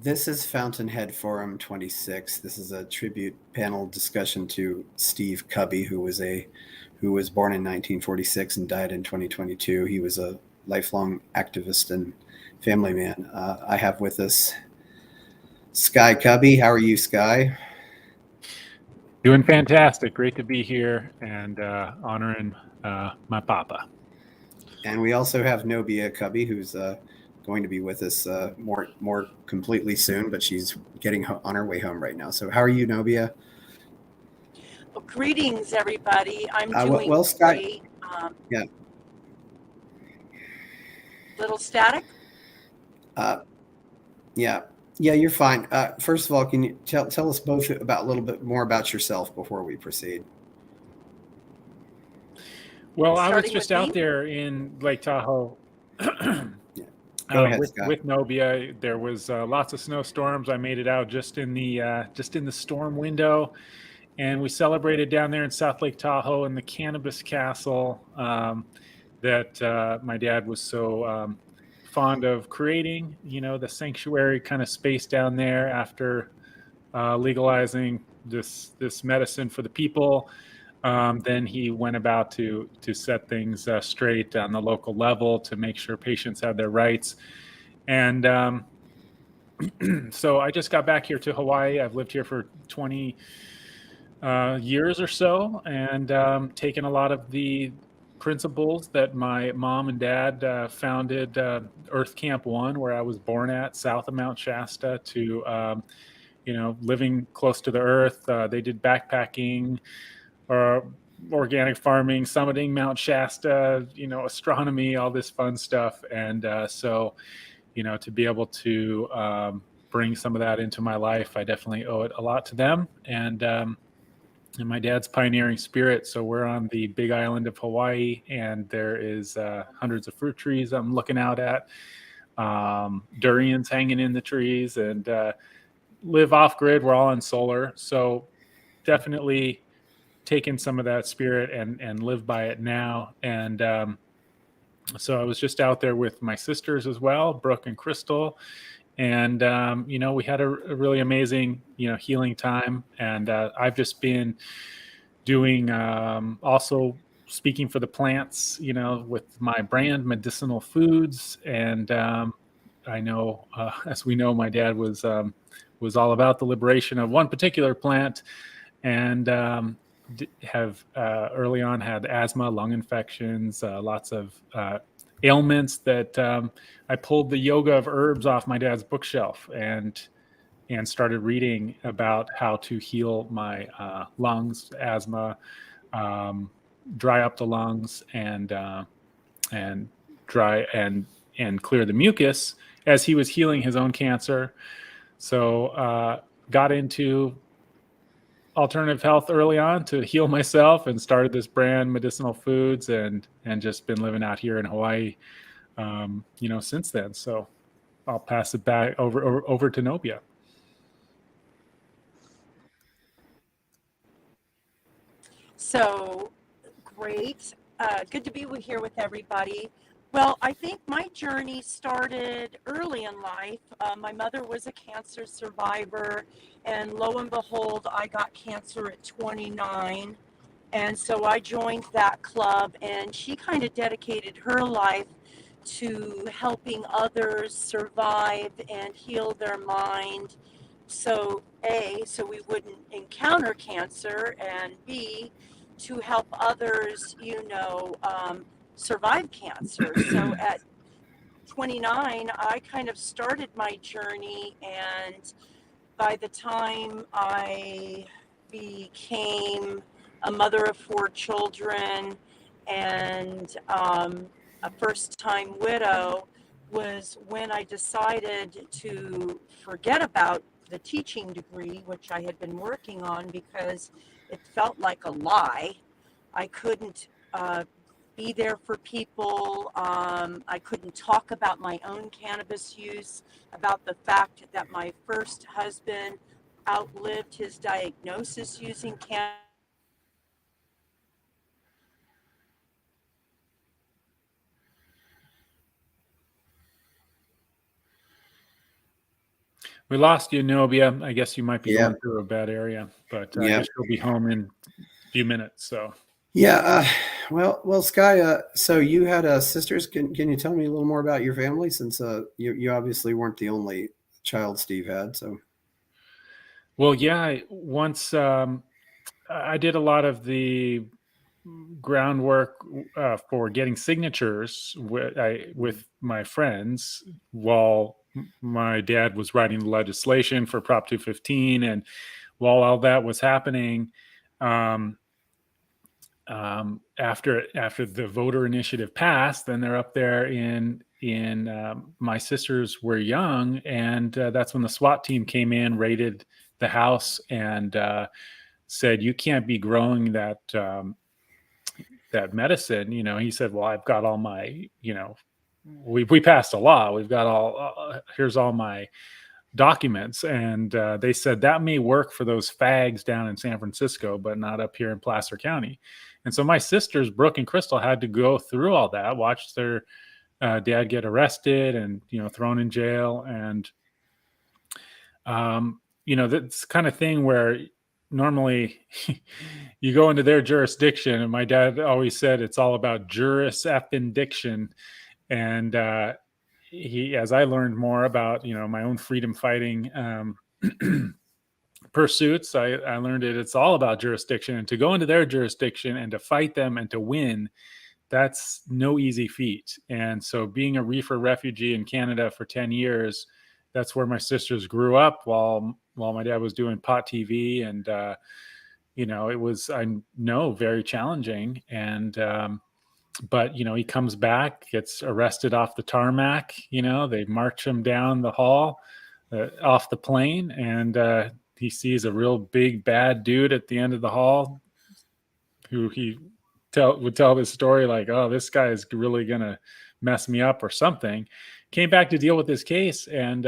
This is Fountainhead Forum 26. This is a tribute panel discussion to Steve Kubby, who was born in 1946 and died in 2022. He was a lifelong activist and family man. I have with us Sky Kubby. How are you, Sky? Doing fantastic. Great to be here and honoring my papa. And we also have Nobia Kubby, who's going to be with us more completely soon, but she's getting on her way home right now. So how are you, Nobia? Well, greetings, everybody. I'm doing Well, Sky, great. yeah. Little static? Uh, Yeah, yeah, you're fine. First of all, can you tell us both about a little bit more about yourself before we proceed? Well, I was Starting with just me? out there in Lake Tahoe Yeah, go ahead, with Scott. Nobia. There was lots of snowstorms. I made it out just in the storm window, and we celebrated down there in South Lake Tahoe in the Cannabis Castle that my dad was so fond of creating. You know, the sanctuary kind of space down there after legalizing this medicine for the people. Then he went about to set things straight on the local level to make sure patients had their rights. And so I just got back here to Hawaii. I've lived here for 20 years or so, and taken a lot of the principles that my mom and dad founded Earth Camp One, where I was born at, south of Mount Shasta, to living close to the earth. They did backpacking, or organic farming, summiting Mount Shasta, astronomy, all this fun stuff. And so, to be able to bring some of that into my life, I definitely owe it a lot to them. And my dad's pioneering spirit. So we're on the big island of Hawaii, and there is hundreds of fruit trees I'm looking out at, durians hanging in the trees, and live off grid. We're all on solar. So definitely taken some of that spirit and live by it now. And so I was just out there with my sisters as well, Brooke and Crystal. And, we had a really amazing, healing time. And I've just been doing also speaking for the plants, with my brand, Medicinal Foods. And I know, as we know, my dad was all about the liberation of one particular plant, and have early on had asthma, lung infections, lots of ailments that I pulled the Yoga of Herbs off my dad's bookshelf and started reading about how to heal my lungs, asthma, dry up the lungs, and dry and clear the mucus as he was healing his own cancer. So got into alternative health early on to heal myself, and started this brand, Medicinal Foods, and just been living out here in Hawaii since then. So I'll pass it back over to Nobia. So great. Good to be here with everybody. Well, I think my journey started early in life. My mother was a cancer survivor, and lo and behold, I got cancer at 29. And so I joined that club, and she kind of dedicated her life to helping others survive and heal their mind. So, A, so we wouldn't encounter cancer, and B, to help others, survive cancer. So at 29, I kind of started my journey, and by the time I became a mother of four children and a first time widow was when I decided to forget about the teaching degree, which I had been working on, because it felt like a lie. I couldn't be there for people. I couldn't talk about my own cannabis use, about the fact that my first husband outlived his diagnosis using cannabis. We lost you, Nobia. I guess you might be Yeah. going through a bad area, but I Yeah. guess you'll be home in a few minutes. So Yeah. Well, Sky. So you had sisters. Can you tell me a little more about your family, since you obviously weren't the only child Steve had. So well, yeah. Once I did a lot of the groundwork for getting signatures with my friends while my dad was writing the legislation for Prop 215, and while all that was happening, um, after the voter initiative passed, then they're up there in my sisters were young, and that's when the SWAT team came in, raided the house, and said, "You can't be growing that medicine." He said, "Well, I've got all my, we passed a law. We've got all here's all my documents." And they said that may work for those fags down in San Francisco, but not up here in Placer County. And so my sisters, Brooke and Crystal, had to go through all that, watch their dad get arrested and thrown in jail. And that's kind of thing where normally you go into their jurisdiction, and my dad always said it's all about juris effing. And as I learned more about my own freedom fighting pursuits, I learned it's all about jurisdiction, and to go into their jurisdiction and to fight them and to win, that's no easy feat. And so being a reefer refugee in Canada for 10 years, that's where my sisters grew up while my dad was doing pot TV. And it was, I know, very challenging. And but he comes back, gets arrested off the tarmac. They march him down the hall, off the plane, and he sees a real big bad dude at the end of the hall, who he would tell this story like, "Oh, this guy is really gonna mess me up or something." Came back to deal with this case, and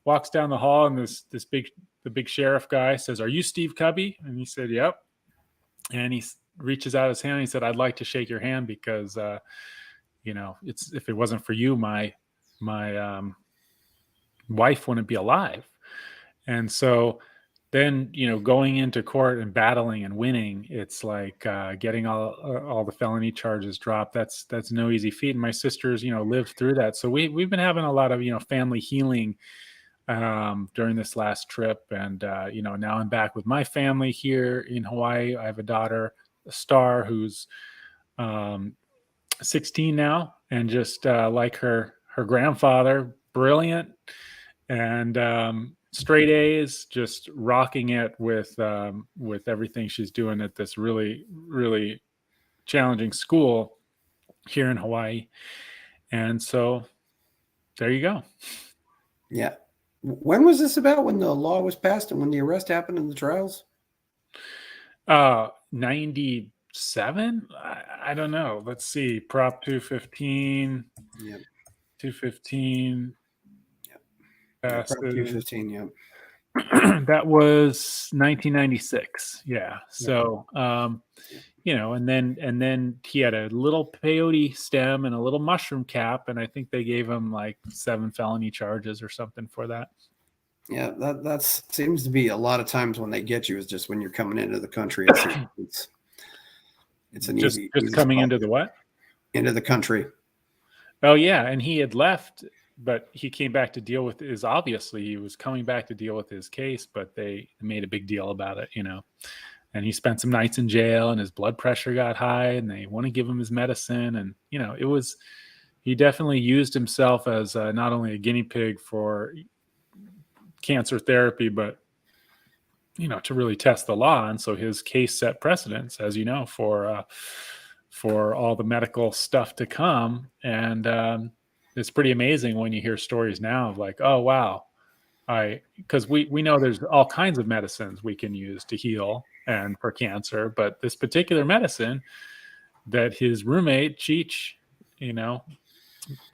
walks down the hall, and the big sheriff guy says, "Are you Steve Kubby?" And he said, "Yep." And he reaches out his hand, and he said, "I'd like to shake your hand because it's, if it wasn't for you, my wife wouldn't be alive." And so then going into court and battling and winning, it's like getting all the felony charges dropped. That's no easy feat. And my sisters lived through that, so we've been having a lot of family healing during this last trip. And now I'm back with my family here in Hawaii. I have a daughter, Star, who's 16 now, and just like her grandfather, brilliant, and straight A's, just rocking it with everything she's doing at this really, really challenging school here in Hawaii. And so there you go. Yeah. When was this about? When the law was passed and when the arrest happened and the trials? 97. I don't know. Let's see. Prop 215. Yep. 215. Yep. Prop 215. Yep. That was 1996. Yeah. So, and then he had a little peyote stem and a little mushroom cap, and I think they gave him like 7 felony charges or something for that. Yeah, that seems to be a lot of times when they get you is just when you're coming into the country. It's an just easy coming spot. into the what? Into the country. Oh yeah, and he had left, but he came back to deal with his. Obviously, he was coming back to deal with his case, but they made a big deal about it, And he spent some nights in jail, and his blood pressure got high, and they want to give him his medicine, and it was. He definitely used himself as not only a guinea pig for cancer therapy, but to really test the law. And so his case set precedents, as you know, for all the medical stuff to come. And it's pretty amazing when you hear stories now of like, oh wow, because we know there's all kinds of medicines we can use to heal and for cancer, but this particular medicine that his roommate Cheech,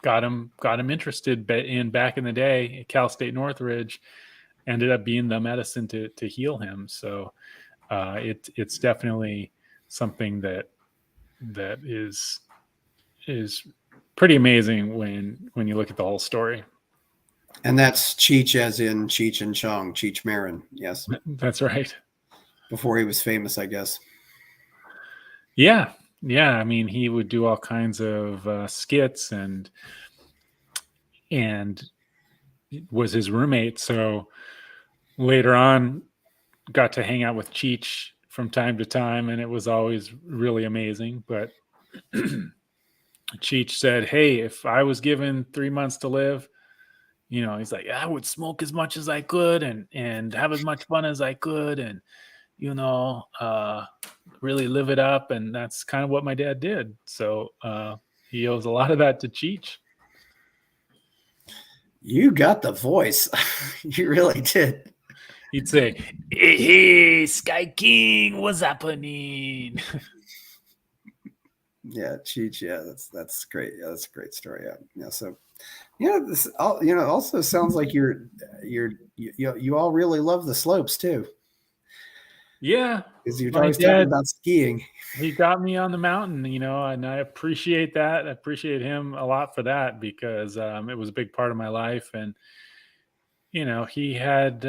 got him interested in back in the day at Cal State Northridge, ended up being the medicine to heal him. So it's definitely something that is pretty amazing when you look at the whole story. And that's Cheech as in Cheech and Chong, Cheech Marin. Yes. That's right. Before he was famous, I guess. Yeah. Yeah. I mean, he would do all kinds of skits and was his roommate. So later on, got to hang out with Cheech from time to time, and it was always really amazing. But Cheech said, "Hey, if I was given 3 months to live, he's like, I would smoke as much as I could and have as much fun as I could, and really live it up." And that's kind of what my dad did. So he owes a lot of that to Cheech. You got the voice. You really did. He'd say, "Hey, Sky King, what's happening?" Yeah, Cheech. Yeah, that's great. Yeah, that's a great story. Yeah. So, yeah, this also sounds like you all really love the slopes too, Yeah, because you're my always talking dad, about skiing. he got me on the mountain, and I appreciate that. I appreciate him a lot for that because it was a big part of my life. And, he had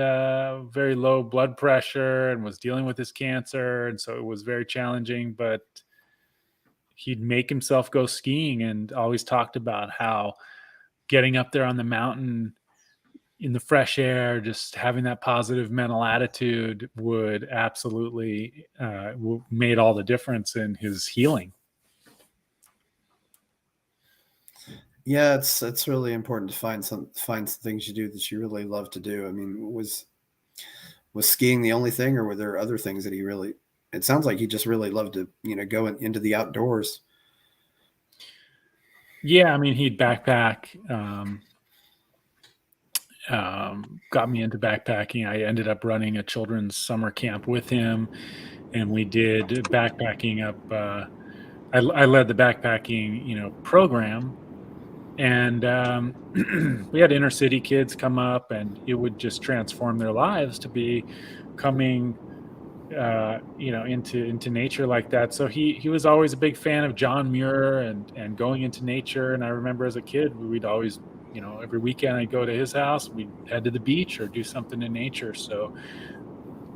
very low blood pressure and was dealing with his cancer. And so it was very challenging, but he'd make himself go skiing and always talked about how getting up there on the mountain in the fresh air, just having that positive mental attitude would absolutely made all the difference in his healing. Yeah, it's really important to find some things you do that you really love to do. I mean, was skiing the only thing, or were there other things that he really? It sounds like he just really loved to go into the outdoors. Yeah, I mean, he'd backpack. Got me into backpacking. I ended up running a children's summer camp with him, and we did backpacking up. I led the backpacking, program, and we had inner city kids come up, and it would just transform their lives to be coming into nature like that. So he was always a big fan of John Muir and going into nature. And I remember as a kid, we'd always, every weekend I'd go to his house, we'd head to the beach or do something in nature. So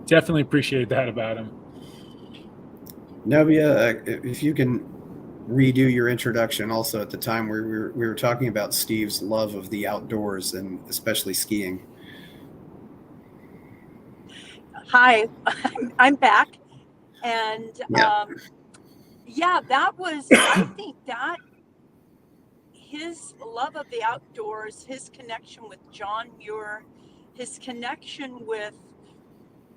definitely appreciate that about him. Novia, if you can redo your introduction also at the time where we were talking about Steve's love of the outdoors and especially skiing. Hi, I'm back. And Yeah. that was, I think that his love of the outdoors, his connection with John Muir, his connection with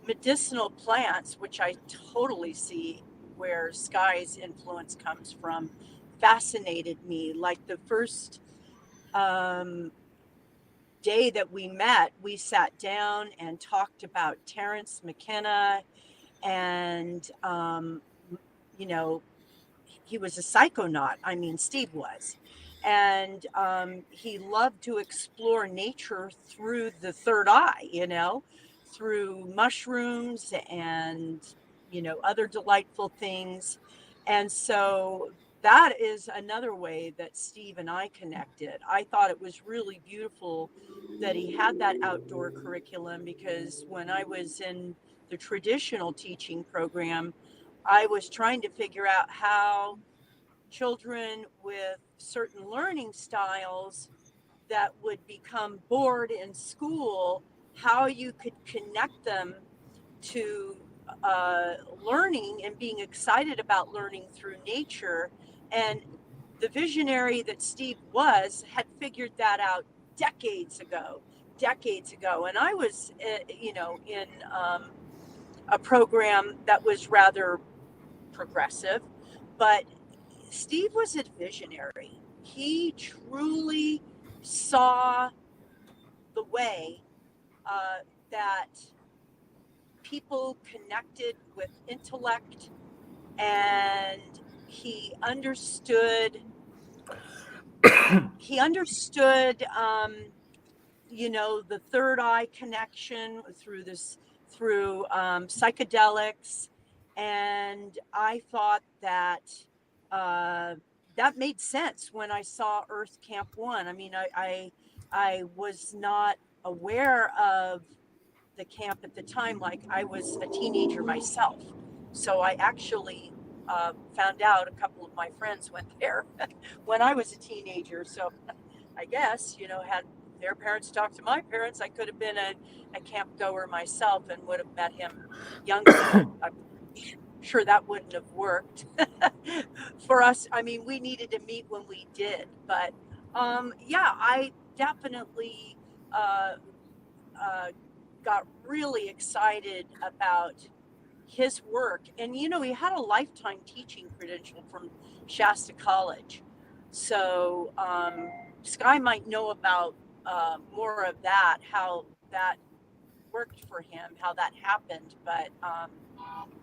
medicinal plants, which I totally see where Sky's influence comes from, fascinated me. Like the first day that we met, we sat down and talked about Terence McKenna, and he was a psychonaut. I mean, Steve was. And he loved to explore nature through the third eye, through mushrooms and, other delightful things. And so that is another way that Steve and I connected. I thought it was really beautiful that he had that outdoor curriculum, because when I was in the traditional teaching program, I was trying to figure out how children with certain learning styles that would become bored in school, how you could connect them to learning and being excited about learning through nature. And the visionary that Steve had figured that out decades ago. And I was, in a program that was rather progressive, but Steve was a visionary. He truly saw the way that people connected with intellect, and he understood the third eye connection through psychedelics. And I thought that that made sense when I saw Earth Camp 1. I mean, I I was not aware of the camp at the time. Like, I was a teenager myself. So I actually found out a couple of my friends went there when I was a teenager. So I guess, had their parents talked to my parents, I could have been a camp goer myself and would have met him younger. I'm sure that wouldn't have worked for us. I mean, we needed to meet when we did. But yeah, I definitely uh, got really excited about his work. And, he had a lifetime teaching credential from Shasta College. So Sky might know about more of that, how that worked for him, how that happened. But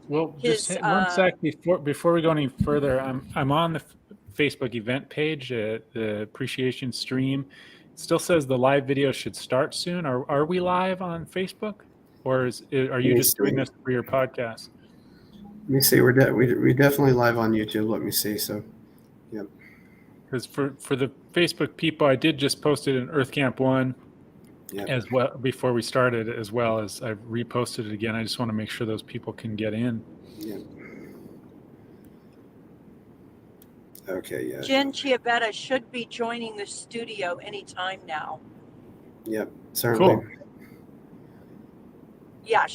Well, just his, one sec before we go any further. I'm on the Facebook event page, the appreciation stream. It still says the live video should start soon. Are we live on Facebook, or are you just doing this for your podcast? Let me see. We're definitely live on YouTube. Let me see. So, yep. Because for the Facebook people, I did just post it in Earth Camp 1 as well before we started, as well as I've reposted it again. I just want to make sure those people can get in. Yeah. Okay, yeah. Jen Chiavetta should be joining the studio anytime now. Yep, certainly. Cool. Yeah,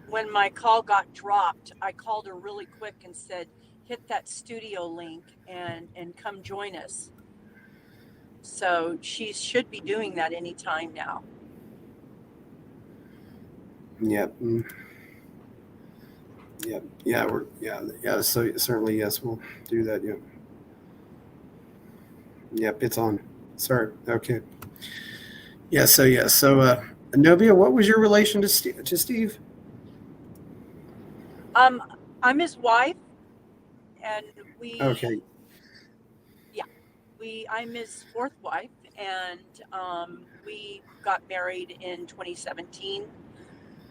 when my call got dropped, I called her really quick and said, hit that studio link and come join us. So she should be doing that anytime now. Yep. Yep. Yeah, so certainly, yes, we'll do that. Yep. Yep, it's on. Sorry. Okay. Yeah, so Nobia, what was your relation to Steve? I'm his wife, and Okay. Yeah, I'm his fourth wife, and we got married in 2017,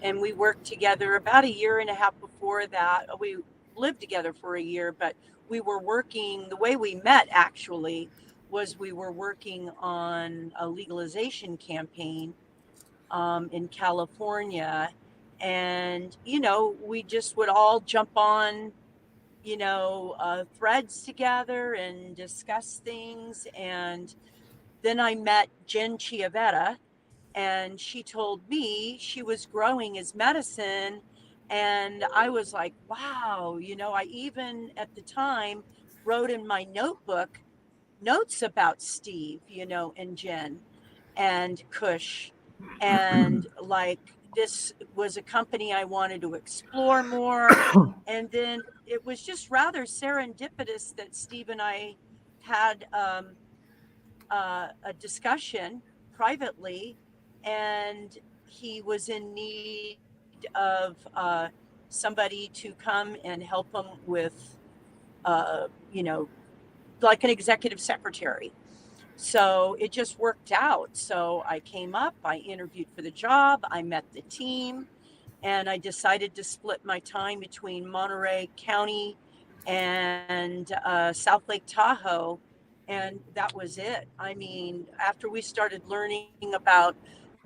and we worked together about a year and a half before that. We lived together for a year, but we were working. The way we met actually was we were working on a legalization campaign in California. And, we just would all jump on, threads together and discuss things. And then I met Jen Chiavetta, and she told me she was growing his medicine. And I was like, wow, I even at the time wrote in my notebook notes about Steve, and Jen and Kush. And like, this was a company I wanted to explore more. And then it was just rather serendipitous that Steve and I had a discussion privately, and he was in need of somebody to come and help him with, like an executive secretary. So it just worked out. So I came up, I interviewed for the job, I met the team, and I decided to split my time between Monterey County and South Lake Tahoe. And that was it. I mean, after we started learning about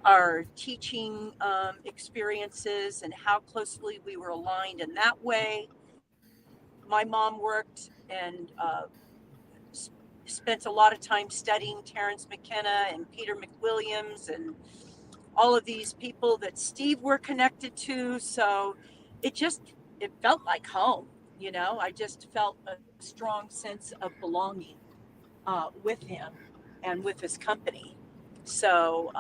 our teaching experiences and how closely we were aligned in that way, my mom worked and spent a lot of time studying Terrence McKenna and Peter McWilliams and all of these people that Steve were connected to. So it felt like home, I just felt a strong sense of belonging with him and with his company. So,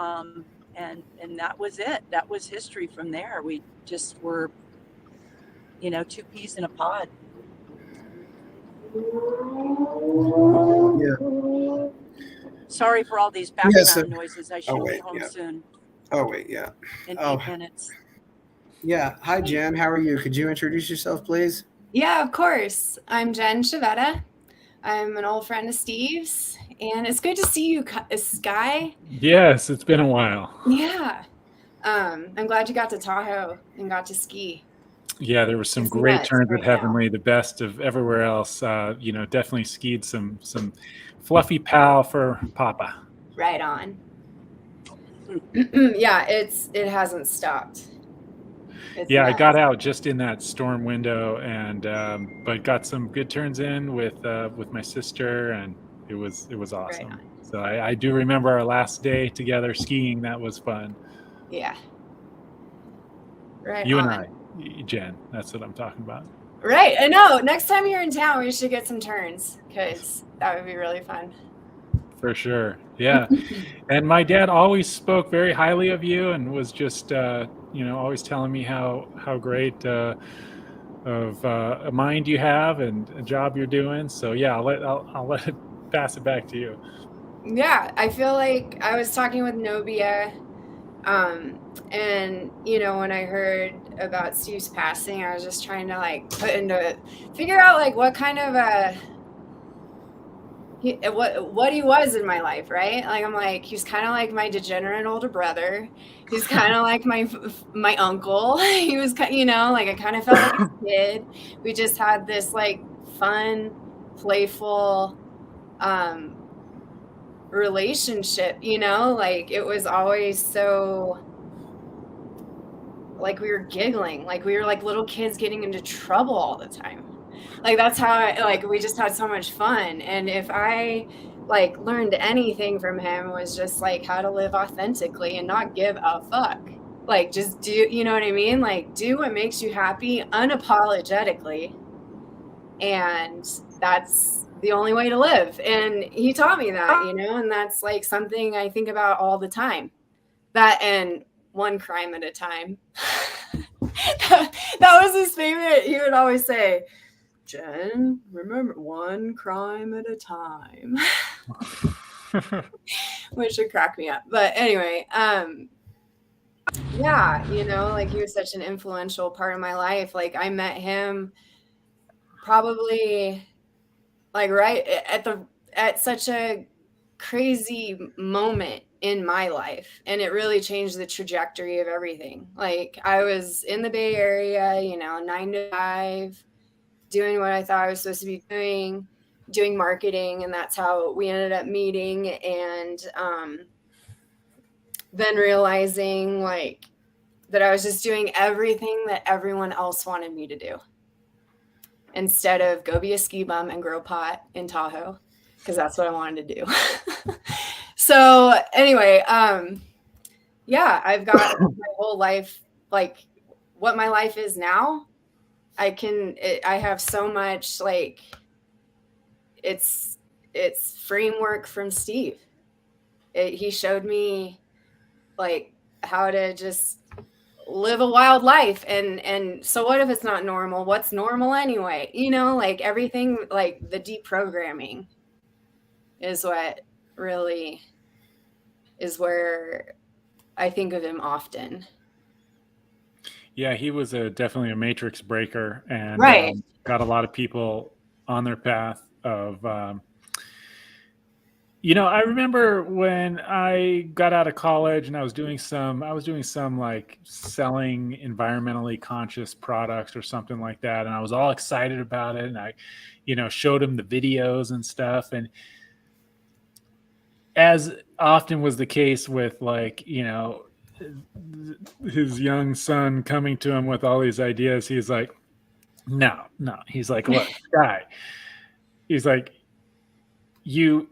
and that was it. That was history from there. We just were, two peas in a pod. Yeah. Sorry for all these background noises. I should be home soon. Oh, wait, yeah. In 8 minutes. Yeah. Hi, Jen. How are you? Could you introduce yourself, please? Yeah, of course. I'm Jen Chiavetta. I'm an old friend of Steve's, and it's good to see you, Sky. Yes, it's been a while. Yeah. I'm glad you got to Tahoe and got to ski. Yeah, there were some great turns at Heavenly, the best of everywhere else. Definitely skied some fluffy pow for Papa. right on. Yeah, it hasn't stopped. It's Yeah, I nuts. got out just in that storm window, and but got some good turns in with my sister, and it was Right awesome. on. So I do remember our last day together skiing. That was fun. Yeah. Right You and on. Jen, that's what I'm talking about. Right. I know. Next time you're in town, we should get some turns because that would be really fun. For sure. Yeah. And my dad always spoke very highly of you and was just, always telling me how great of a mind you have and a job you're doing. So yeah, I'll let it pass it back to you. Yeah, I feel like I was talking with Nobia, and when I heard about Steve's passing, I was just trying to like figure out like what kind of what he was in my life, right? Like I'm like he's kind of like my degenerate older brother. He's kind of like my uncle. He was like I kind of felt like a kid. We just had this like fun, playful relationship, like it was always so like we were giggling, like we were like little kids getting into trouble all the time. Like that's how like we just had so much fun. And if I like learned anything from him was just like how to live authentically and not give a fuck. Like just do, you know what I mean? Like do what makes you happy unapologetically. And that's the only way to live. And he taught me that, and that's like something I think about all the time. That and one crime at a time. That was his favorite. He would always say, Jen, remember one crime at a time. Which would crack me up. But anyway, yeah, like he was such an influential part of my life. Like I met him probably like right at such a crazy moment in my life, and it really changed the trajectory of everything. Like I was in the Bay Area, 9 to 5, doing what I thought I was supposed to be doing marketing, and that's how we ended up meeting. And then realizing like that I was just doing everything that everyone else wanted me to do instead of go be a ski bum and grow pot in Tahoe, because that's what I wanted to do. So anyway, yeah, I've got my whole life, like what my life is now. I have so much like it's framework from Steve. He showed me like how to just live a wild life, and so what if it's not normal? What's normal anyway? Like everything, like the deprogramming is what really is where I think of him often. Yeah, he was definitely a matrix breaker, and Right. got a lot of people on their path of I remember when I got out of college and I was doing some like selling environmentally conscious products or something like that. And I was all excited about it. And I, showed him the videos and stuff. And as often was the case with like, his young son coming to him with all these ideas, he's like, no. He's like, look, guy, he's like, you're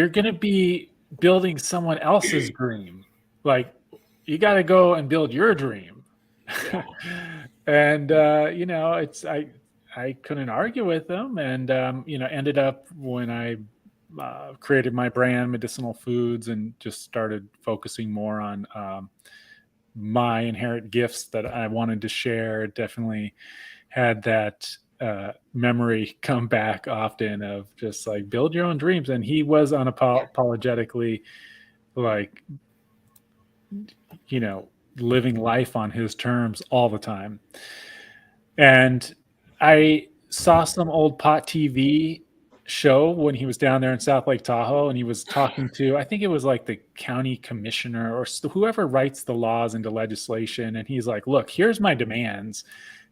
going to be building someone else's dream. Like you got to go and build your dream. And, I couldn't argue with them. And, ended up when I created my brand, Medicinal Foods, and just started focusing more on my inherent gifts that I wanted to share, definitely had that memory come back often of just like build your own dreams. And he was unapologetically like, living life on his terms all the time. And I saw some old Pot TV show when he was down there in South Lake Tahoe, and he was talking to, I think it was like the county commissioner or whoever writes the laws into legislation. And he's like, look, here's my demands.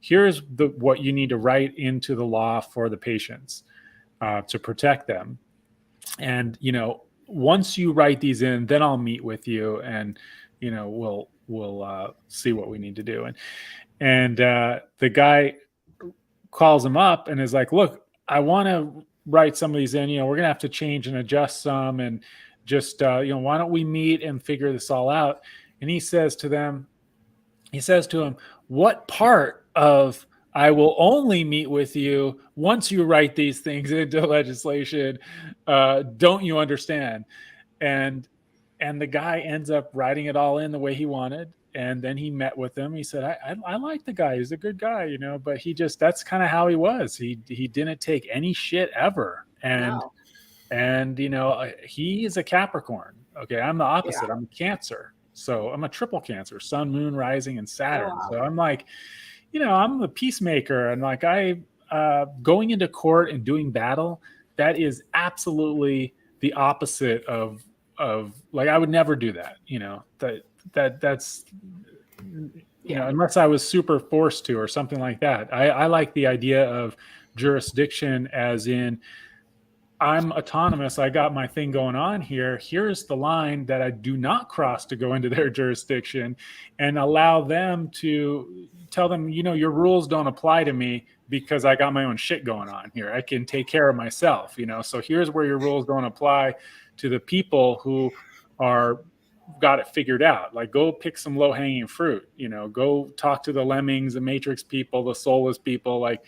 Here's what you need to write into the law for the patients to protect them. And, once you write these in, then I'll meet with you, and we'll see what we need to do. And the guy calls him up and is like, look, I want to write some of these in. We're gonna have to change and adjust some, and just why don't we meet and figure this all out? And he says to him, what part of I will only meet with you once you write these things into legislation don't you understand? And the guy ends up writing it all in the way he wanted. And then he met with him. He said, I like the guy. He's a good guy, but that's kind of how he was. He didn't take any shit ever. And he is a Capricorn. Okay. I'm the opposite. Yeah. I'm a Cancer. So I'm a triple Cancer, Sun, Moon, Rising, and Saturn. Oh, wow. So I'm like, I'm a peacemaker. And like going into court and doing battle, that is absolutely the opposite of like, I would never do that, that's unless I was super forced to or something like that. I like the idea of jurisdiction as in I'm autonomous. I got my thing going on here. Here's the line that I do not cross to go into their jurisdiction, and allow them to tell them, your rules don't apply to me because I got my own shit going on here. I can take care of myself, so here's where your rules don't apply to the people who are got it figured out. Like, go pick some low-hanging fruit, go talk to the lemmings, the matrix people, the soulless people. Like,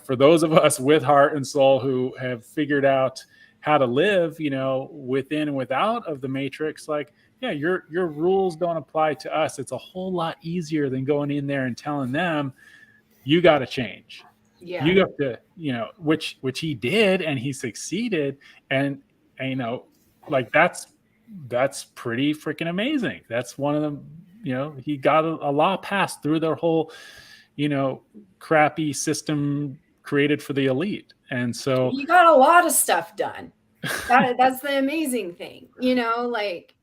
for those of us with heart and soul who have figured out how to live, within and without of the matrix, like, yeah, your rules don't apply to us. It's a whole lot easier than going in there and telling them you got to change. Yeah. You have to, which he did, and he succeeded. And like, that's pretty freaking amazing. That's one of them, he got a law passed through their whole, crappy system created for the elite. And so you got a lot of stuff done. That's the amazing thing, like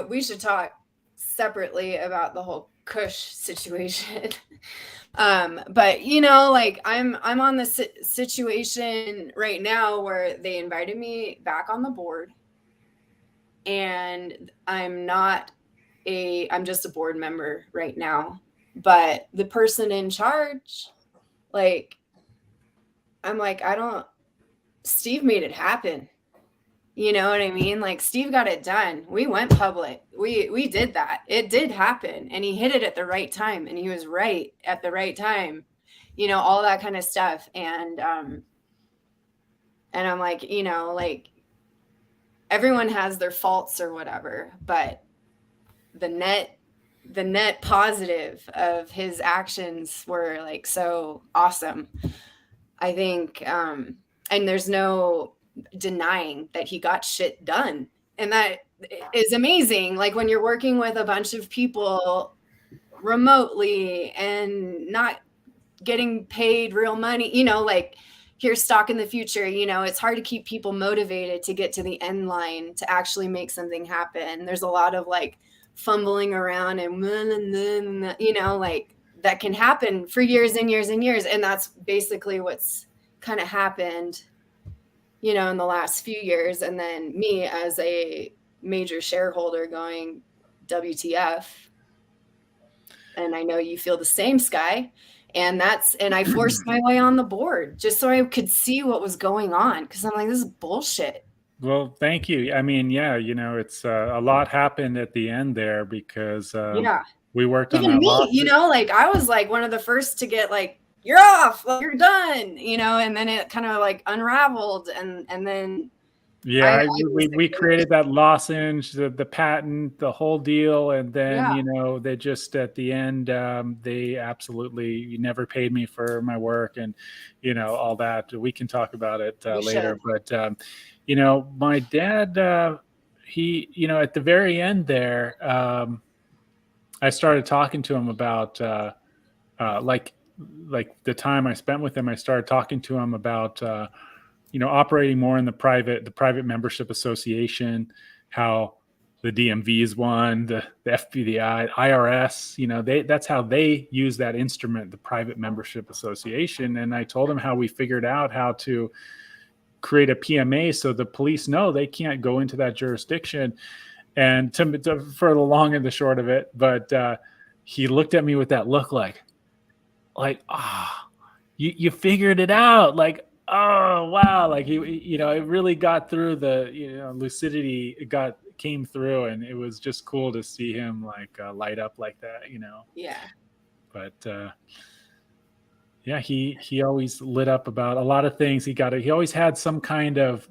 we should talk separately about the whole Kush situation. But like I'm on the situation right now where they invited me back on the board, and I'm just a board member right now. But the person in charge, like, I'm like, Steve made it happen. You know what I mean? Like, Steve got it done. We went public. We did that. It did happen. And he hit it at the right time. And he was right at the right time. All that kind of stuff. And I'm like, like, everyone has their faults or whatever, but the net positive of his actions were like so awesome. I think, and there's no denying that he got shit done. And that is amazing. Like, when you're working with a bunch of people remotely and not getting paid real money, like, here's stock in the future, it's hard to keep people motivated to get to the end line to actually make something happen. There's a lot of like fumbling around and like, that can happen for years and years and years. And that's basically what's kind of happened, in the last few years. And then me as a major shareholder going, WTF. And I know you feel the same, Sky. And I forced my way on the board just so I could see what was going on. Cause I'm like, this is bullshit. Well, thank you. I mean, yeah, it's a lot happened at the end there because we worked on that. Me, like, I was like one of the first to get like, you're off, like, you're done, and then it kind of like unraveled. And then we created that lozenge, the patent, the whole deal. And then, they just at the end, they absolutely never paid me for my work and, all that. We can talk about it later. But, my dad, he, at the very end there, I started talking to him about like the time I spent with him. I started talking to him about operating more in the private membership association, how the DMVs won, the FBI, IRS, that's how they use that instrument, the private membership association. And I told him how we figured out how to create a PMA so the police know they can't go into that jurisdiction. And for the long and the short of it, but he looked at me with that look like, you figured it out. Like, oh, wow. Like it really got through the, lucidity came through, and it was just cool to see him like light up like that, Yeah. But yeah, he always lit up about a lot of things. He always had some kind of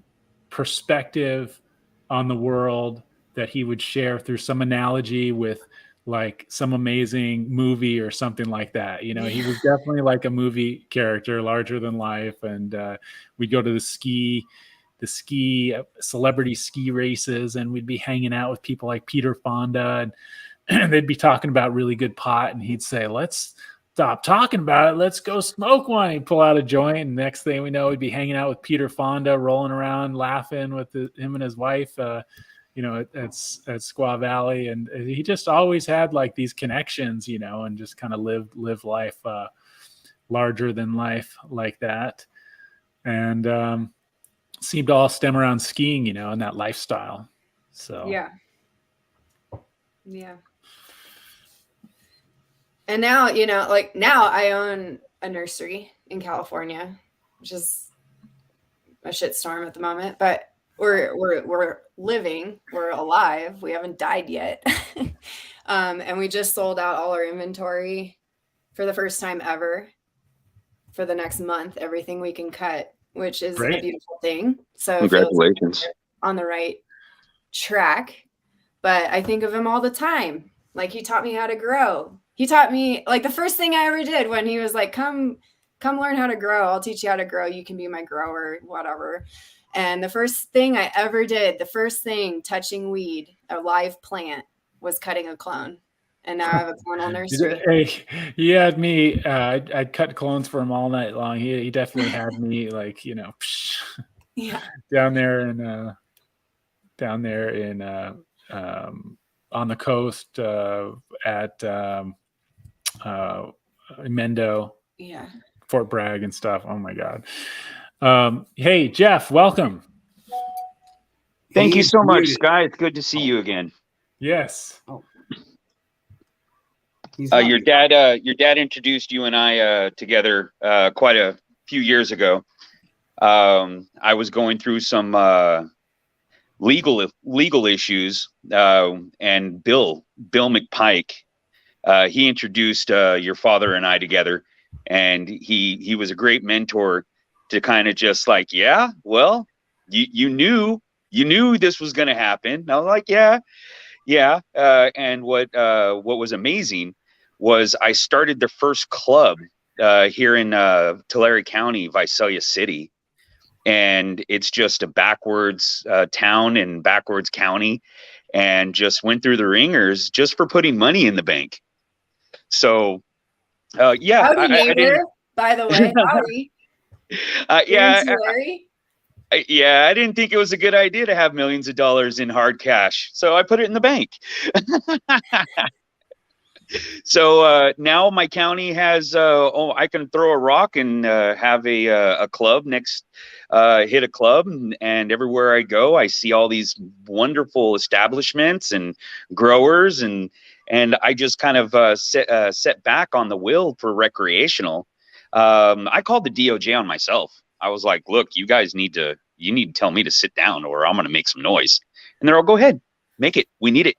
perspective on the world that he would share through some analogy with like some amazing movie or something like that. He was definitely like a movie character, larger than life. And we'd go to the celebrity ski races, and we'd be hanging out with people like Peter Fonda, and they'd be talking about really good pot. And he'd say, let's stop talking about it. Let's go smoke one. He'd pull out a joint. And next thing we know, we'd be hanging out with Peter Fonda, rolling around, laughing with him and his wife, at Squaw Valley. And he just always had like these connections, and just kind of live life larger than life like that. And seemed to all stem around skiing, and that lifestyle. So yeah. And now, now I own a nursery in California, which is a shitstorm at the moment, but we're living, we're alive. We haven't died yet. And we just sold out all our inventory for the first time ever for the next month, everything we can cut, which is Great. A beautiful thing. So Congratulations. On the right track. But I think of him all the time. Like, he taught me how to grow. He taught me, like, the first thing I ever did when he was like, come learn how to grow. I'll teach you how to grow. You can be my grower, whatever. And the first thing I ever did, touching weed, a live plant, was cutting a clone. And now I have a clonal nursery. Hey, he had me. I'd cut clones for him all night long. He definitely had me like, Yeah. down there in on the coast at Mendo, Yeah. Fort Bragg and stuff. Oh my God. Hey, Jeff, welcome. Thank you so much, Sky. It's good to see you again. Yes. Oh. Your dad introduced you and I together quite a few years ago. I was going through some legal issues, and Bill McPike, he introduced your father and I together, and he was a great mentor to kind of just like, yeah, well, you knew this was going to happen. And I was like, yeah. And what was amazing was I started the first club here in Tulare County, Visalia City. And it's just a backwards town and backwards county, and just went through the ringers just for putting money in the bank. So, yeah. Howdy, neighbor, by the way. Howdy. Yeah. I didn't think it was a good idea to have millions of dollars in hard cash, so I put it in the bank. So now my county has, I can throw a rock and have a club next, hit a club, and everywhere I go, I see all these wonderful establishments and growers, and I just kind of set back on the wheel for recreational. I called the DOJ on myself. I was like, look, you guys need to tell me to sit down, or I'm going to make some noise. And they're all, go ahead, make it. We need it.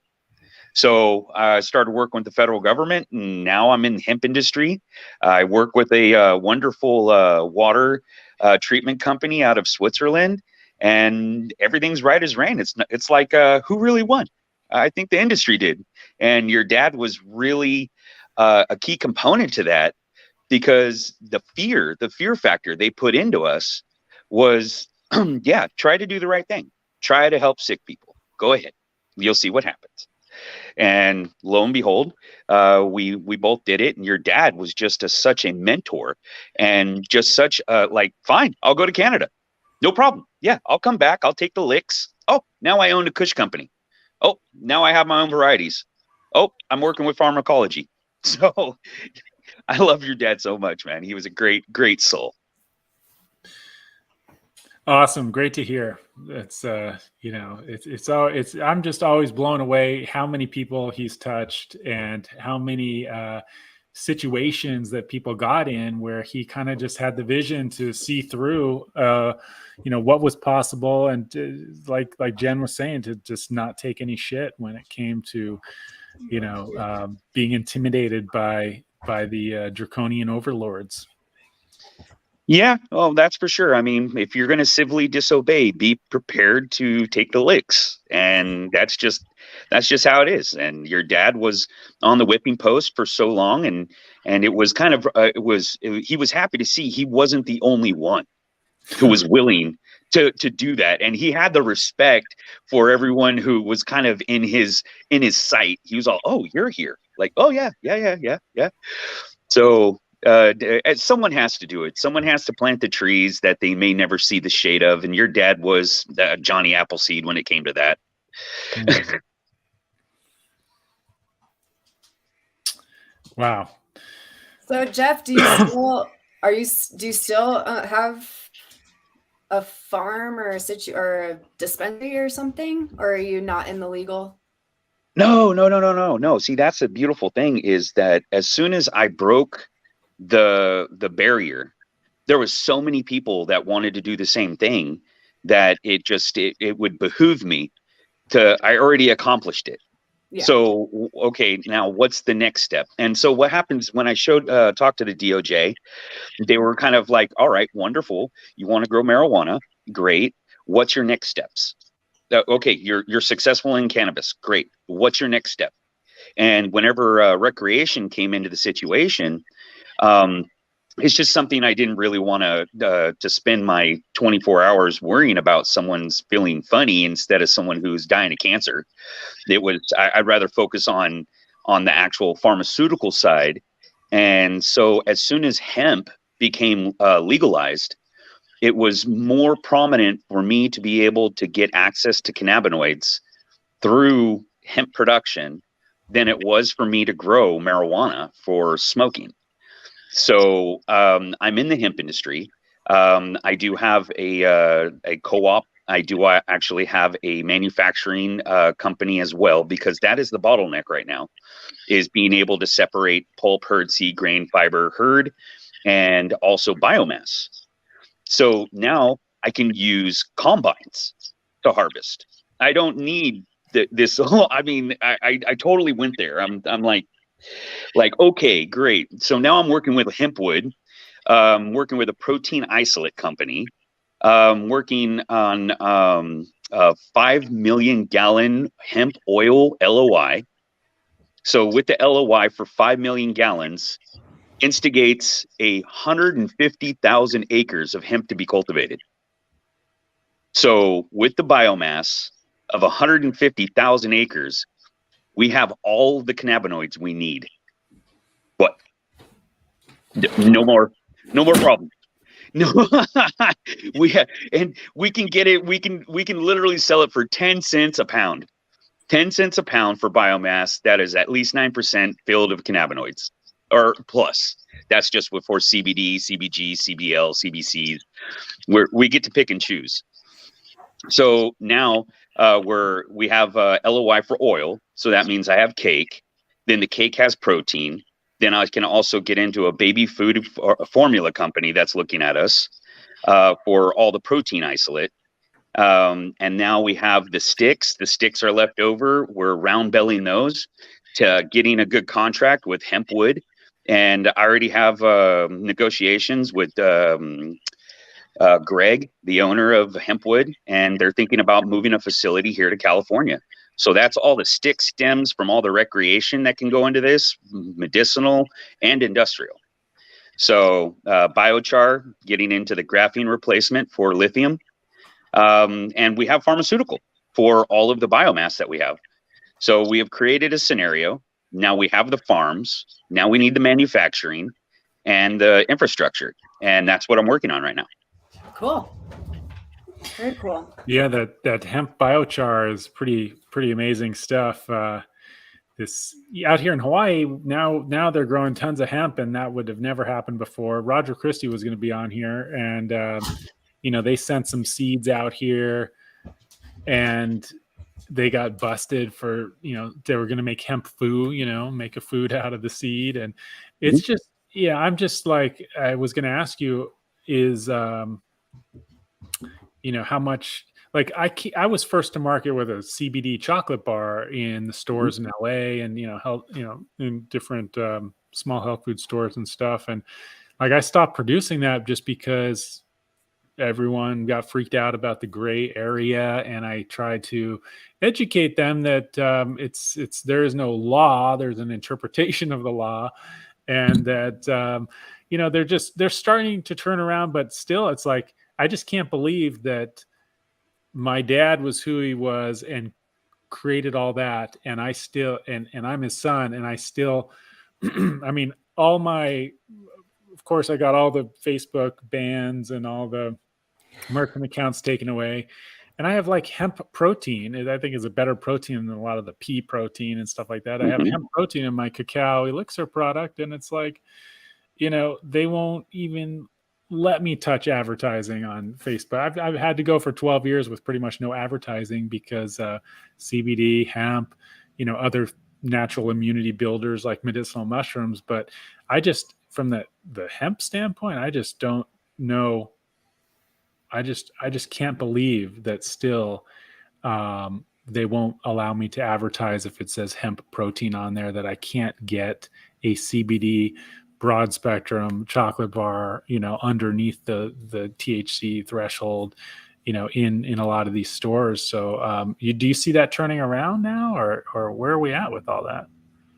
So I started working with the federal government, and now I'm in the hemp industry. I work with a wonderful water treatment company out of Switzerland, and everything's right as rain. It's like who really won? I think the industry did. And your dad was really a key component to that, because the fear factor they put into us was, yeah, try to do the right thing. Try to help sick people. Go ahead. You'll see what happens. And lo and behold, we both did it. And your dad was just such a mentor, and just such like, fine, I'll go to Canada. No problem. Yeah, I'll come back. I'll take the licks. Oh, now I own a Kush company. Oh, now I have my own varieties. Oh, I'm working with pharmacology. So I love your dad so much, man. He was a great, great soul. Awesome. Great to hear. It's you know, it's I'm just always blown away how many people he's touched and how many situations that people got in where he kind of just had the vision to see through what was possible, and like Jen was saying, to just not take any shit when it came to being intimidated by the draconian overlords. Yeah, well, that's for sure. I mean, if you're going to civilly disobey, be prepared to take the licks, and that's just how it is. And your dad was on the whipping post for so long, and it was kind of he was happy to see he wasn't the only one who was willing to do that, and he had the respect for everyone who was kind of in his sight. He was all, "Oh, you're here," like, "Oh yeah, yeah." So someone has to do it. Someone has to plant the trees that they may never see the shade of. And your dad was Johnny Appleseed when it came to that. Wow. So Jeff, do you still have a farm or a dispensary or something, or are you not in the legal? No. See, that's a beautiful thing, is that as soon as I broke the barrier, there was so many people that wanted to do the same thing that it would behoove me I already accomplished it. Yeah. So, okay, now what's the next step? And so what happens when I talked to the DOJ, they were kind of like, all right, wonderful. You want to grow marijuana? Great. What's your next steps? Okay, you're successful in cannabis. Great. What's your next step? And whenever recreation came into the situation, it's just something I didn't really want to spend my 24 hours worrying about someone's feeling funny instead of someone who's dying of cancer. I'd rather focus on the actual pharmaceutical side. And so as soon as hemp became legalized, it was more prominent for me to be able to get access to cannabinoids through hemp production than it was for me to grow marijuana for smoking. So I'm in the hemp industry. I do have a co-op. I do actually have a manufacturing company as well, because that is the bottleneck right now, is being able to separate pulp, hurd, seed, grain, fiber, hurd, and also biomass. So now I can use combines to harvest. I don't need this whole, I mean, I totally went there. I'm like, okay, great. So now I'm working with Hempwood, working with a protein isolate company, working on a 5 million gallon hemp oil LOI. So with the LOI for 5 million gallons, instigates 150,000 acres of hemp to be cultivated. So with the biomass of 150,000 acres, we have all the cannabinoids we need. But no more problems. No, we can get it. We can literally sell it for 10 cents a pound. 10 cents a pound for biomass that is at least 9% filled of cannabinoids, or plus. That's just for CBD, CBG, CBL, CBCs, where we get to pick and choose. So now we have LOI for oil. So that means I have cake. Then the cake has protein. Then I can also get into a baby food formula company that's looking at us for all the protein isolate. And now we have the sticks. The sticks are left over. We're round belling those to getting a good contract with Hempwood. And I already have negotiations with Greg, the owner of Hempwood, and they're thinking about moving a facility here to California. So that's all the stick stems from all the recreation that can go into this, medicinal and industrial. So biochar, getting into the graphene replacement for lithium. And we have pharmaceutical for all of the biomass that we have. So we have created a scenario. Now we have the farms. Now we need the manufacturing and the infrastructure. And that's what I'm working on right now. Cool. Very cool. Yeah, that hemp biochar is pretty amazing stuff. This out here in Hawaii now they're growing tons of hemp, and that would have never happened before. Roger Christie was going to be on here, and they sent some seeds out here and they got busted for, they were going to make hemp food, make a food out of the seed. And it's just, I'm just like, I was going to ask you is, how much, like I was first to market with a CBD chocolate bar in the stores in LA and, health, in different small health food stores and stuff. And like, I stopped producing that just because everyone got freaked out about the gray area. And I tried to educate them that there is no law, there's an interpretation of the law. And that, they're starting to turn around, but still it's like, I just can't believe that my dad was who he was and created all that. And I still, and I'm his son, and I still, I mean, of course I got all the Facebook bans and all the merchant accounts taken away. And I have like hemp protein. I think is a better protein than a lot of the pea protein and stuff like that. I have hemp protein in my cacao elixir product. And it's like, they won't even let me touch advertising on Facebook. I've had to go for 12 years with pretty much no advertising because CBD, hemp, other natural immunity builders like medicinal mushrooms. But I just, from the hemp standpoint, I just don't know. I just can't believe that still they won't allow me to advertise if it says hemp protein on there, that I can't get a CBD broad spectrum chocolate bar, underneath the THC threshold, in a lot of these stores. So do you see that turning around now, or where are we at with all that?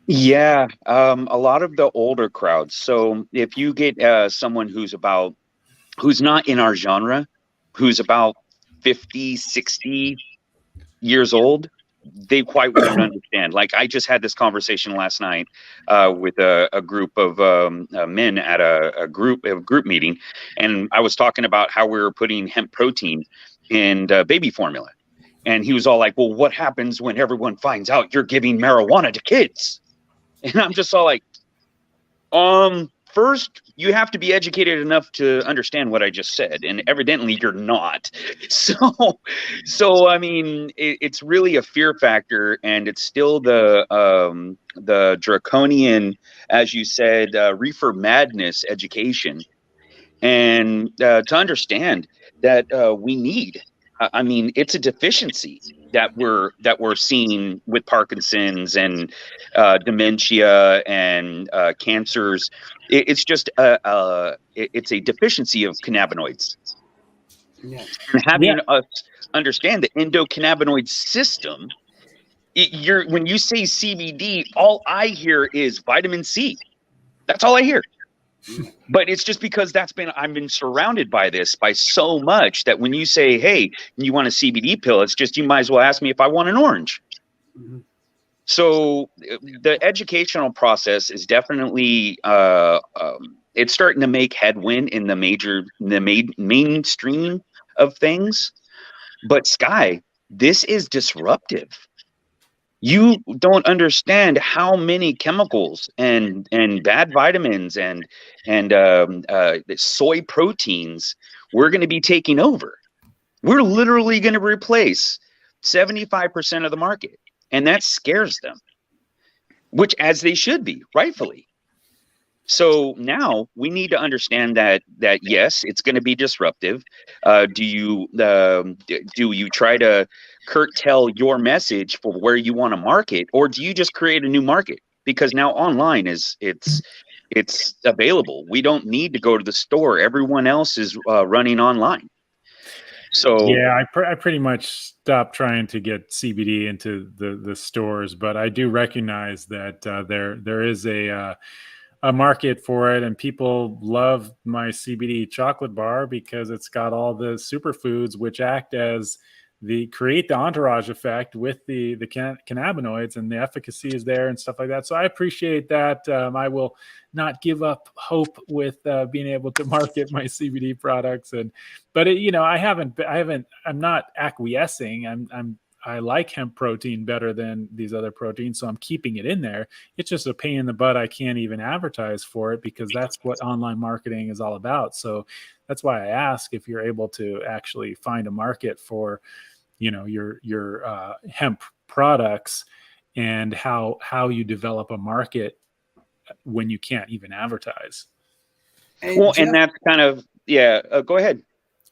Yeah, a lot of the older crowds. So if you get someone who's not in our genre, who's about 50, 60 years old, they quite won't understand. Like, I just had this conversation last night with a group of men at a group meeting, and I was talking about how we were putting hemp protein in baby formula, and he was all like, "Well, what happens when everyone finds out you're giving marijuana to kids?" And I'm just all like, first, you have to be educated enough to understand what I just said, and evidently you're not. So I mean, it's really a fear factor, and it's still the draconian, as you said, reefer madness education, and to understand that we need. I mean, it's a deficiency that we're seeing with Parkinson's and dementia and cancers. It's just it's a deficiency of cannabinoids. Yeah. And having us understand the endocannabinoid system, when you say CBD, all I hear is vitamin C. That's all I hear. But it's just because I've been surrounded by so much that when you say, "Hey, you want a CBD pill?" it's just, you might as well ask me if I want an orange. Mm-hmm. So the educational process is definitely it's starting to make headwind in the mainstream of things. But Sky, this is disruptive. You don't understand how many chemicals and bad vitamins and soy proteins we're going to be taking over. We're literally going to replace 75% of the market, and that scares them, which, as they should be, rightfully. So now we need to understand that yes, it's going to be disruptive. Do you try to curtail your message for where you want to market, or do you just create a new market? Because now online it's available. We don't need to go to the store. Everyone else is running online. So yeah, I pretty much stopped trying to get CBD into the stores, but I do recognize that there is a market for it, and people love my CBD chocolate bar because it's got all the superfoods which act as create the entourage effect with the cannabinoids, and the efficacy is there and stuff like that. So I appreciate that. I will not give up hope with being able to market my CBD products. But I'm not acquiescing. I like hemp protein better than these other proteins, so I'm keeping it in there. It's just a pain in the butt. I can't even advertise for it because that's what online marketing is all about. So that's why I ask if you're able to actually find a market for, your hemp products, and how you develop a market when you can't even advertise. Hey, Well, Jeff, and that's kind of, go ahead.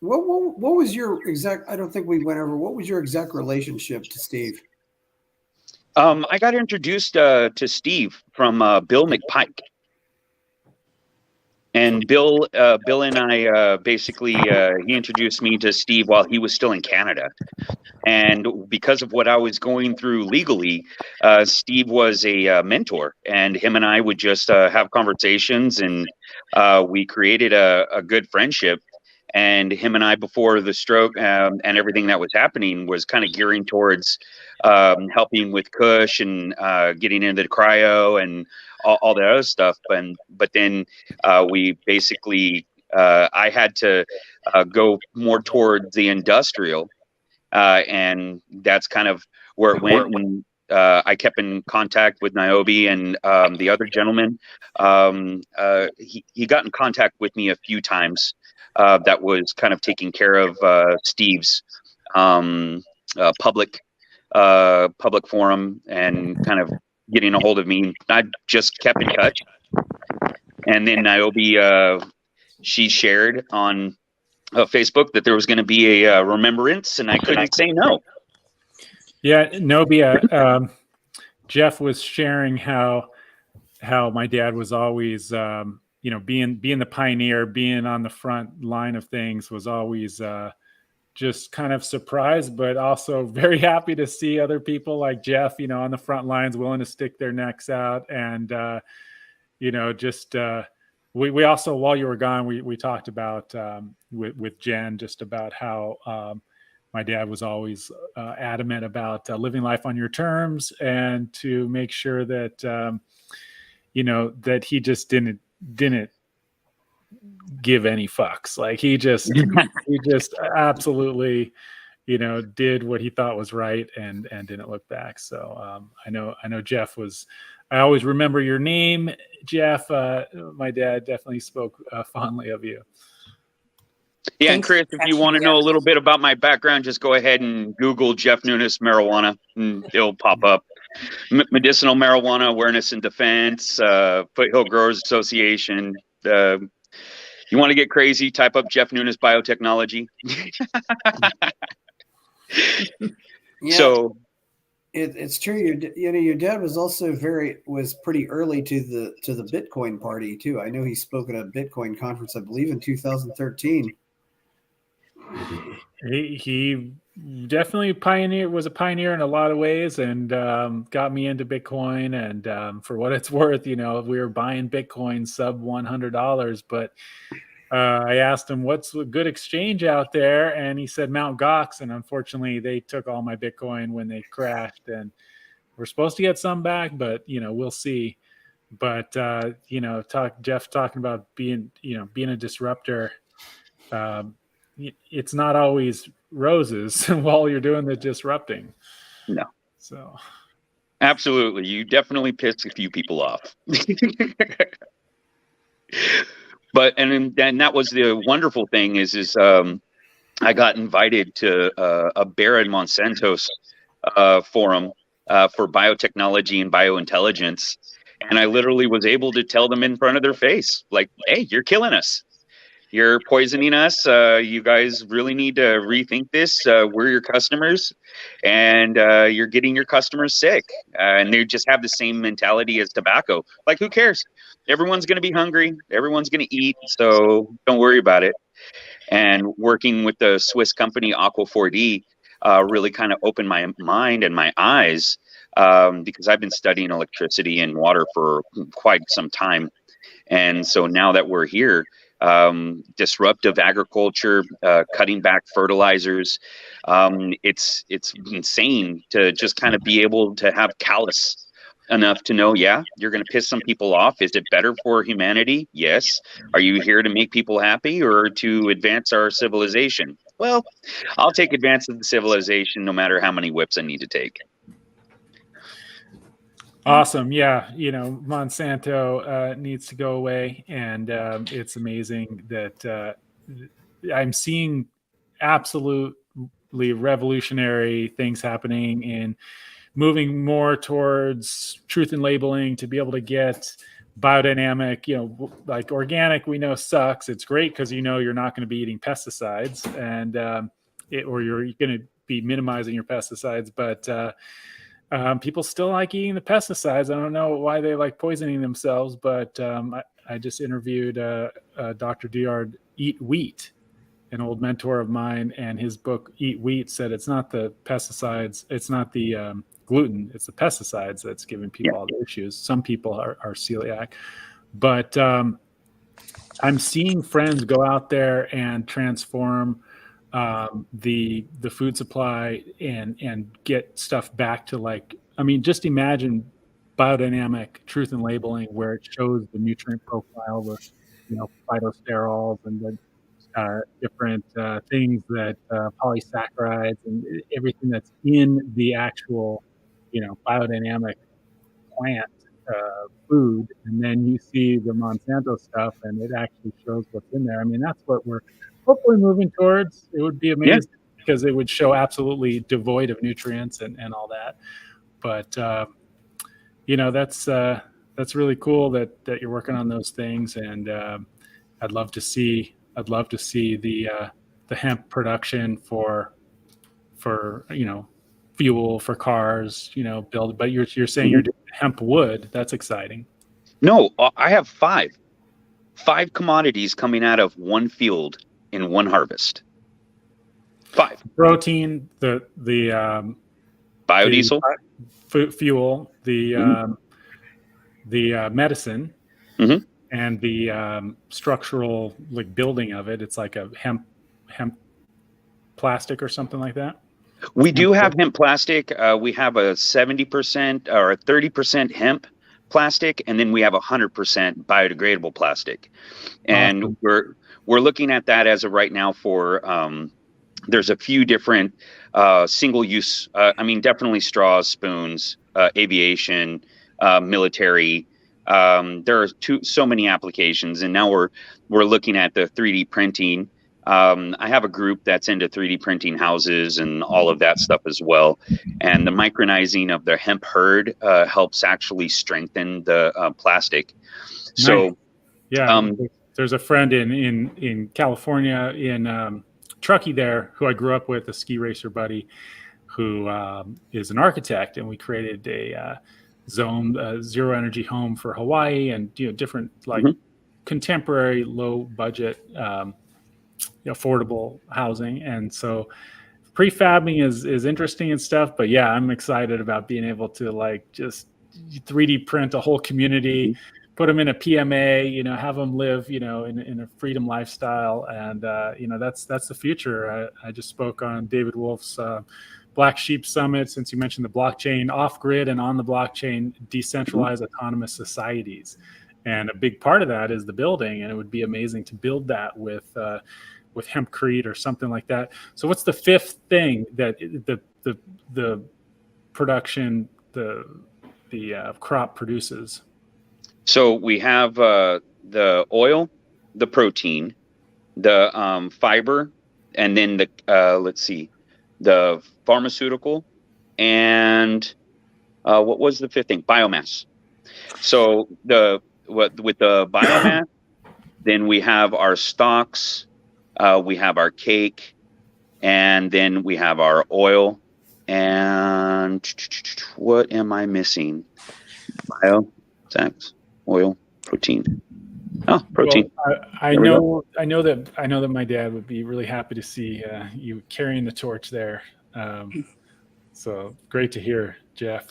what was your exact? I don't think we went over. What was your exact relationship to Steve? I got introduced to Steve from Bill McPike. And Bill and I basically, he introduced me to Steve while he was still in Canada. And because of what I was going through legally, Steve was a mentor, and him and I would just have conversations, and we created a good friendship. And him and I, before the stroke and everything that was happening, was kind of gearing towards helping with Kush and getting into the cryo and all the other stuff. But then we basically, I had to go more towards the industrial. And that's kind of where it went. And I kept in contact with Niobe and the other gentleman. He got in contact with me a few times. That was kind of taking care of Steve's public forum and kind of getting a hold of me. I just kept in touch. And then Niobe, she shared on Facebook that there was going to be a remembrance, and I couldn't say no. Yeah, Nobia, Jeff was sharing how my dad was always, being the pioneer, being on the front line of things, was always just kind of surprised, but also very happy to see other people like Jeff, on the front lines, willing to stick their necks out. And, we also, while you were gone, we talked about with Jen just about how my dad was always adamant about living life on your terms, and to make sure that that he just didn't give any fucks. Like he just absolutely did what he thought was right, and didn't look back. So I know Jeff was. I always remember your name, Jeff. My dad definitely spoke fondly of you. Yeah, and Chris, if you want to know a little bit about my background, just go ahead and Google Jeff Nunes marijuana, and it'll pop up. Medicinal Marijuana Awareness and Defense, Foothill Growers Association. You want to get crazy, type up Jeff Nunes Biotechnology. Yeah. So it's true. Your dad was also pretty early to the Bitcoin party too. I know he spoke at a Bitcoin conference, I believe, in 2013. He definitely was a pioneer in a lot of ways, and got me into Bitcoin. And for what it's worth, we were buying Bitcoin sub $100, but I asked him what's a good exchange out there, and he said Mt. Gox, and unfortunately they took all my Bitcoin when they crashed, and we're supposed to get some back, but we'll see. But Jeff talking about being a disruptor. It's not always roses while you're doing the disrupting. No. So absolutely, you definitely pissed a few people off. But and that was the wonderful thing is I got invited to a Bayer and Monsanto's forum for biotechnology and biointelligence, and I literally was able to tell them in front of their face, like, "Hey, you're killing us. You're poisoning us. You guys really need to rethink this. We're your customers, and you're getting your customers sick." And they just have the same mentality as tobacco. Like, who cares? Everyone's going to be hungry. Everyone's going to eat. So don't worry about it. And working with the Swiss company Aqua 4D really kind of opened my mind and my eyes, because I've been studying electricity and water for quite some time. And so now that we're here, disruptive agriculture, cutting back fertilizers, it's insane to just kind of be able to have callous enough to know, yeah, you're going to piss some people off. Is it better for humanity? Yes. Are you here to make people happy or to advance our civilization? Well, I'll take advance of the civilization no matter how many whips I need to take. Awesome. Yeah. Monsanto needs to go away. And it's amazing that I'm seeing absolutely revolutionary things happening in moving more towards truth in labeling to be able to get biodynamic, like organic, we know sucks. It's great because you're not going to be eating pesticides and or you're going to be minimizing your pesticides, but people still like eating the pesticides. I don't know why they like poisoning themselves, but I just interviewed Dr. Diard Eat Wheat, an old mentor of mine, and his book Eat Wheat said it's not the pesticides, it's not the gluten, it's the pesticides that's giving people all the issues. Some people are celiac, but I'm seeing friends go out there and transform the food supply and get stuff back to just imagine biodynamic truth in labeling where it shows the nutrient profile with phytosterols and the different things that polysaccharides and everything that's in the actual biodynamic plant food, and then you see the Monsanto stuff and it actually shows what's in there. I mean, that's what we're hopefully moving towards. It would be amazing because it would show absolutely devoid of nutrients and all that. But that's really cool that you're working on those things, and I'd love to see the hemp production for fuel for cars, build. But you're saying you're doing hemp wood. That's exciting. No, I have five commodities coming out of one field in one harvest. 5. Protein, the biodiesel, the fuel, the medicine, and the structural building of it. It's like a hemp plastic or something like that. We do have hemp plastic. We have a 70% or a 30% hemp plastic, and then we have 100% biodegradable plastic. And awesome. We're looking at that as of right now for there's a few different single use. Definitely straws, spoons, aviation, military. There are so many applications, and now we're looking at the 3D printing. I have a group that's into 3D printing houses and all of that stuff as well. And the micronizing of the hemp hurd helps actually strengthen the plastic. Nice. So, there's a friend in California in Truckee there who I grew up with, a ski racer buddy, who is an architect, and we created a zone zero energy home for Hawaii, and different contemporary low budget affordable housing. And so prefabbing is interesting and stuff, but yeah, I'm excited about being able to just 3D print a whole community, put them in a PMA, have them live, in a freedom lifestyle. And, that's the future. I just spoke on David Wolf's Black Sheep Summit, since you mentioned the blockchain, off grid and on the blockchain, decentralized autonomous societies. And a big part of that is the building, and it would be amazing to build that with hempcrete or something like that. So what's the fifth thing that the production, the crop produces? So we have the oil, the protein, the fiber, and then the pharmaceutical, and what was the fifth thing? Biomass. So with the biomass, then we have our stocks, we have our cake, and then we have our oil. And what am I missing? Oil, protein. Oh, protein. Well, I know that my dad would be really happy to see you carrying the torch there. So great to hear, Jeff.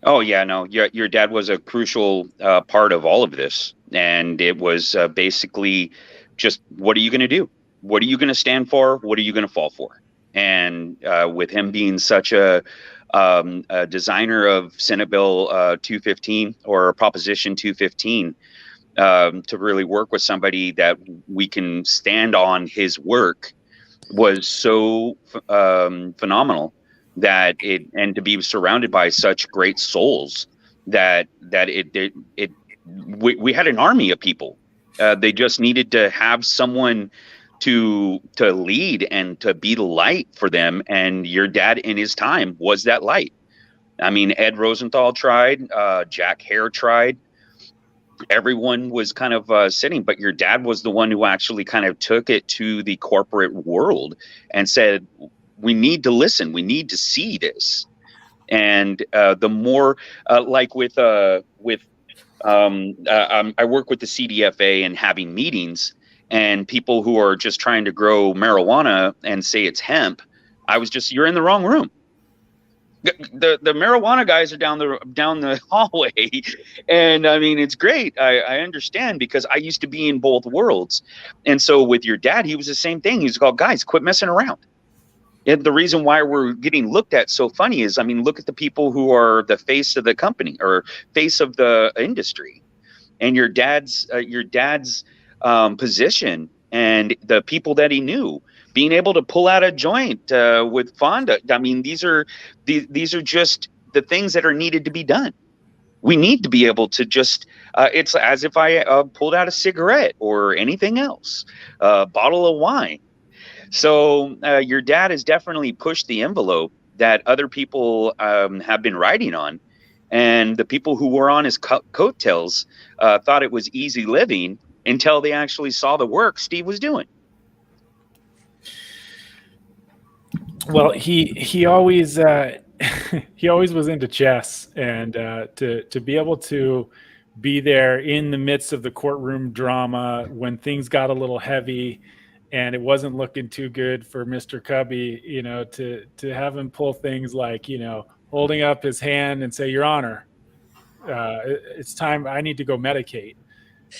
Oh yeah, no, your dad was a crucial part of all of this, and it was basically just, what are you going to do? What are you going to stand for? What are you going to fall for? And with him being such a designer of Senate Bill 215 or Proposition 215, to really work with somebody that we can stand on his work was so phenomenal. And to be surrounded by such great souls that we had an army of people. They just needed to have someone to lead and to be the light for them. And your dad in his time was that light. I mean, Ed Rosenthal tried, Jack Hare tried. Everyone was kind of sitting, but your dad was the one who actually kind of took it to the corporate world and said, we need to listen. We need to see this. And the more like I work with the CDFA and having meetings, and people who are just trying to grow marijuana and say it's hemp. You're in the wrong room. The marijuana guys are down the hallway, and I mean, it's great. I understand, because I used to be in both worlds. And so with your dad, he was the same thing. He's called, guys, quit messing around. And the reason why we're getting looked at so funny is, I mean, look at the people who are the face of the company or face of the industry, and your dad's position and the people that he knew, being able to pull out a joint with Fonda. I mean, these are just the things that are needed to be done. We need to be able to just, it's as if I pulled out a cigarette or anything else, a bottle of wine. So your dad has definitely pushed the envelope that other people have been riding on. And the people who were on his coattails thought it was easy living until they actually saw the work Steve was doing. Well, he always he always was into chess, and to be able to be there in the midst of the courtroom drama when things got a little heavy and it wasn't looking too good for Mr. Kubby, you know, to have him pull things like, you know, holding up his hand and say, Your Honor, it's time, I need to go medicate.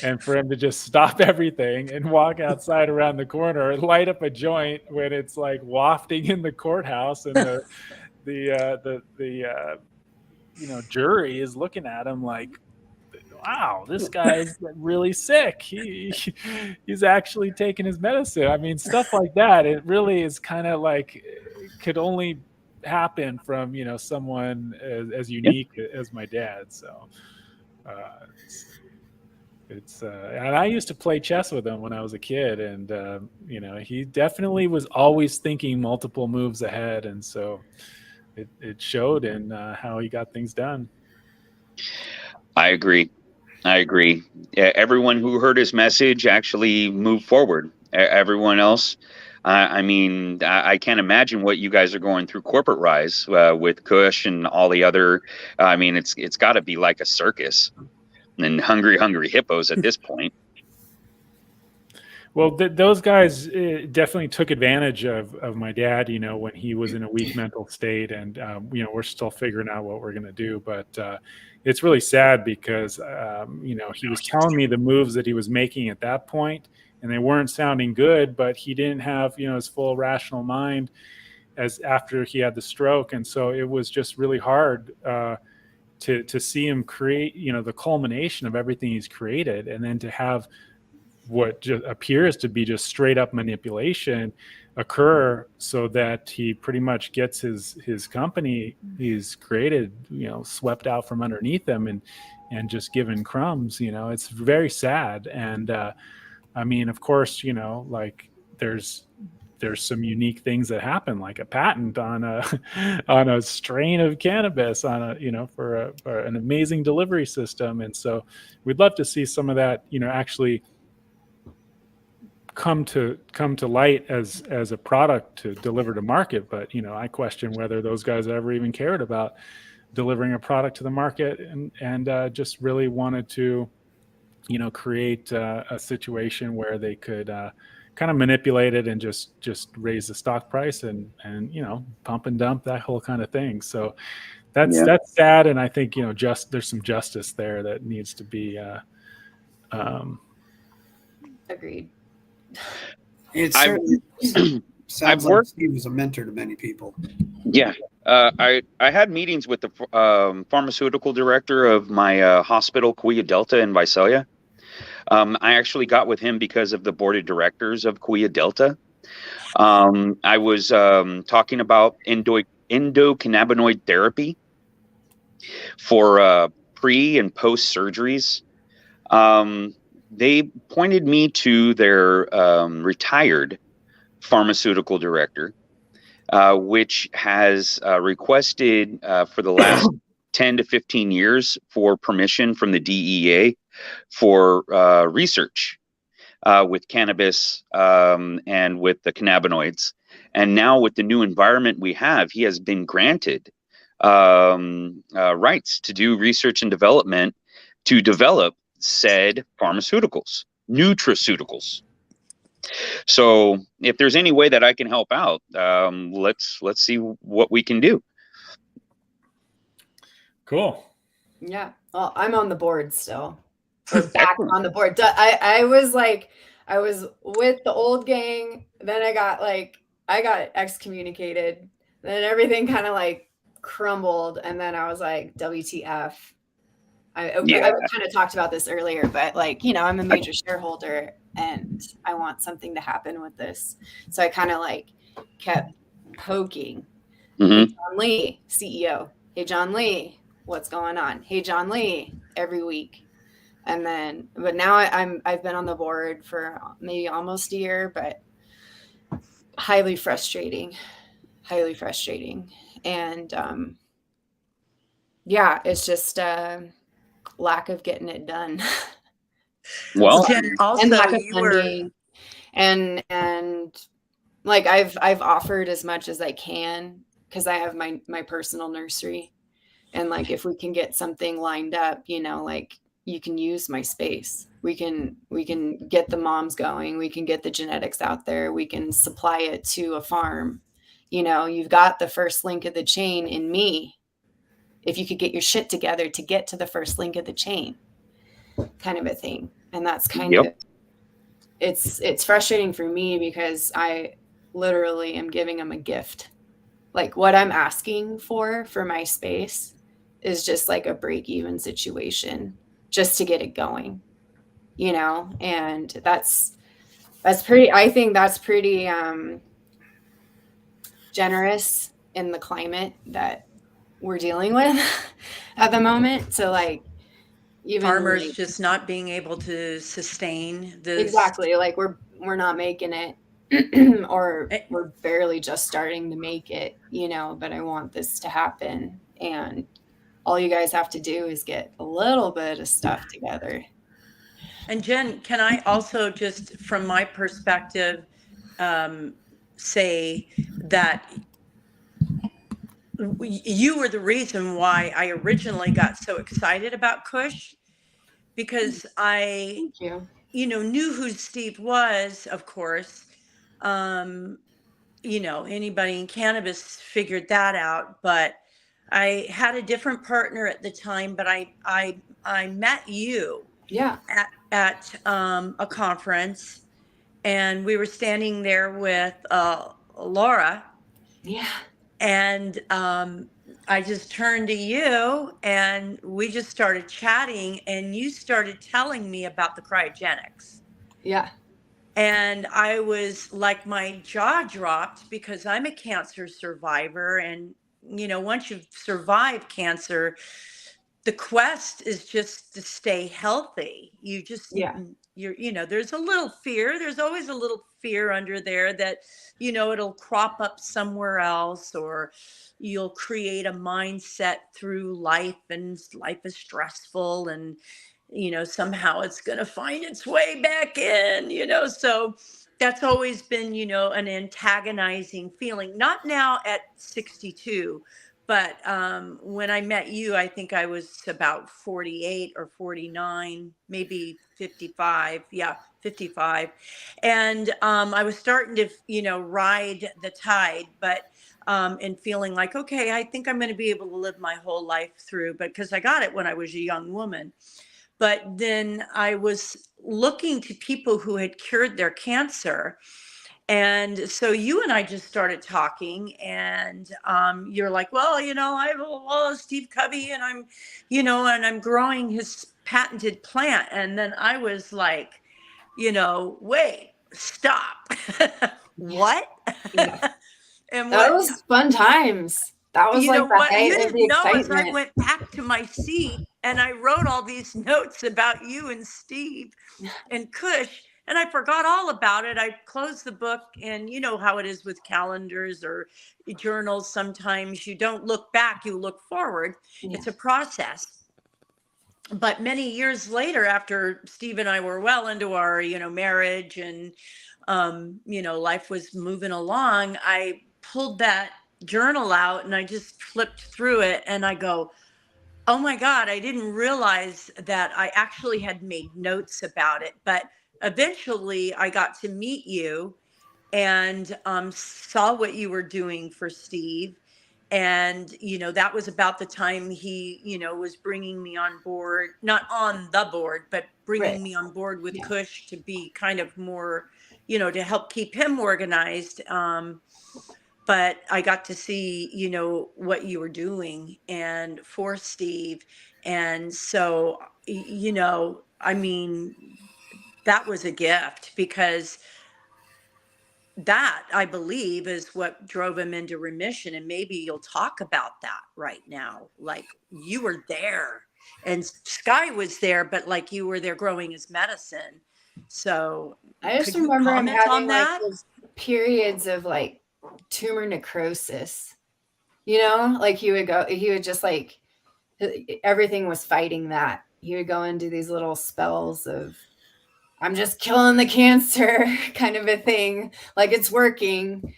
And for him to just stop everything and walk outside around the corner and light up a joint when it's like wafting in the courthouse, and the you know, jury is looking at him like, wow, this guy's really sick. He's actually taking his medicine. I mean, stuff like that. It really is kind of like, could only happen from, you know, someone as unique as my dad. So and I used to play chess with him when I was a kid, and you know, he definitely was always thinking multiple moves ahead, and so it showed in how he got things done. I agree. Everyone who heard his message actually moved forward. Everyone else, I mean, I can't imagine what you guys are going through corporate rise with Kush and all the other. I mean, it's got to be like a circus and hungry hippos at this point. Well, those guys definitely took advantage of my dad, you know, when he was in a weak mental state, and you know, we're still figuring out what we're going to do, but it's really sad because you know, he was telling me the moves that he was making at that point, and they weren't sounding good, but he didn't have, you know, his full rational mind as after he had the stroke, and so it was just really hard to see him create, you know, the culmination of everything he's created, and then to have what just appears to be just straight up manipulation occur so that he pretty much gets his company he's created, you know, swept out from underneath him and just given crumbs. You know, it's very sad. And I mean, of course, you know, like there's some unique things that happen, like a patent on a strain of cannabis on a, you know, for an amazing delivery system. And so we'd love to see some of that, you know, actually come to light as a product to deliver to market. But, you know, I question whether those guys ever even cared about delivering a product to the market, and just really wanted to, you know, create a situation where they could kind of manipulate it and just raise the stock price and you know, pump and dump, that whole kind of thing. So that's sad, and I think, you know, there's some justice there that needs to be Agreed. It certainly sounds like Steve was a mentor to many people. Yeah. I had meetings with the pharmaceutical director of my hospital, Kuya Delta in Visalia. I actually got with him because of the board of directors of Kuya Delta. I was talking about endocannabinoid therapy for pre and post surgeries. they pointed me to their retired pharmaceutical director, which has requested for the last 10 to 15 years for permission from the DEA for research with cannabis and with the cannabinoids. And now with the new environment we have, he has been granted rights to do research and development to develop said pharmaceuticals, nutraceuticals. So if there's any way that I can help out, let's see what we can do. Cool. Yeah. Well, I'm on the board still. Or back on the board. I was with the old gang. Then I got excommunicated. Then everything kind of like crumbled. And then I was like, WTF. I kind of talked about this earlier, but like, I'm a major shareholder and I want something to happen with this. So I kind of like kept poking. Mm-hmm. Hey, John Lee, CEO. Hey, John Lee, what's going on? Hey, John Lee, every week. And then, but now I've been on the board for maybe almost a year, but highly frustrating. And yeah, it's just lack of getting it done. Well, Jen, also and lack of you were funding. And like I've offered as much as I can because I have my personal nursery, and like if we can get something lined up, like you can use my space. We can get the moms going. We can get the genetics out there. We can supply it to a farm. You've got the first link of the chain in me. If you could get your shit together to get to the first link of the chain, kind of a thing. And that's kind of, it's frustrating for me because I literally am giving them a gift. Like what I'm asking for my space is just like a break-even situation just to get it going, and that's pretty, I think that's pretty generous in the climate that we're dealing with at the moment. So like even farmers like, just not being able to sustain this. Exactly. Like we're not making it or we're barely just starting to make it, but I want this to happen. And all you guys have to do is get a little bit of stuff together. And Jen, can I also just from my perspective say that you were the reason why I originally got so excited about Kush, because I, Thank you. Knew who Steve was, of course. Anybody in cannabis figured that out, but I had a different partner at the time, but I met you at a conference, and we were standing there with Laura. Yeah. And I just turned to you and we just started chatting, and you started telling me about the cryogenics. Yeah. And I was like, my jaw dropped because I'm a cancer survivor. And, once you've survived cancer, the quest is just to stay healthy. You just, there's a little fear. There's always a little fear under there that, it'll crop up somewhere else, or you'll create a mindset through life, and life is stressful, and, somehow it's going to find its way back in, so that's always been, an antagonizing feeling, not now at 62. But when I met you, I think I was about 48 or 49, maybe 55. Yeah, 55. And I was starting to, ride the tide, but and feeling like, okay, I think I'm going to be able to live my whole life through, but because I got it when I was a young woman. But then I was looking to people who had cured their cancer. And so you and I just started talking, and you're like, well, Steve Kubby, and I'm, and I'm growing his patented plant. And then I was like, wait, stop. What? Yeah. And that was fun times. That was like the height of the excitement. As I went back to my seat, and I wrote all these notes about you and Steve and Kush, and I forgot all about it. I closed the book, and you know how it is with calendars or journals. Sometimes you don't look back, you look forward. Yeah. It's a process. But many years later, after Steve and I were well into our, marriage and, life was moving along, I pulled that journal out and I just flipped through it and I go, oh my God, I didn't realize that I actually had made notes about it. But eventually I got to meet you and saw what you were doing for Steve. And, that was about the time he, was bringing me on board, not on the board, but bringing Right. me on board with Yeah. Kush to be kind of more, to help keep him organized. But I got to see, what you were doing and for Steve. And so, I mean, that was a gift because that I believe is what drove him into remission. And maybe you'll talk about that right now. Like you were there and Sky was there, but like you were there growing his medicine. So I just could you remember him comment on having like that? those periods of like tumor necrosis. Like he would just like, everything was fighting that. He would go into these little spells of, I'm just killing the cancer kind of a thing. Like it's working.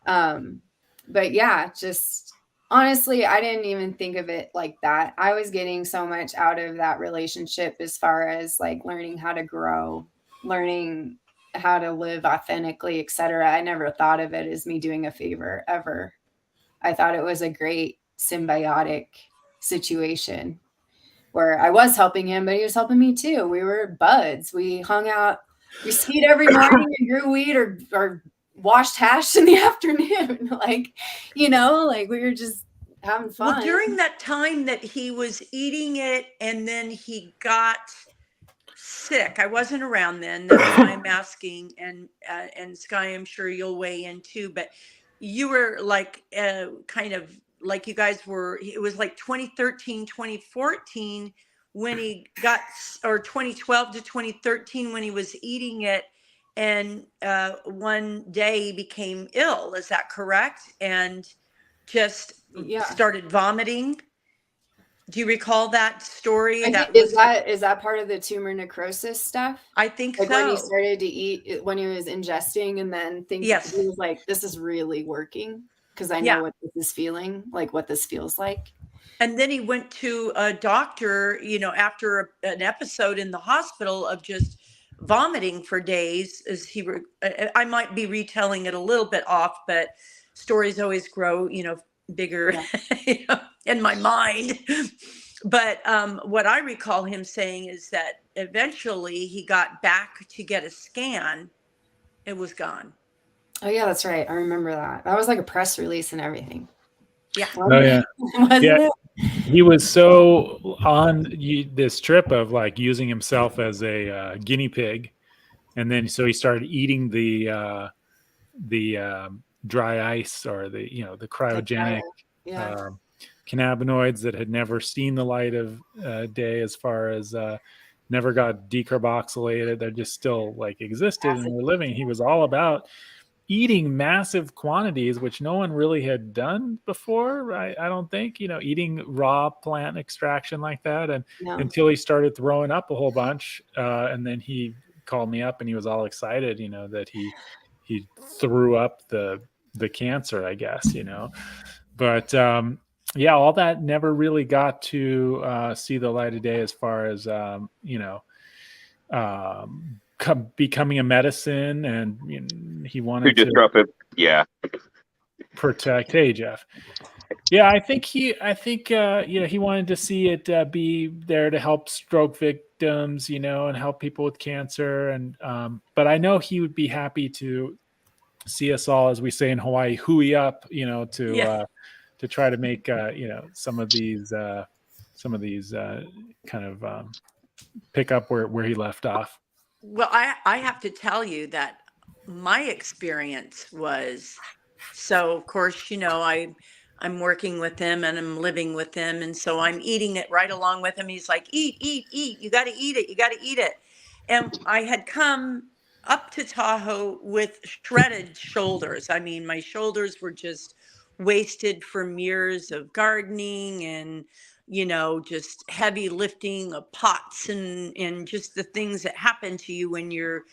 But yeah, just honestly, I didn't even think of it like that. I was getting so much out of that relationship as far as like learning how to grow, learning how to live authentically, etc. I never thought of it as me doing a favor ever. I thought it was a great symbiotic situation where I was helping him, but he was helping me too. We were buds. We hung out, we skied every morning and grew weed or washed hash in the afternoon. Like, like we were just having fun. Well, during that time that he was eating it and then he got sick, I wasn't around then. That's why I'm asking. And Sky, I'm sure you'll weigh in too. But you were like kind of like you guys were. It was like 2013, 2014 when he got, or 2012 to 2013 when he was eating it. And one day he became ill. Is that correct? And just started vomiting. Do you recall that story? Is that part of the tumor necrosis stuff? I think like so. When he started to eat, when he was ingesting, and then Yes. he was like, "This is really working because I know what this is feeling like, what this feels like." And then he went to a doctor, after an episode in the hospital of just vomiting for days. I might be retelling it a little bit off, but stories always grow, bigger in my mind. But what I recall him saying is that eventually he got back to get a scan. It was gone. Oh yeah, that's right. I remember that. That was like a press release and everything. Yeah. Oh yeah. Yeah. He was so on this trip of like using himself as a guinea pig, and then so he started eating the dry ice or the cryogenic cannabinoids that had never seen the light of day, as far as never got decarboxylated. They're just still like existed and were living. He was all about eating massive quantities, which no one really had done before. I don't think, eating raw plant extraction like that. And until he started throwing up a whole bunch. And then he called me up and he was all excited, that he threw up the cancer, I guess, but all that never really got to see the light of day, as far as, becoming a medicine. And he wanted to disrupt it. Yeah. Protect. Hey, Jeff. Yeah, I think he wanted to see it be there to help stroke victims, and help people with cancer. And but I know he would be happy to see us all, as we say in Hawaii, hui up, to try to make some of these kind of pick up where he left off. Well, I have to tell you that my experience was, so of course, I I'm working with him and I'm living with him. And so I'm eating it right along with him. He's like, eat, eat, eat. You got to eat it. You got to eat it. And I had come up to Tahoe with shredded shoulders. I mean, my shoulders were just wasted from years of gardening and, just heavy lifting of pots and just the things that happen to you when you're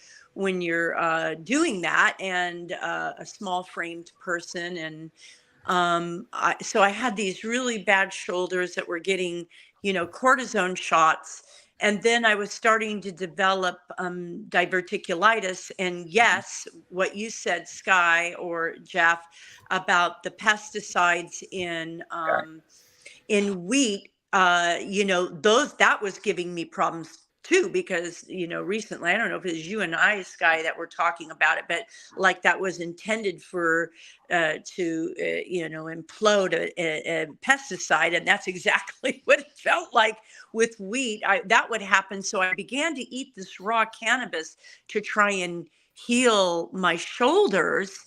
doing that, and a small framed person. And so I had these really bad shoulders that were getting, cortisone shots. And then I was starting to develop diverticulitis. And yes, what you said, Sky or Jeff, about the pesticides in wheat, that was giving me problems too, because, recently, I don't know if it was you and I, Sky, that were talking about it, but like that was intended for, to, implode a pesticide. And that's exactly what it felt like with wheat. That would happen. So I began to eat this raw cannabis to try and heal my shoulders.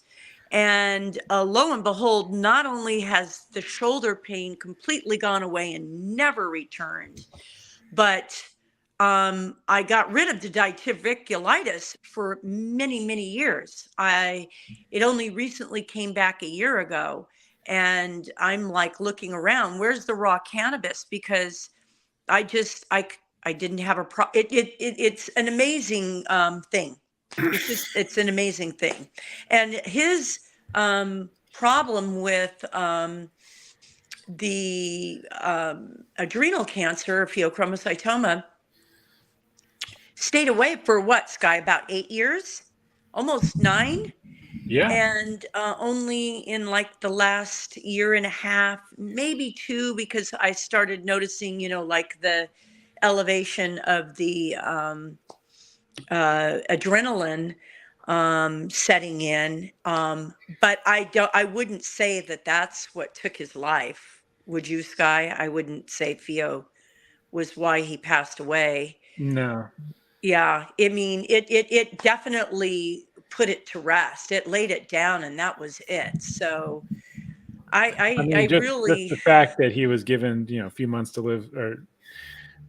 And lo and behold, not only has the shoulder pain completely gone away and never returned, but I got rid of the diverticulitis for many, many years. It only recently came back a year ago, and I'm like looking around, where's the raw cannabis? Because I didn't have it's an amazing thing. It's an amazing thing. And his problem with the adrenal cancer, pheochromocytoma, stayed away for what, Sky, about 8 years, almost 9. Yeah. And only in like the last year and a half, maybe 2, because I started noticing, like the elevation of the adrenaline setting in. But I wouldn't say that that's what took his life. Would you, Sky? I wouldn't say Theo was why he passed away. No. Yeah, I mean, it definitely put it to rest. It laid it down, and that was it. So I mean, just really, the fact that he was given, a few months to live, or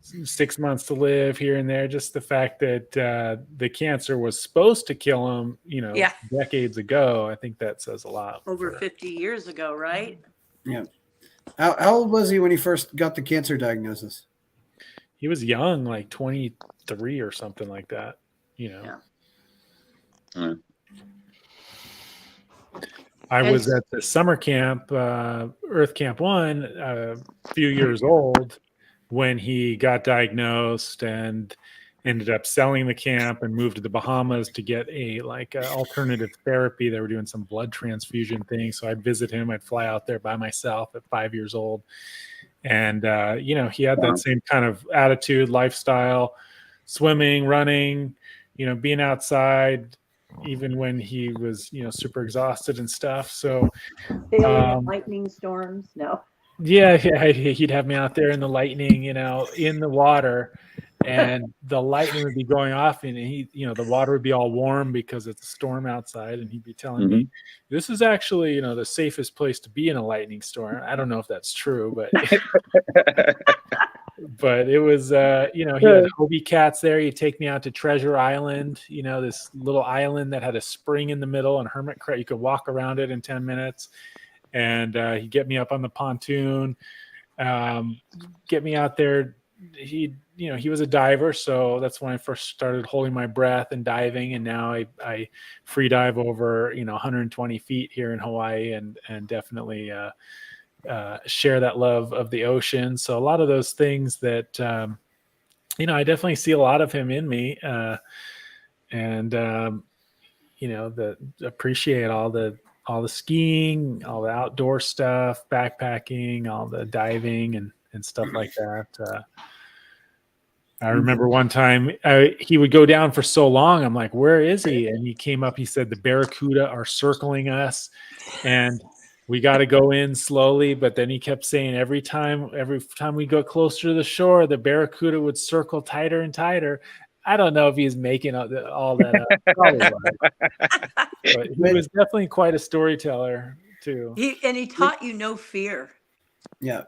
6 months to live here and there, just the fact that the cancer was supposed to kill him, Yeah. decades ago, I think that says a lot. over 50 years ago, right? Yeah. How old was he when he first got the cancer diagnosis? He was young, like 23 or something like that, Yeah. I was at the summer camp, Earth Camp 1, a few years old when he got diagnosed, and ended up selling the camp and moved to the Bahamas to get a alternative therapy. They were doing some blood transfusion thing. So I'd visit him. I'd fly out there by myself at 5 years old. And, he had that same kind of attitude, lifestyle, swimming, running, being outside, even when he was, super exhausted and stuff. So lightning storms. No. yeah, he'd have me out there in the lightning, in the water, and the lightning would be going off, and he, the water would be all warm because it's a storm outside, and he'd be telling me, this is actually, the safest place to be in a lightning storm. I don't know if that's true, but but it was, he had Hobie cats there. He'd take me out to Treasure Island, this little island that had a spring in the middle and hermit crab. You could walk around it in 10 minutes. And he'd get me up on the pontoon, get me out there. He was a diver, so that's when I first started holding my breath and diving. And now I free dive over 120 feet here in Hawaii, and definitely share that love of the ocean. So a lot of those things that I definitely see a lot of him in me, and appreciate all the skiing, all the outdoor stuff, backpacking, all the diving and stuff like that. I remember one time he would go down for so long. I'm like, where is he? And he came up, he said, the barracuda are circling us and we got to go in slowly. But then he kept saying every time we go closer to the shore, the barracuda would circle tighter and tighter. I don't know if he's making all that up. Probably was. But he was definitely quite a storyteller. too. He taught you no fear. Yeah.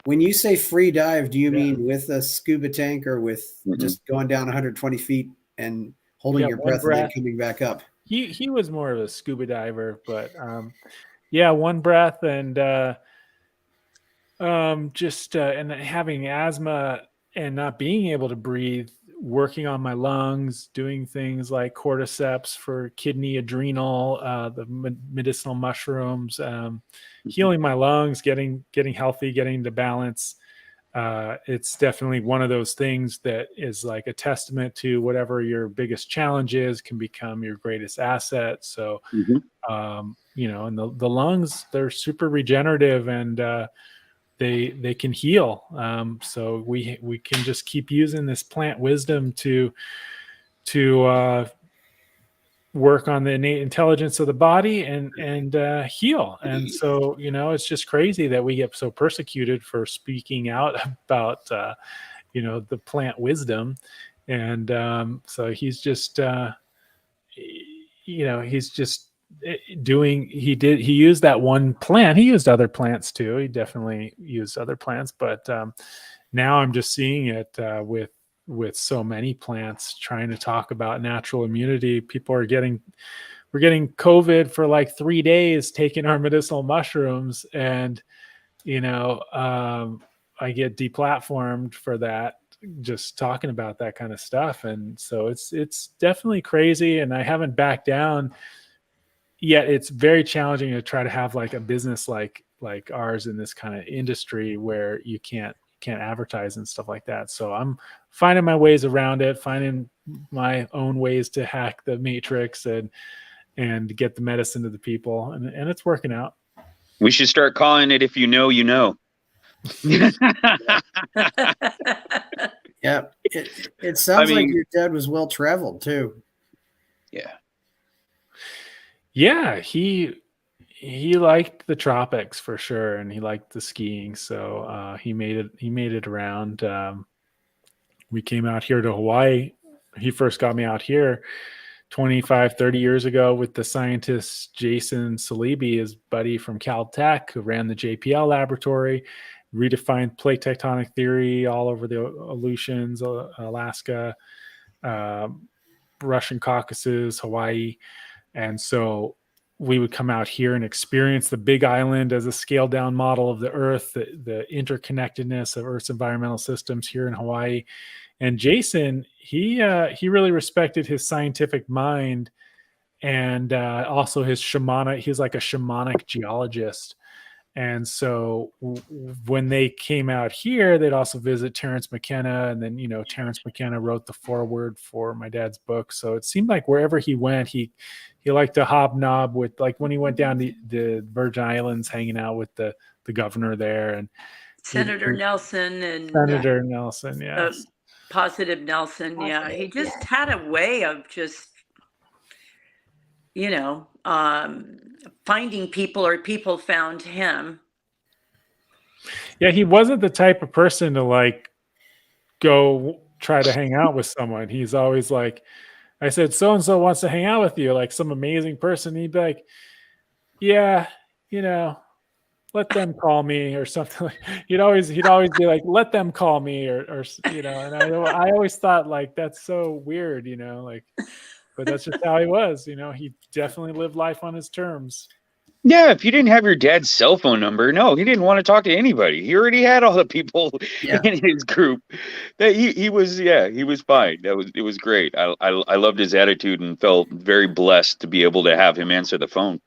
When you say free dive, do you mean with a scuba tank or with just going down 120 feet and holding your breath and then coming back up? He was more of a scuba diver, but yeah, one breath and and having asthma and not being able to breathe, working on my lungs, doing things like cordyceps for kidney, adrenal, the medicinal mushrooms, healing my lungs, getting healthy, getting to balance. It's definitely one of those things that is like a testament to whatever your biggest challenge is can become your greatest asset. So, and the lungs, they're super regenerative and they can heal. So we can just keep using this plant wisdom to work on the innate intelligence of the body and heal. And so, it's just crazy that we get so persecuted for speaking out about, the plant wisdom. And so he's just, he's just he used that one plant. He used other plants too. He definitely used other plants, but now I'm just seeing it with so many plants trying to talk about natural immunity. We're getting COVID for like 3 days taking our medicinal mushrooms, and I get deplatformed for that, just talking about that kind of stuff. And so it's definitely crazy, and I haven't backed down yet. It's very challenging to try to have like a business like ours in this kind of industry where you can't advertise and stuff like that. So I'm finding my ways around it, finding my own ways to hack the matrix and get the medicine to the people, and it's working out. We should start calling it "If You Know, You Know." Yeah, it sounds like your dad was well traveled too. Yeah, he liked the tropics for sure, and he liked the skiing. So he made it around. We came out here to Hawaii. He first got me out here 25-30 years ago with the scientist Jason Salibi, his buddy from Caltech, who ran the JPL laboratory, redefined plate tectonic theory all over the Aleutians, Alaska, Russian Caucasus, Hawaii. And so we would come out here and experience the Big Island as a scaled down model of the Earth, the interconnectedness of Earth's environmental systems here in Hawaii. And Jason, he really respected his scientific mind and also his shamanic. He's like a shamanic geologist. And so when they came out here, they'd also visit Terence McKenna. And then, Terence McKenna wrote the foreword for my dad's book. So it seemed like wherever he went, he liked to hobnob with, like when he went down the Virgin Islands, hanging out with the governor there. And Senator Nelson and Senator Nelson, yes. Positive Nelson. Yeah. He just had a way of just, finding people, or people found him. Yeah, he wasn't the type of person to like go try to hang out with someone. He's always like, I said, so and so wants to hang out with you, like some amazing person. He'd be like, yeah, let them call me or something. He'd always be like, let them call me or and I always thought like that's so weird, but that's just how he was. He definitely lived life on his terms. Yeah, if you didn't have your dad's cell phone number, no, he didn't want to talk to anybody. He already had all the people in his group. That he was fine. It was great. I loved his attitude and felt very blessed to be able to have him answer the phone.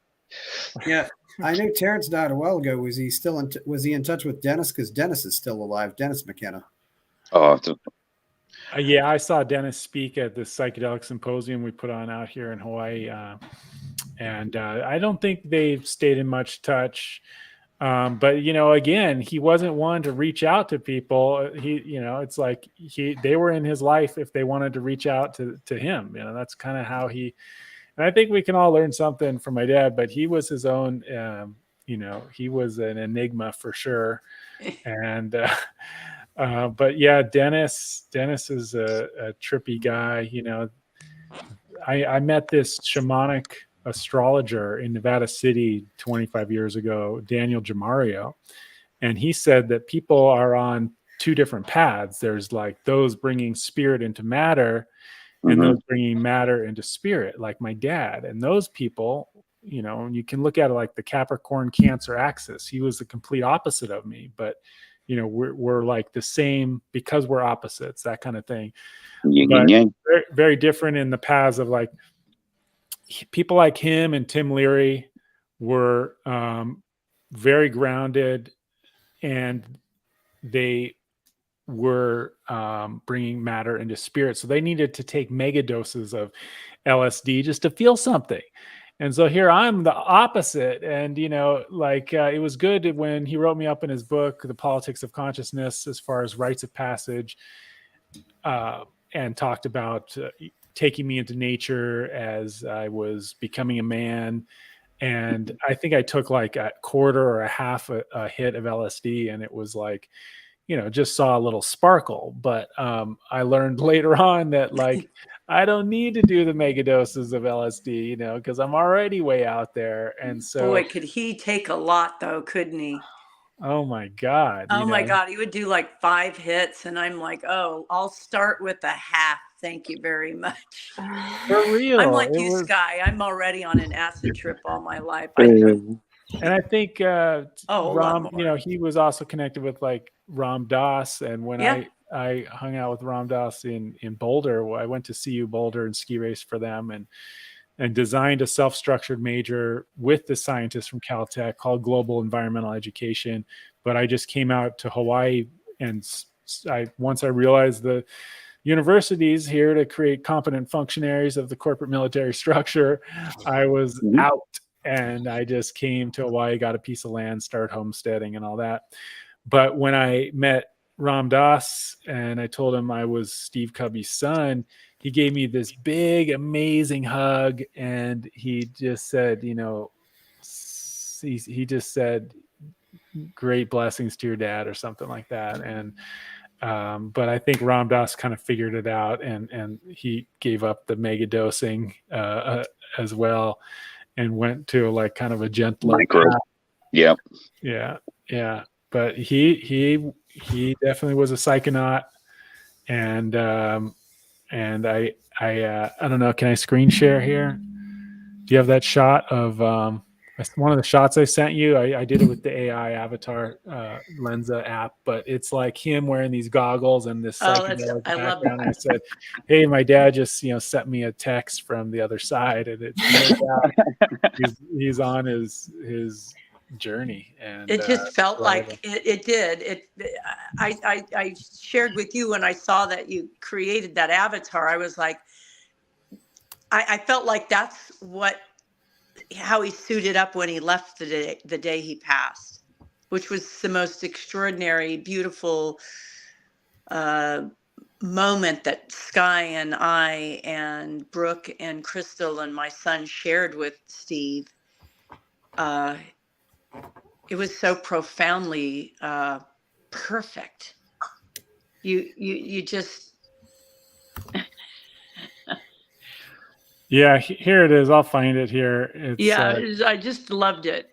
Yeah, I knew Terrence died a while ago. Was he still was he in touch with Dennis? Because Dennis is still alive. Dennis McKenna. Oh, yeah, I saw Dennis speak at the psychedelic symposium we put on out here in Hawaii. And I don't think they've stayed in much touch. But, again, he wasn't one to reach out to people. It's like they were in his life if they wanted to reach out to him. That's kind of how and I think we can all learn something from my dad, but he was his own, he was an enigma for sure. And, but yeah, Dennis is a trippy guy. I met this shamanic astrologer in Nevada City 25 years ago, Daniel Jamario. And he said that people are on two different paths. There's like those bringing spirit into matter and those bringing matter into spirit, like my dad. And those people, you know, you can look at it like the Capricorn Cancer axis. He was the complete opposite of me, but you know, we're like the same because we're opposites, that kind of thing. But very, very different in the paths of like people like him and Tim Leary were very grounded, and they were bringing matter into spirit. So they needed to take mega doses of LSD just to feel something. And so here I'm the opposite. And, you know, like it was good when he wrote me up in his book, The Politics of Consciousness, as far as rites of passage, and talked about taking me into nature as I was becoming a man. And I think I took like a quarter or a half a hit of LSD, and it was like, you know, just saw a little sparkle. But I learned later on that like I don't need to do the mega doses of LSD, you know, because I'm already way out there. And so, boy, could he take a lot though, couldn't he? Oh my God! Oh my God, he would do like 5 hits, and I'm like, oh, I'll start with a half. Thank you very much. For real, I'm like you, Sky. I'm already on an acid trip all my life. And I think Ram, you know, he was also connected with like Ram Dass, and when I hung out with Ram Dass in Boulder, I went to CU Boulder and ski race for them, and designed a self-structured major with the scientists from Caltech called Global Environmental Education. But I just came out to Hawaii, and once I realized the universities here to create competent functionaries of the corporate military structure, I was out. And I just came to Hawaii, got a piece of land, started homesteading and all that. But when I met Ram Dass and I told him I was Steve Kubby's son, he gave me this big, amazing hug. And he just said, you know, he just said, great blessings to your dad or something like that. And but I think Ram Dass kind of figured it out, and he gave up the mega dosing as well, and went to like kind of a gentler micro. Yeah. But he definitely was a psychonaut, and I don't know. Can I screen share here? Do you have that shot of one of the shots I sent you? I did it with the AI avatar Lenza app, but it's like him wearing these goggles and this psychedelic background. And I said, "Hey, my dad just sent me a text from the other side, and it's he's on his journey." And it just felt like it did. I shared with you when I saw that you created that avatar. I was like, I felt like that's how he suited up when he left the day he passed, which was the most extraordinary, beautiful moment that Sky and I and Brooke and Crystal and my son shared with Steve. It was so profoundly perfect. You just Yeah, here it is. I'll find it here. It's, I just loved it.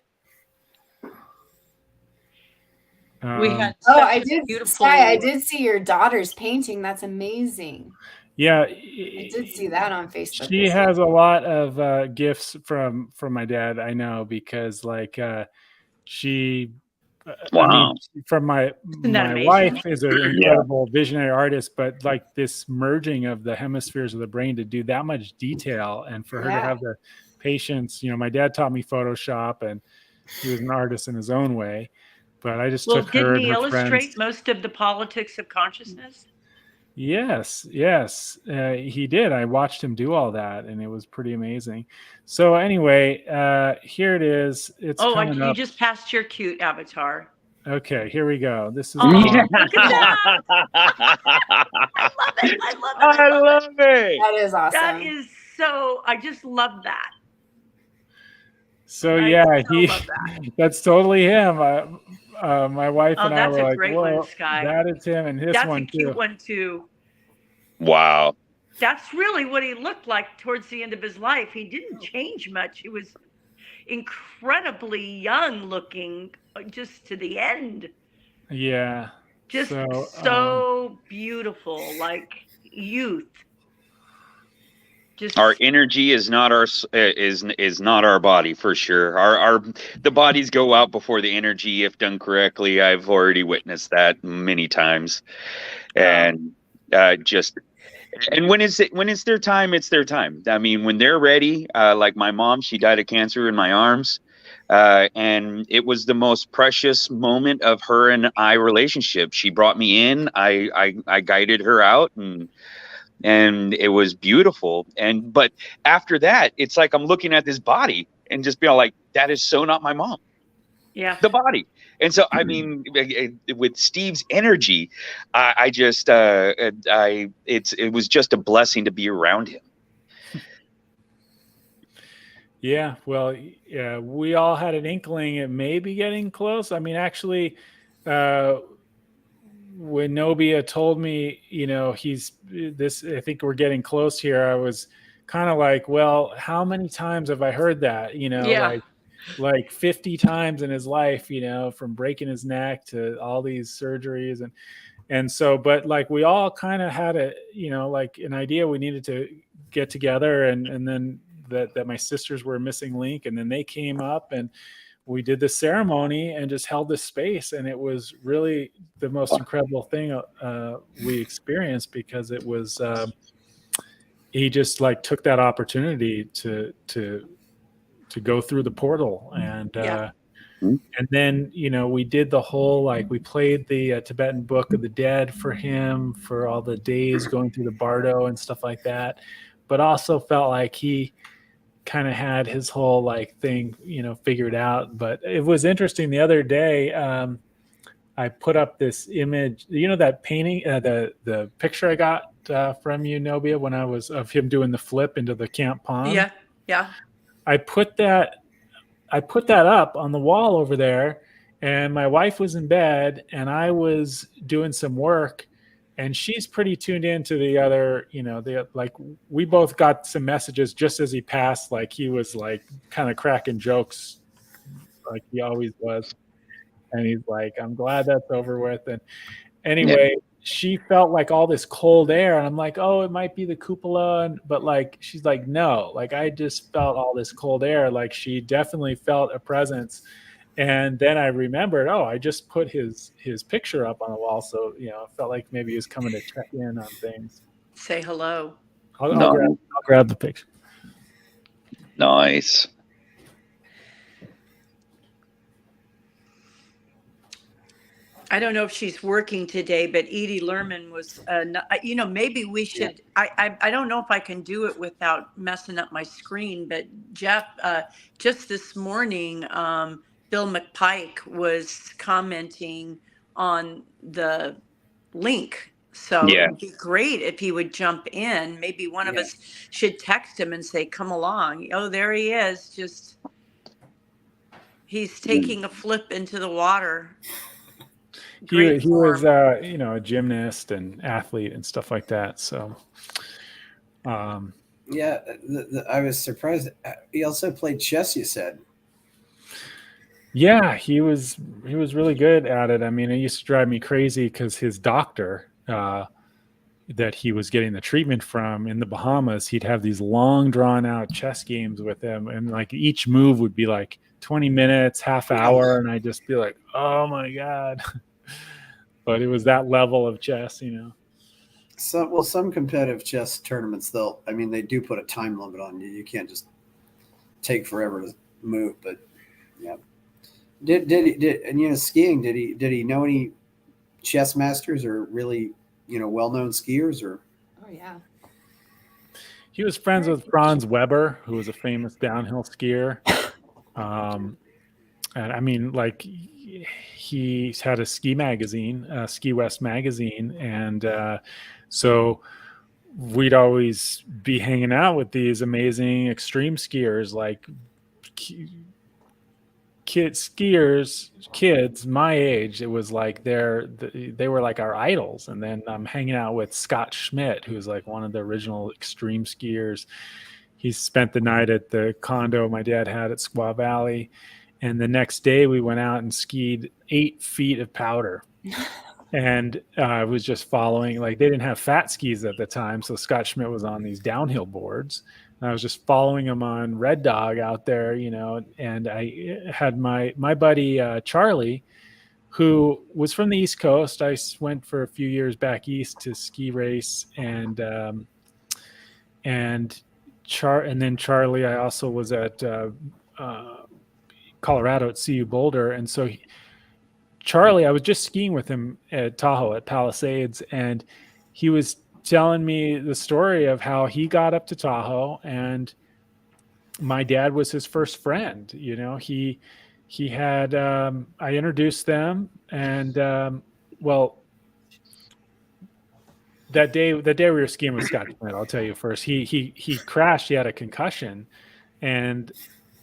We had I did beautiful. I did see your daughter's painting. That's amazing. Yeah, I did see that on Facebook. She has a lot of gifts from my dad. I know, because like she. Wow. I mean, from my wife is an incredible visionary artist, but like this merging of the hemispheres of the brain to do that much detail, and for her to have the patience. My dad taught me Photoshop, and he was an artist in his own way. But I just took her and her friends. Didn't he illustrate most of the politics of consciousness? Yes, he did. I watched him do all that, and it was pretty amazing. So anyway, here it is. It's coming up. You just passed your cute avatar. Okay, here we go. This is. Look at that! I love it. That is awesome. That is so. I just love that. So that's totally him. My wife and I were like, "Whoa, that is him," and this one too. That's a cute one too. Wow. That's really what he looked like towards the end of his life. He didn't change much. He was incredibly young looking just to the end. Yeah. Just So, so beautiful, like youth. Just Our energy is not is not our body for sure. The bodies go out before the energy if done correctly. I've already witnessed that many times, and just and when it's their time, it's their time. I mean, when they're ready, like my mom, she died of cancer in my arms, and it was the most precious moment of her and I relationship. She brought me in, I guided her out, and it was beautiful. And but after that, it's like I'm looking at this body and just being like, that is so not my mom. yeah. The body. And so, I mean, with Steve's energy, I just, it was just a blessing to be around him. yeah, well, yeah, we all had an inkling it may be getting close. I mean, actually, when Nobia told me, he's this, I think we're getting close here, I was kind of like, well, how many times have I heard that? Yeah. Like 50 times in his life, from breaking his neck to all these surgeries. And so, but like we all kind of had like an idea we needed to get together, and then that my sisters were a missing link, and then they came up and we did the ceremony and just held this space, and it was really the most incredible thing we experienced, because it was he just like took that opportunity to go through the portal, and then we did the whole, like, we played the Tibetan Book of the Dead for him for all the days going through the bardo and stuff like that, but also felt like he kind of had his whole like thing figured out. But it was interesting the other day, I put up this image, that painting, the picture I got from you, Nobia, when I was of him doing the flip into the camp pond. Yeah. I put that up on the wall over there, and my wife was in bed and I was doing some work, and she's pretty tuned into the other, like we both got some messages just as he passed, like he was like kind of cracking jokes like he always was. And he's like, I'm glad that's over with. And anyway, she felt like all this cold air, and I'm like, oh, it might be the cupola. But like, she's like, no, like I just felt all this cold air. Like she definitely felt a presence. And then I remembered, oh, I just put his picture up on the wall. So, it felt like maybe he was coming to check in on things. Say hello. I'll grab the picture. Nice. I don't know if she's working today, but Edie Lerman was, maybe we should, I don't know if I can do it without messing up my screen, but Jeff, just this morning, Bill McPike was commenting on the link. So it'd be great if he would jump in. Maybe one of us should text him and say, come along. Oh, there he is. He's taking a flip into the water. He was, a gymnast and athlete and stuff like that. So, I was surprised. He also played chess, you said. Yeah, he was really good at it. I mean, it used to drive me crazy because his doctor that he was getting the treatment from in the Bahamas, he'd have these long drawn out chess games with him, and like each move would be like 20 minutes, half hour, and I'd just be like, oh my God. But it was that level of chess, Some competitive chess tournaments, they do put a time limit on you. You can't just take forever to move. But yeah, and skiing? Did he know any chess masters or really well-known skiers? Or Oh yeah, he was friends with Franz Weber, who was a famous downhill skier. And I mean, like, he's had a ski magazine, Ski West magazine. And so we'd always be hanging out with these amazing extreme skiers like kids my age, it was like they were like our idols. And then I'm hanging out with Scott Schmidt, who's like one of the original extreme skiers. He spent the night at the condo my dad had at Squaw Valley, and the next day we went out and skied 8 feet of powder. And I was just following, like, they didn't have fat skis at the time, so Scott Schmidt was on these downhill boards. And I was just following him on Red Dog out there, you know. And I had my buddy Charlie, who was from the East Coast. I went for a few years back east to ski race, and then Charlie, I also was at Colorado at CU Boulder, and so Charlie, I was just skiing with him at Tahoe at Palisades, and he was telling me the story of how he got up to Tahoe, and my dad was his first friend. You know, he had I introduced them, and well, that day we were skiing with Scott Schmidt, I'll tell you first. He crashed. He had a concussion, and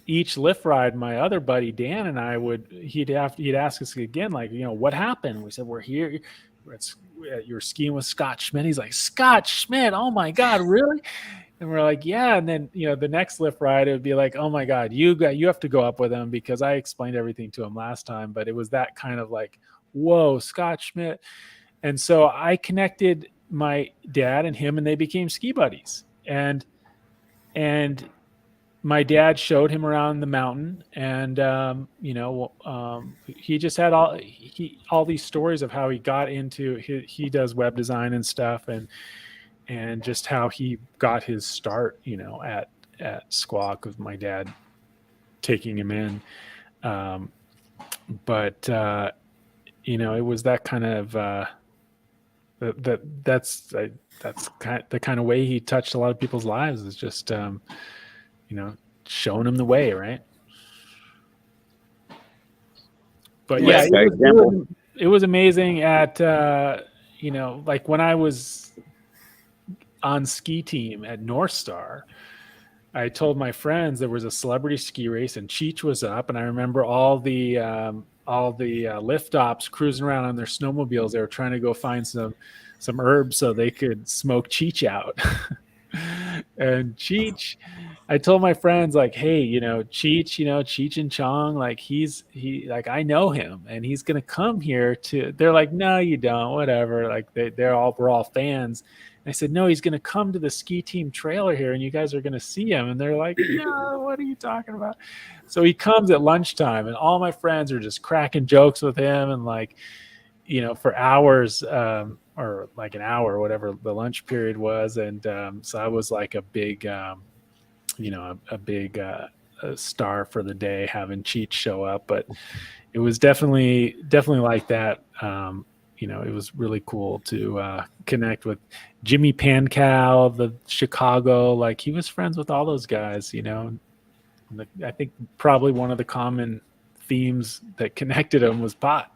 each lift ride, my other buddy Dan and I he'd ask us again, like, you know, what happened? We said, we're here. You're skiing with Scott Schmidt. He's like, Scott Schmidt, oh my God, really? And we're like, yeah. And then, you know, the next lift ride, it would be like, oh my God, you have to go up with him, because I explained everything to him last time. But it was that kind of like, whoa, Scott Schmidt. And so I connected my dad and him, and they became ski buddies. And my dad showed him around the mountain, and he just had all these stories of how he got into he does web design and stuff, and just how he got his start, you know, at Squawk, with my dad taking him in. But you know, it was that kind of that's the kind of way he touched a lot of people's lives, is just you know, showing them the way, right? But yeah, it was amazing at you know, like when I was on ski team at North Star, I told my friends there was a celebrity ski race and Cheech was up, and I remember all the lift ops cruising around on their snowmobiles. They were trying to go find some herbs so they could smoke Cheech out. And Cheech, I told my friends, like, hey, you know, Cheech and Chong, like like, I know him and he's gonna come here to. They're like, no, you don't, whatever. Like we're all fans. And I said, no, he's gonna come to the ski team trailer here and you guys are gonna see him. And they're like, no, what are you talking about? So he comes at lunchtime, and all my friends are just cracking jokes with him, and like, you know, for hours, or like an hour, whatever the lunch period was. And so I was like a big, you know, a big star for the day, having Cheech show up. But it was definitely like that. You know, it was really cool to connect with Jimmy Pankow of the Chicago. Like, he was friends with all those guys, you know. I think probably one of the common themes that connected them was pot.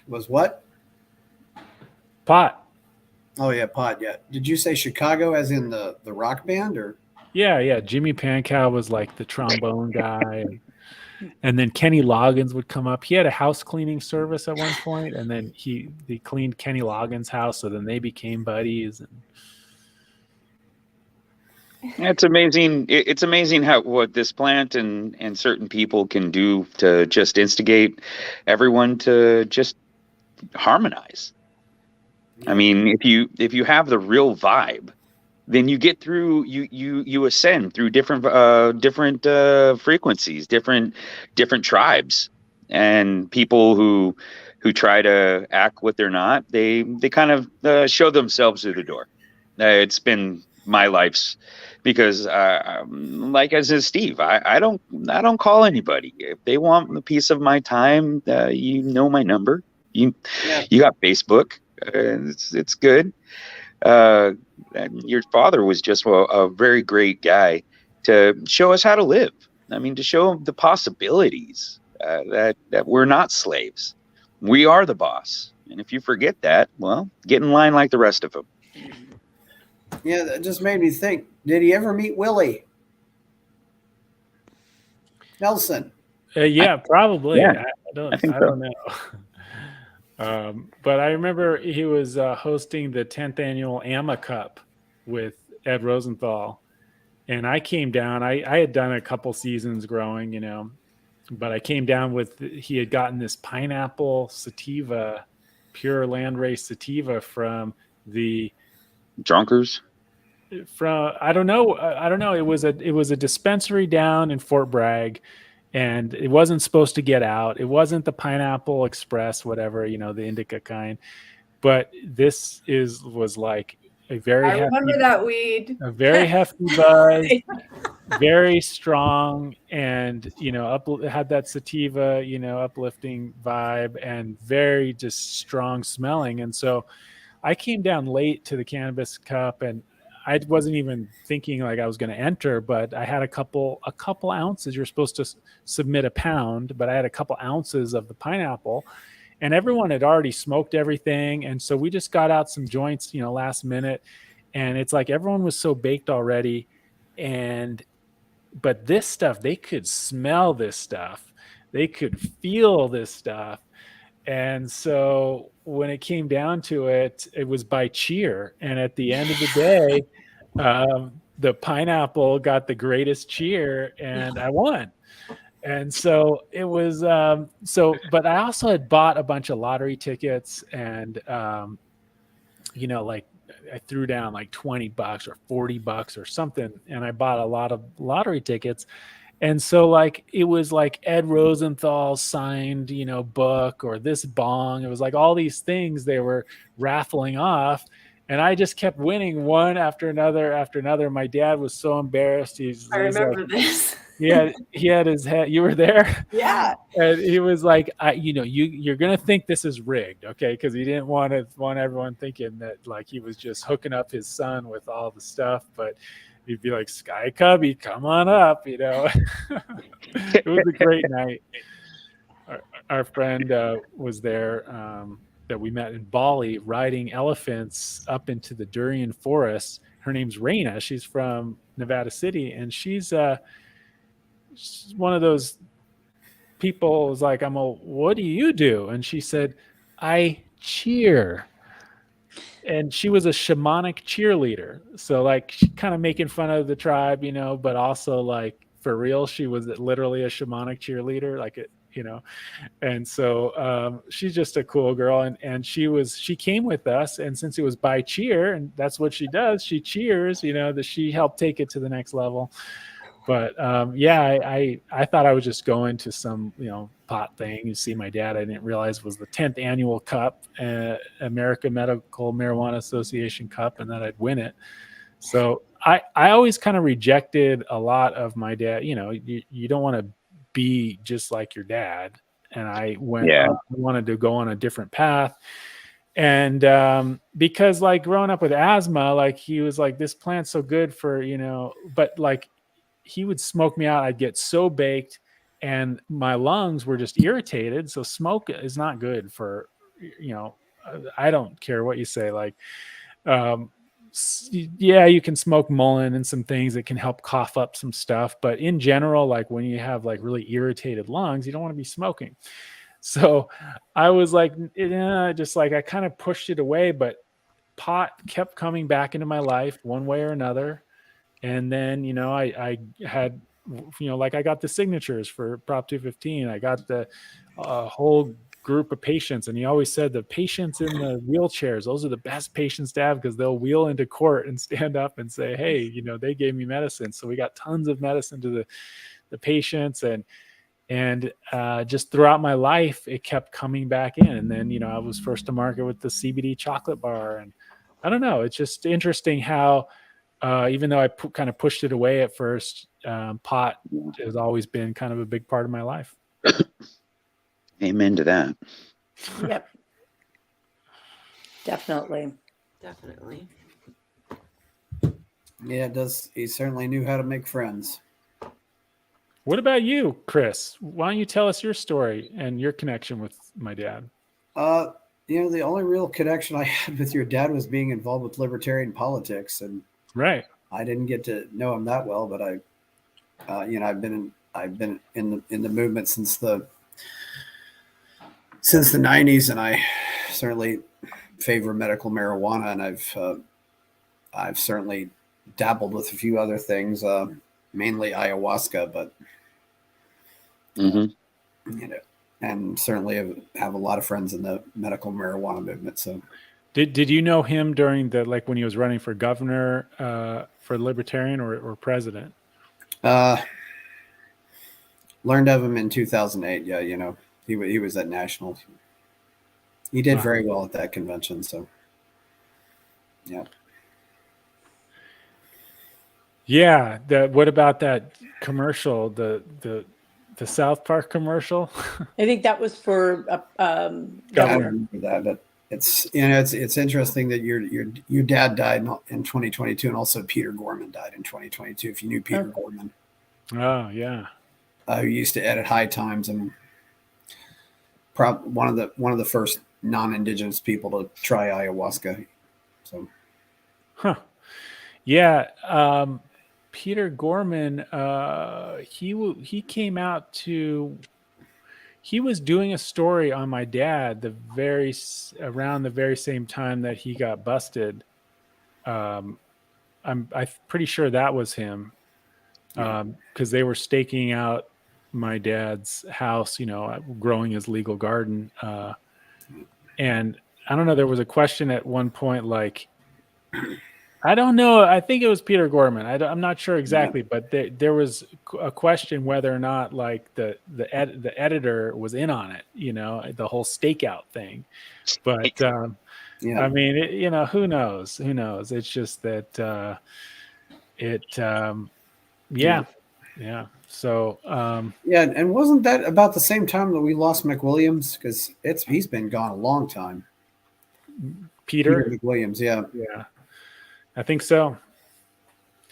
Was what? Pot. Oh yeah, pot. Yeah. Did you say Chicago as in the rock band, or? Yeah. Jimmy Pankow was like the trombone guy, and then Kenny Loggins would come up. He had a house cleaning service at one point, and then he cleaned Kenny Loggins' house, so then they became buddies. And it's amazing. It's amazing what this plant and certain people can do to just instigate everyone to just harmonize. I mean, if you have the real vibe, then you get through. You ascend through different frequencies, different tribes, and people who try to act what they're not. They kind of show themselves through the door. It's been my life's, because like as is Steve, I don't call anybody. If they want a piece of my time, you know my number. You got Facebook. It's good. And your father was just a very great guy to show us how to live. I mean, to show the possibilities, that we're not slaves. We are the boss. And if you forget that, well, get in line like the rest of them. Yeah, that just made me think. Did he ever meet Willie Nelson? Yeah, probably. Yeah, I think I so. don't know. But I remember he was hosting the 10th annual AMA Cup with Ed Rosenthal, and I came down. I had done a couple seasons growing, but I came down with, he had gotten this pineapple sativa, pure landrace sativa the Drunkers. from I don't know. It was a dispensary down in Fort Bragg, and it wasn't supposed to get out. It wasn't the Pineapple Express, whatever, the indica kind. But this was like a very I remember hefty, that weed. buzz, very strong, and had that sativa, uplifting vibe, and very just strong smelling. And so I came down late to the Cannabis Cup, and I wasn't even thinking like I was going to enter, but I had a couple ounces. You're supposed to submit a pound, but I had a couple ounces of the pineapple, and everyone had already smoked everything. And so we just got out some joints, last minute. And it's like everyone was so baked already. But this stuff, they could smell this stuff. They could feel this stuff. And so when it came down to it, it was by cheer. And at the end of the day, the pineapple got the greatest cheer, and I won. And so it was, but I also had bought a bunch of lottery tickets, and, like I threw down like $20 or $40 or something. And I bought a lot of lottery tickets. And so like, it was like Ed Rosenthal signed, book, or this bong. It was like all these things they were raffling off. And I just kept winning one after another after another. My dad was so embarrassed. I remember this. He had his head. You were there? Yeah. And he was like, you're going to think this is rigged. Okay. Cause he didn't want everyone thinking that like he was just hooking up his son with all the stuff, but he'd be like, Sky Kubby, come on up. It was a great night. Our friend was there, that we met in Bali, riding elephants up into the durian forest. Her name's Raina. She's from Nevada City, and she's one of those people. Was like, what do you do? And she said, I cheer. And she was a shamanic cheerleader. So like, kind of making fun of the tribe, but also like for real, she was literally a shamanic cheerleader. Like it, and so she's just a cool girl, and she came with us, and since it was by cheer, and that's what she does, she cheers, that she helped take it to the next level. But I thought I was just going to some pot thing. You see, my dad, I didn't realize was the 10th annual cup, American Medical Marijuana Association Cup, and that I'd win it. So I always kind of rejected a lot of my dad. You don't want to be just like your dad, and I wanted to go on a different path. And because like growing up with asthma, like he was like, this plant's so good for, but like he would smoke me out. I'd get so baked, and my lungs were just irritated. So smoke is not good for, I don't care what you say. Like, you can smoke mullein and some things that can help cough up some stuff. But in general, like when you have like really irritated lungs, you don't want to be smoking. So I was like, just like, I kind of pushed it away, but pot kept coming back into my life one way or another. And then, I had, like I got the signatures for Prop 215. I got the whole group of patients, and he always said the patients in the wheelchairs, those are the best patients to have, because they'll wheel into court and stand up and say, hey, they gave me medicine. So we got tons of medicine to the patients, and just throughout my life it kept coming back in. And then I was first to market with the CBD chocolate bar, and I don't know, it's just interesting how even though I kind of pushed it away at first, pot has always been kind of a big part of my life. Amen to that. Yep. Definitely. Yeah, it does. He certainly knew how to make friends. What about you, Chris? Why don't you tell us your story and your connection with my dad? The only real connection I had with your dad was being involved with libertarian politics, and right. I didn't get to know him that well, but I've been I've been in the movement since the 90s, and I certainly favor medical marijuana, and I've certainly dabbled with a few other things, mainly ayahuasca, but you know, and certainly have a lot of friends in the medical marijuana movement. So, did you know him during the when he was running for governor, for Libertarian or president? Learned of him in 2008. Yeah, he was at national. He did very well at that convention. So, yeah. Yeah. What about that commercial? The South Park commercial? I think that was for I don't remember that, but it's it's interesting that your dad died in 2022, and also Peter Gorman died in 2022. If you knew Peter Gorman, oh yeah, who used to edit High Times, and one of the first non-indigenous people to try ayahuasca. So, yeah. Peter Gorman, he came out to. He was doing a story on my dad around the very same time that he got busted. I'm pretty sure that was him, because they were staking out my dad's house, growing his legal garden. And I don't know, there was a question at one point, I don't know. I think it was Peter Gorman. I'm not sure exactly, but there was a question whether or not the editor was in on it, the whole stakeout thing. But I mean, who knows? Who knows? It's just that yeah. So and wasn't that about the same time that we lost McWilliams? Because he's been gone a long time. Peter McWilliams, yeah. I think so.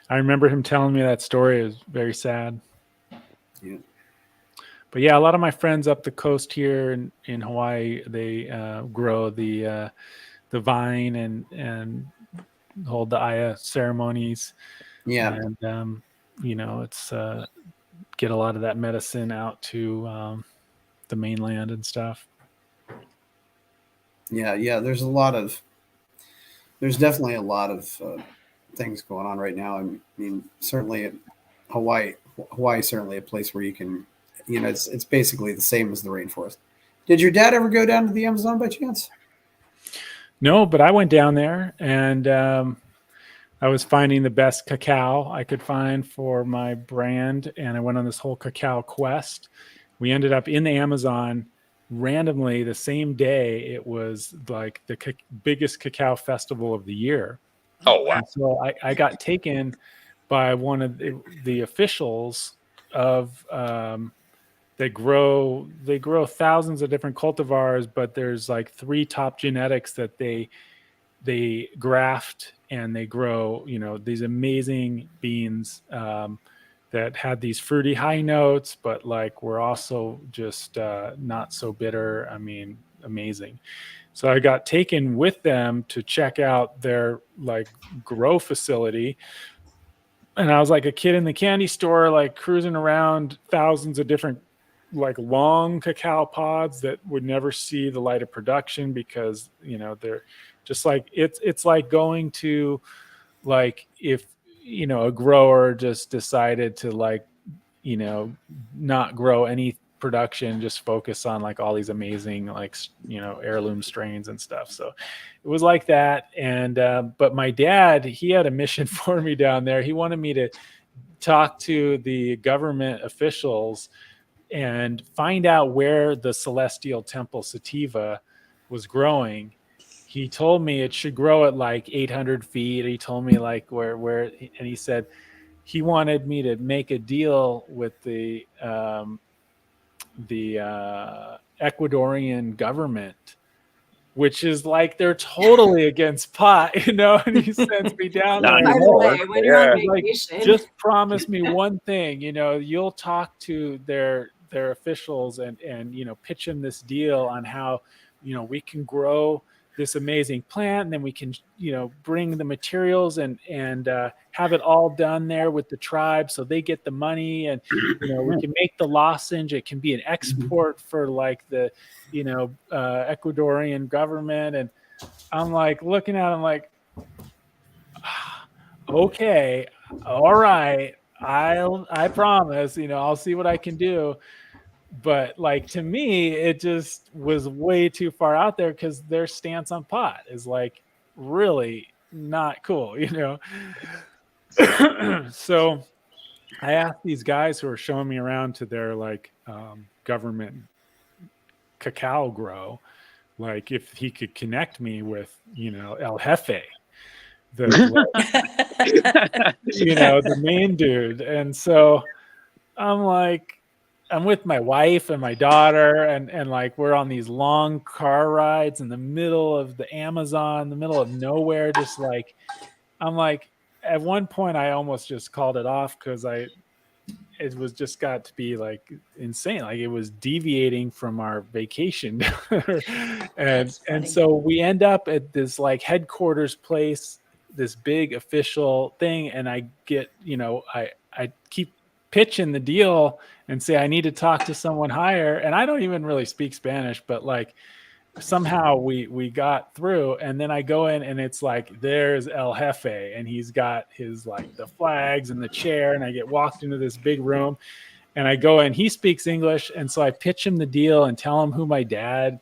I remember him telling me that story. It was very sad. Yeah. But yeah, a lot of my friends up the coast here in Hawaii, they grow the vine and hold the Aya ceremonies. Yeah. And it's get a lot of that medicine out to the mainland and stuff. Yeah. There's definitely a lot of things going on right now. I mean, certainly Hawaii is certainly a place where you can, it's basically the same as the rainforest. Did your dad ever go down to the Amazon by chance? No, but I went down there, and I was finding the best cacao I could find for my brand, and I went on this whole cacao quest. We ended up in the Amazon randomly the same day. It was like the biggest cacao festival of the year. Oh wow! And so I got taken by one of the officials of they grow thousands of different cultivars, but there's 3 top genetics that they graft, and they grow these amazing beans that had these fruity high notes, but were also just not so bitter. I mean, amazing. So I got taken with them to check out their grow facility. And I was like a kid in the candy store, cruising around thousands of different long cacao pods that would never see the light of production, because, they're just it's like going to if, a grower just decided to not grow any production, just focus on all these amazing heirloom strains and stuff. So it was like that. And but my dad, he had a mission for me down there. He wanted me to talk to the government officials and find out where the Celestial Temple sativa was growing. He told me it should grow at 800 feet. He told me where, and he said he wanted me to make a deal with the Ecuadorian government, which is they're totally against pot, and he sends me down there. By the way, when you're on vacation, just promise me one thing, you'll talk to their officials and pitch them this deal on how, we can grow this amazing plant, and then we can, bring the materials and have it all done there with the tribe, so they get the money, and we can make the lozenge. It can be an export for like the Ecuadorian government. And I'm like looking at him like, okay, all right, I promise, I'll see what I can do. But like, to me, it just was way too far out there, because their stance on pot is like really not cool, So I asked these guys who are showing me around to their like government cacao grow, like if he could connect me with, El Jefe, the the main dude. And so I'm with my wife and my daughter, and like we're on these long car rides in the middle of the Amazon, the middle of nowhere, just like, I'm like, at one point I almost just called it off, because it was just got to be like insane. Like it was deviating from our vacation. and so we end up at this like headquarters place, this big official thing. And I get, I keep pitching the deal and say, I need to talk to someone higher. And I don't even really speak Spanish, but like somehow we got through. And then I go in, and it's like, there's El Jefe, and he's got his like the flags and the chair, and I get walked into this big room, and I go in, he speaks English. And so I pitch him the deal and tell him who my dad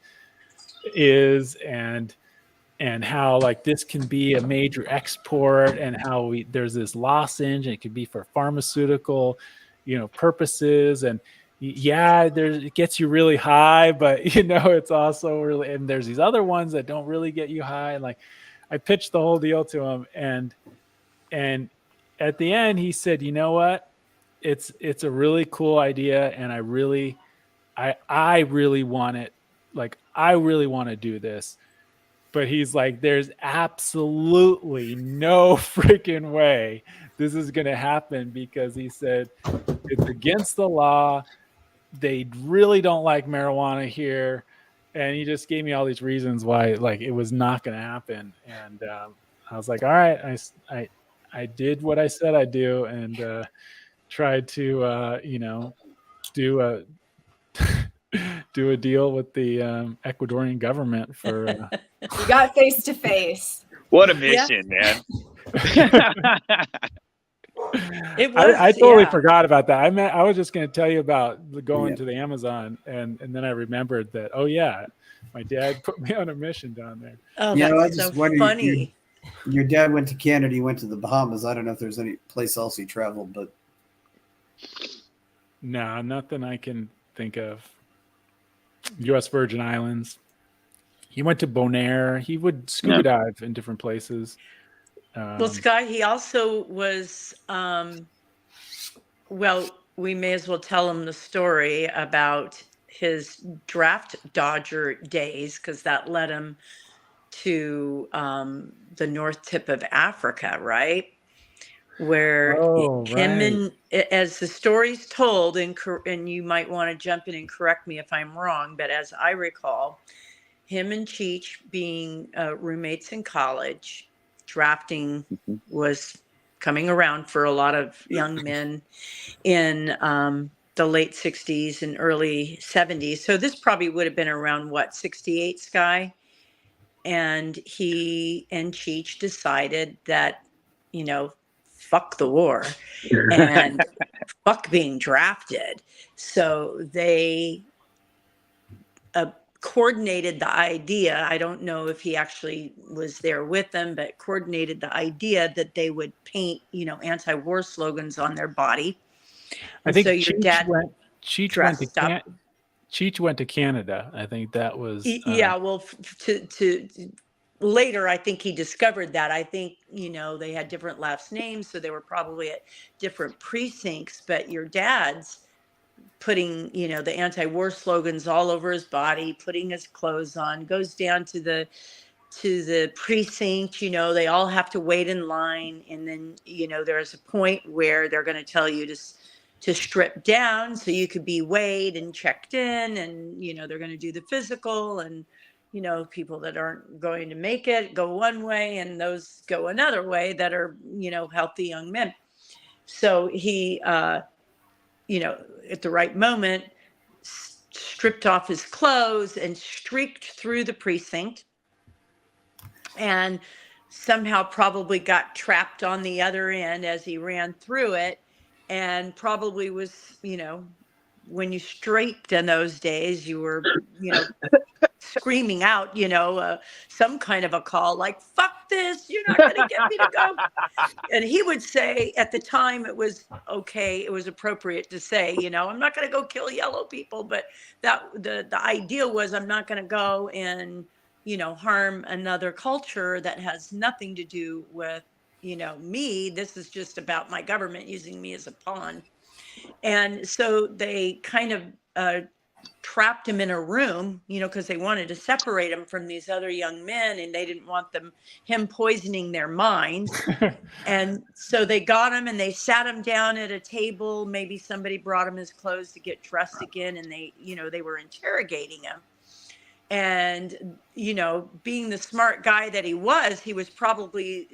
is, and how like this can be a major export, and how there's this lozenge, and it could be for pharmaceutical purposes. And it gets you really high, but it's also really, and there's these other ones that don't really get you high. And like, I pitched the whole deal to him, and at the end he said, you know what, it's a really cool idea, and I really want it. Like, I really want to do this. But he's like, there's absolutely no freaking way this is going to happen, because he said it's against the law. They really don't like marijuana here. And he just gave me all these reasons why like it was not going to happen. And I was like, all right, I did what I said I'd do, and tried to, do a deal with the Ecuadorian government for. You got face to face. What a mission, man. It was, I totally forgot about that. I was just going to tell you about going to the Amazon, and then I remembered that, oh yeah, my dad put me on a mission down there. Oh, I that's just so wondered, funny. your dad went to Canada, he went to the Bahamas. I don't know if there's any place else he traveled, but No, nothing I can think of. U.S. Virgin Islands. He went to Bonaire. He would scuba dive in different places. Well, Sky, he also was, well, we may as well tell him the story about his draft dodger days, because that led him to the north tip of Africa, right? Where him and, as the story's told, and you might want to jump in and correct me if I'm wrong, but as I recall, him and Cheech being roommates in college, drafting was coming around for a lot of young men in the late 60s and early 70s. So this probably would have been around, what, 68, Sky? And he and Cheech decided that, fuck the war and fuck being drafted. So they coordinated the idea. I don't know if he actually was there with them, but coordinated the idea that they would paint, anti-war slogans on their body. I think so your dad Cheech went to Canada. I think that was yeah. Well, to later, I think he discovered that. I think they had different last names, so they were probably at different precincts. But your dad's putting, the anti-war slogans all over his body, putting his clothes on, goes down to the precinct, they all have to wait in line. And then, there's a point where they're going to tell you to strip down so you could be weighed and checked in, and, they're going to do the physical and people that aren't going to make it go one way and those go another way that are, healthy young men. So he, at the right moment, stripped off his clothes and streaked through the precinct, and somehow probably got trapped on the other end as he ran through it, and probably was, when you streaked in those days, you were, screaming out, some kind of a call like, fuck this, you're not going to get me to go. And he would say at the time it was okay, it was appropriate to say, I'm not going to go kill yellow people, but that the idea was I'm not going to go and, harm another culture that has nothing to do with, me. This is just about my government using me as a pawn. And so they kind of trapped him in a room, because they wanted to separate him from these other young men, and they didn't want him poisoning their minds. And so they got him and they sat him down at a table. Maybe somebody brought him his clothes to get dressed again, and they were interrogating him. And, being the smart guy that he was probably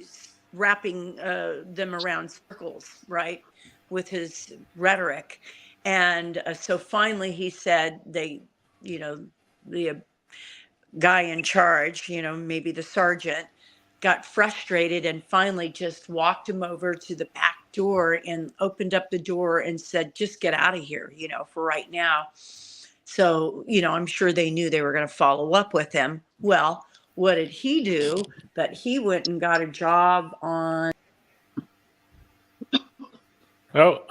wrapping them around circles, right, with his rhetoric. And so finally he said the guy in charge, maybe the sergeant, got frustrated and finally just walked him over to the back door and opened up the door and said, just get out of here, for right now. So, I'm sure they knew they were going to follow up with him. Well, what did he do? But he went and got a job on. Oh,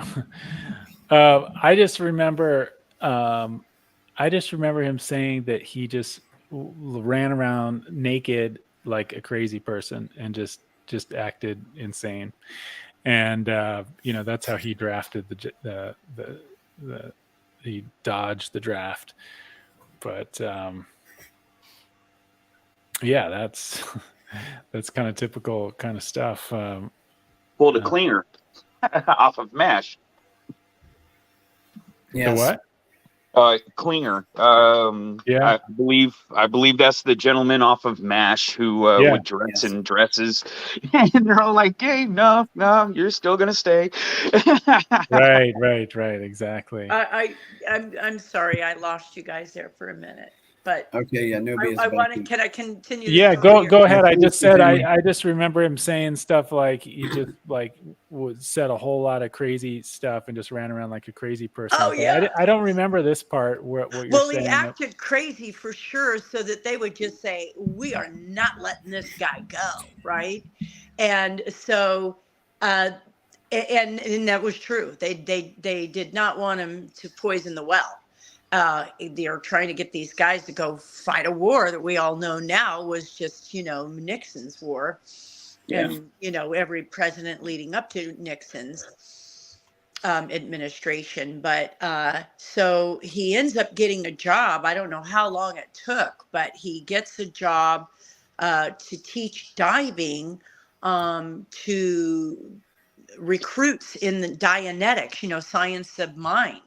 I just remember him saying that he just ran around naked like a crazy person and just acted insane. And, that's how he drafted he dodged the draft. But, yeah, that's kind of typical kind of stuff. Pulled a cleaner off of MASH. Yes. The what? Cleaner. Yeah. I believe that's the gentleman off of MASH who would dress in dresses, and they're all like, "Hey, no, you're still gonna stay." Right, exactly. I'm sorry, I lost you guys there for a minute, but Okay, yeah, nobody's. Can I continue? Yeah, go ahead. I just said I just remember him saying stuff like he just said a whole lot of crazy stuff and just ran around like a crazy person. Oh, yeah. I don't remember this part. What you're saying. Well, he acted crazy for sure, so that they would just say, "We are not letting this guy go," right? And so, and that was true. They did not want him to poison the well. They are trying to get these guys to go fight a war that we all know now was just, Nixon's war. Yeah. And, every president leading up to Nixon's administration. But so he ends up getting a job. I don't know how long it took, but he gets a job to teach diving to recruits in the Dianetics, science of mind,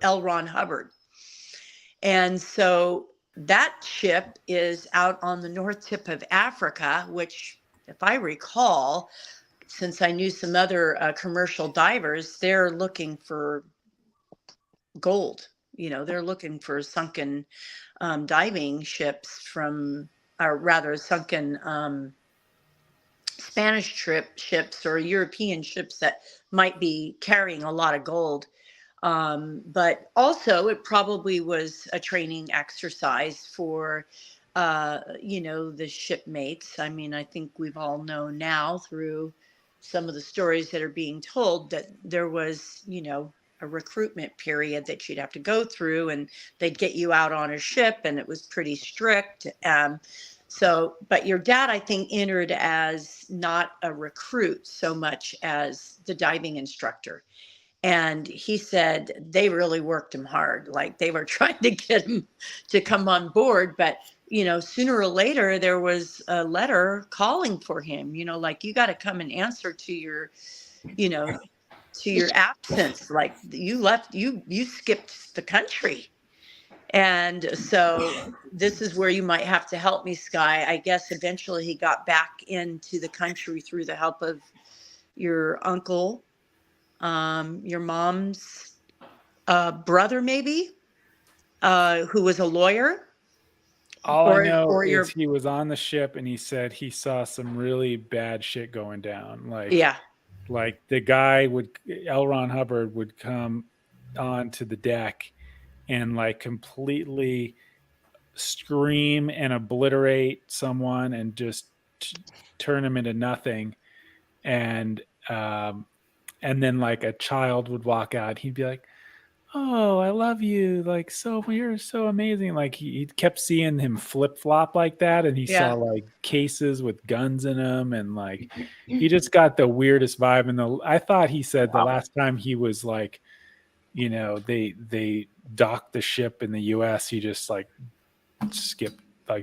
L. Ron Hubbard. And so that ship is out on the north tip of Africa, which, if I recall, since I knew some other commercial divers, they're looking for gold. They're looking for sunken diving ships or rather sunken Spanish ships or European ships that might be carrying a lot of gold. But also it probably was a training exercise for, the shipmates. I mean, I think we've all known now through some of the stories that are being told that there was, a recruitment period that you'd have to go through, and they'd get you out on a ship, and it was pretty strict. But your dad, I think, entered as not a recruit so much as the diving instructor. And he said they really worked him hard. Like they were trying to get him to come on board. But, sooner or later, there was a letter calling for him, like you got to come and answer to your, to your absence. Like you left, you skipped the country. And so this is where you might have to help me, Sky. I guess eventually he got back into the country through the help of your uncle, your mom's brother, maybe, who was a lawyer. All I know or your is he was on the ship and he said he saw some really bad shit going down. yeah. Like the guy L. Ron Hubbard would come onto the deck and like completely scream and obliterate someone and just turn them into nothing. And then like a child would walk out. He'd be like, "Oh, I love you. Like, so you're so amazing." Like he kept seeing him flip flop like that. And he saw like cases with guns in them. And like, he just got the weirdest vibe. And I thought he said the last time he was like, you know, they docked the ship in the US, he just like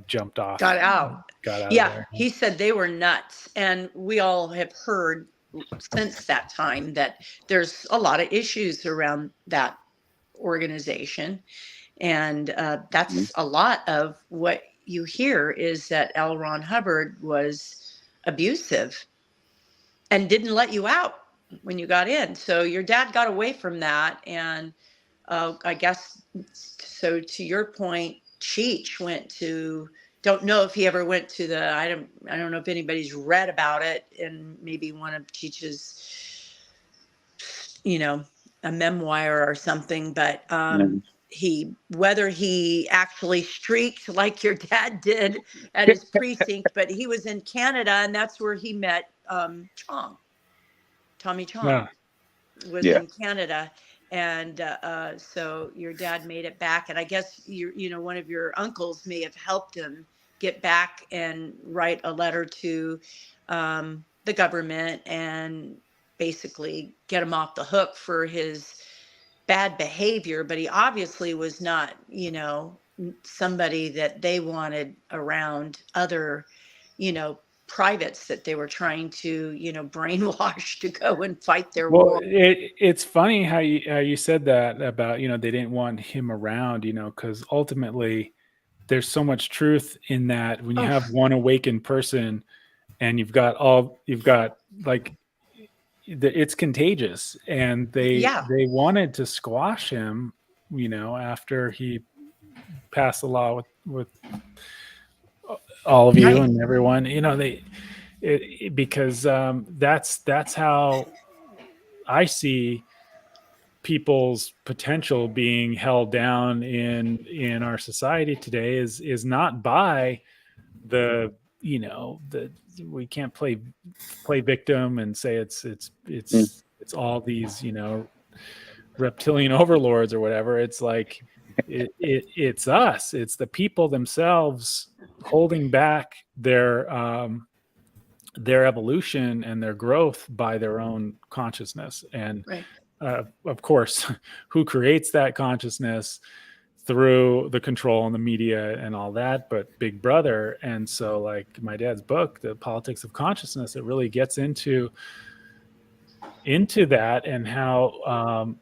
jumped off. Got out of yeah there. He said they were nuts, and we all have heard since that time that there's a lot of issues around that organization, and that's a lot of what you hear is that L. Ron Hubbard was abusive and didn't let you out when you got in. So your dad got away from that, and I guess so. To your point, Cheech went to. Don't know if he ever went to the. I don't know if anybody's read about it, and maybe one of Cheech's, a memoir or something. But whether he actually streaked like your dad did at his precinct, but he was in Canada, and that's where he met Tommy Chong was in Canada. And so your dad made it back, and I guess one of your uncles may have helped him get back and write a letter to the government and basically get him off the hook for his bad behavior. But he obviously was not, somebody that they wanted around other, privates that they were trying to, brainwash to go and fight their war. It's funny how you said that about, they didn't want him around, because ultimately there's so much truth in that when you have one awakened person and you've got like it's contagious, and they wanted to squash him, after he passed the law with all of you and everyone, because that's how I see people's potential being held down in our society today is not by we can't play victim and say it's all these reptilian overlords or whatever. It's like it's us. It's the people themselves holding back their evolution and their growth by their own consciousness. And of course, who creates that consciousness through the control and the media and all that, but Big Brother. And so like my dad's book, The Politics of Consciousness, it really gets into that, and how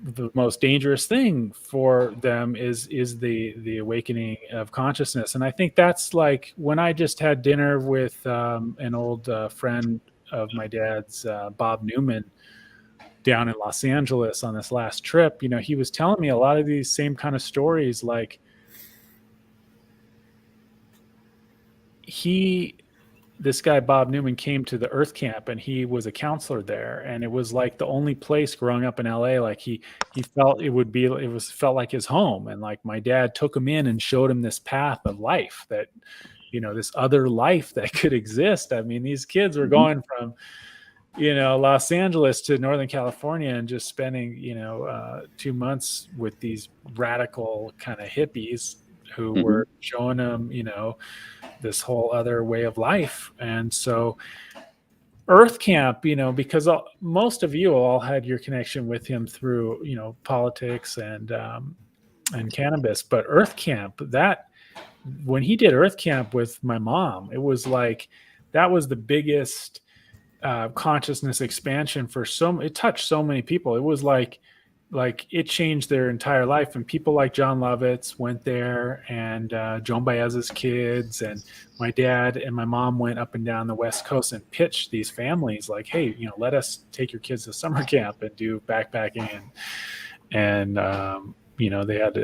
the most dangerous thing for them is the awakening of consciousness. And I think that's like when I just had dinner with an old friend of my dad's, Bob Newman, down in Los Angeles on this last trip. He was telling me a lot of these same kind of stories. Like this guy, Bob Newman, came to the Earth Camp, and he was a counselor there. And it was like the only place growing up in LA. Like he felt felt like his home. And like my dad took him in and showed him this path of life that, this other life that could exist. I mean, these kids were going from, Los Angeles to Northern California and just spending, 2 months with these radical kind of hippies who were showing them, this whole other way of life. And so Earth Camp, because most of you all had your connection with him through, politics and cannabis, but Earth Camp, that when he did Earth Camp with my mom, it was like, that was the biggest consciousness expansion it touched so many people. It was like, like it changed their entire life. And people like John Lovitz went there, and Joan Baez's kids, and my dad and my mom went up and down the West Coast and pitched these families like, hey, let us take your kids to summer camp and do backpacking. And they had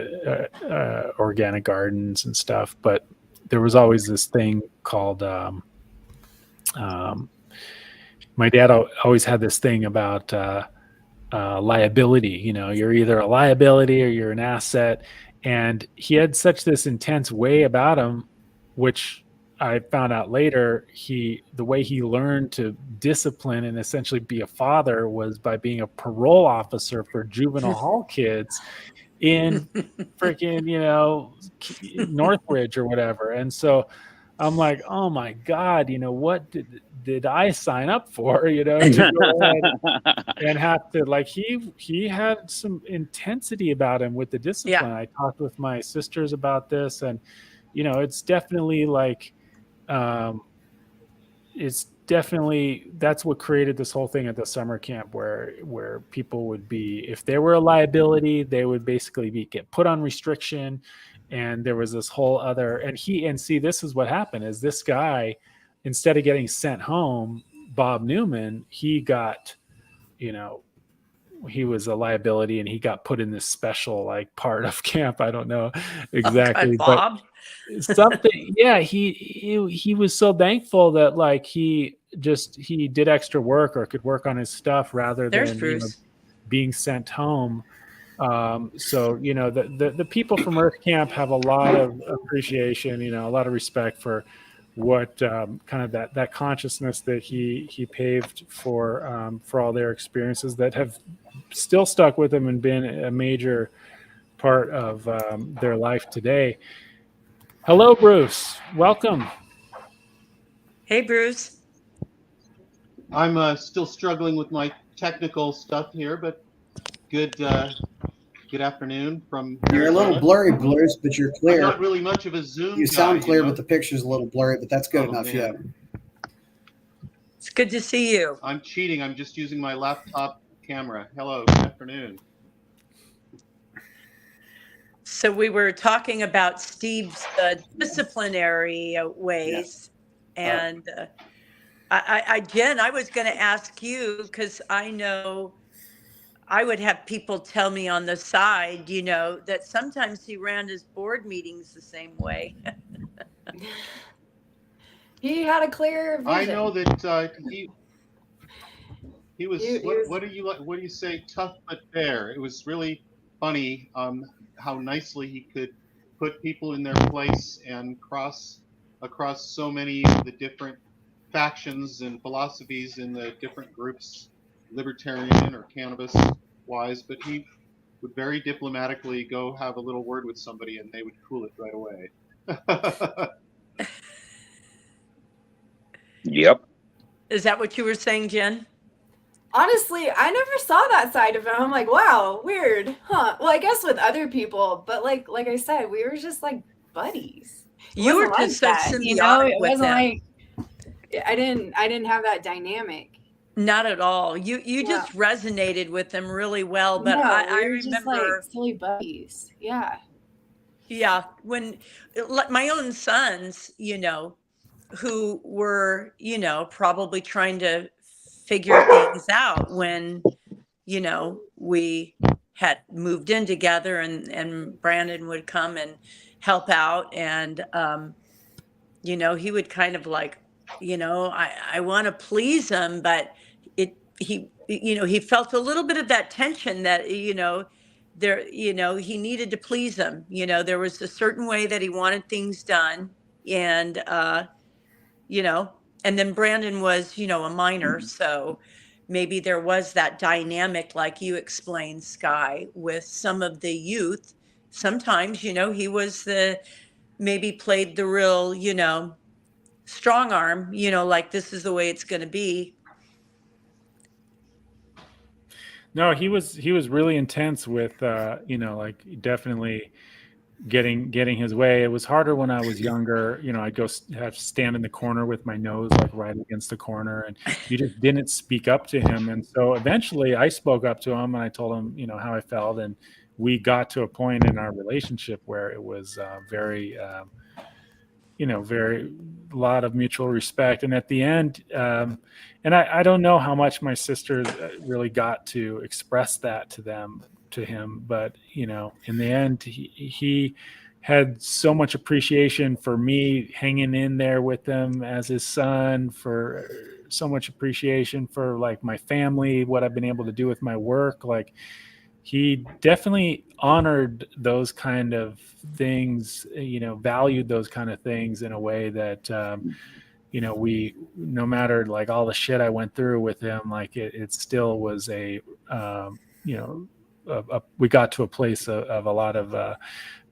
organic gardens and stuff. But there was always this thing called my dad always had this thing about liability. You're either a liability or you're an asset. And he had such this intense way about him, which I found out later, the way he learned to discipline and essentially be a father was by being a parole officer for juvenile hall kids in freaking, Northridge or whatever. And so I'm like, oh my God, what did I sign up for, to go ahead and have to, like, he had some intensity about him with the discipline. I talked with my sisters about this, and, it's definitely like, that's what created this whole thing at the summer camp where people would be, if they were a liability, they would basically get put on restriction. And there was this whole other, and see, this is what happened is this guy, instead of getting sent home, Bob Newman, he got, he was a liability and he got put in this special like part of camp. I don't know exactly, Bob. But something, yeah, he was so thankful that like he did extra work or could work on his stuff rather than being sent home. So the people from Earth Camp have a lot of appreciation, a lot of respect for what kind of that consciousness that he paved for all their experiences that have still stuck with him and been a major part of their life today. Hello, Bruce. Welcome. Hey, Bruce. I'm still struggling with my technical stuff here, but good afternoon from Arizona. You're a little blurry, Bruce, but you're clear. I'm not really much of a Zoom You sound guy, clear, but the picture's a little blurry, but that's good enough, man. yeah. It's good to see you. I'm cheating. I'm just using my laptop camera. Hello, good afternoon. So we were talking about Steve's disciplinary ways. Yeah. And Jen, I was going to ask you, because I know I would have people tell me on the side, that sometimes he ran his board meetings the same way. He had a clear vision. I know that he was, what do you say, tough but fair. It was really funny how nicely he could put people in their place and across so many of the different factions and philosophies in the different groups, libertarian or cannabis wise, but he would very diplomatically go have a little word with somebody and they would cool it right away. Yep. Is that what you were saying, Jen? Honestly, I never saw that side of him. I'm like, wow, weird, huh? Well, I guess with other people, but like I said, we were just like buddies. You were just so symbiotic it wasn't like I didn't have that dynamic. Not at all. You just resonated with them really well. But I remember just like silly buddies. Yeah. Yeah. When my own sons, who were, probably trying to figure things out when, we had moved in together and Brandon would come and help out. And, he would kind of like, I want to please him, but he felt a little bit of that tension that, there, he needed to please them. There was a certain way that he wanted things done. And, and then Brandon was, a minor. So maybe there was that dynamic, like you explained, Sky, with some of the youth. Sometimes, he was maybe played the real, strong arm, like this is the way it's going to be. No, he was really intense with, like definitely getting his way. It was harder when I was younger. I'd go have to stand in the corner with my nose like right against the corner, and you just didn't speak up to him. And so eventually I spoke up to him and I told him, how I felt. And we got to a point in our relationship where it was very, very lot of mutual respect. And at the end, and I don't know how much my sisters really got to express that to him, but in the end, he had so much appreciation for me hanging in there with him as his son, for so much appreciation for like my family, what I've been able to do with my work. Like, he definitely honored those kind of things, valued those kind of things in a way that, we, no matter like all the shit I went through with him, like it still was we got to a place of a lot of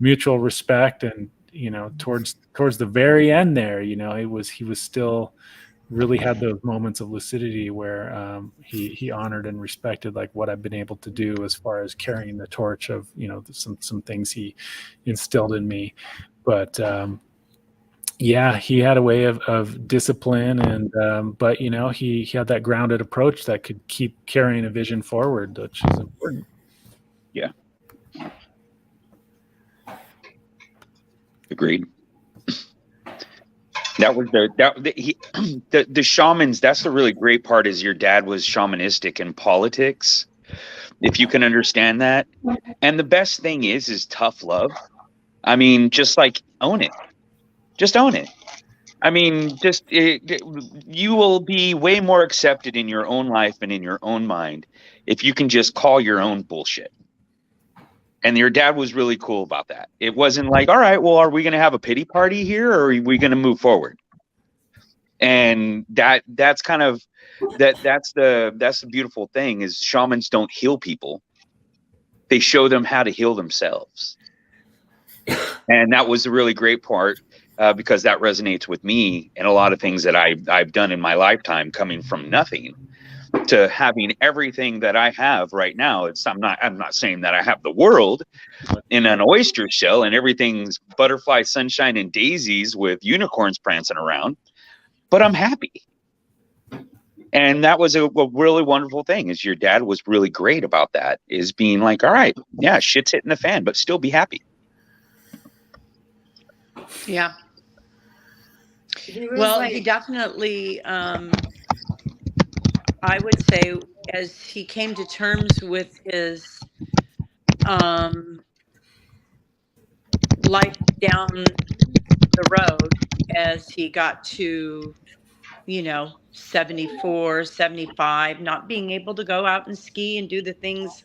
mutual respect. And, towards the very end there, he was still really had those moments of lucidity where he honored and respected like what I've been able to do as far as carrying the torch of some things he instilled in me. But yeah, he had a way of discipline, and but he had that grounded approach that could keep carrying a vision forward, which is important. Yeah, agreed. That was the shamans. That's the really great part, is your dad was shamanistic in politics, if you can understand that. And the best thing is tough love. I mean, just like own it. Just own it. I mean, you will be way more accepted in your own life and in your own mind if you can just call your own bullshit. And your dad was really cool about that. It wasn't like, all right, well, are we going to have a pity party here, or are we going to move forward? And that's kind of that's the beautiful thing, is shamans don't heal people. They show them how to heal themselves. And that was a really great part, because that resonates with me and a lot of things that I've done in my lifetime, coming from nothing to having everything that I have right now. I'm not saying that I have the world in an oyster shell and everything's butterfly, sunshine, and daisies with unicorns prancing around, but I'm happy. And that was a really wonderful thing, is your dad was really great about that, is being like, all right, yeah, shit's hitting the fan, but still be happy. Yeah. He definitely, I would say, as he came to terms with his life down the road, as he got to 74, 75, not being able to go out and ski and do the things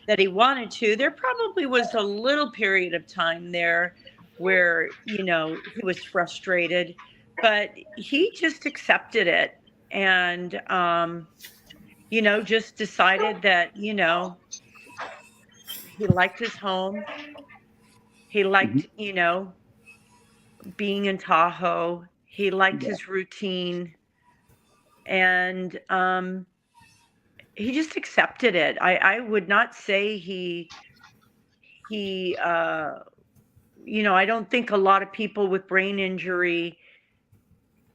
that he wanted to, there probably was a little period of time there where he was frustrated, but he just accepted it, and just decided that he liked his home. He liked being in Tahoe. He liked his routine, and he just accepted it. I would not say he I don't think a lot of people with brain injury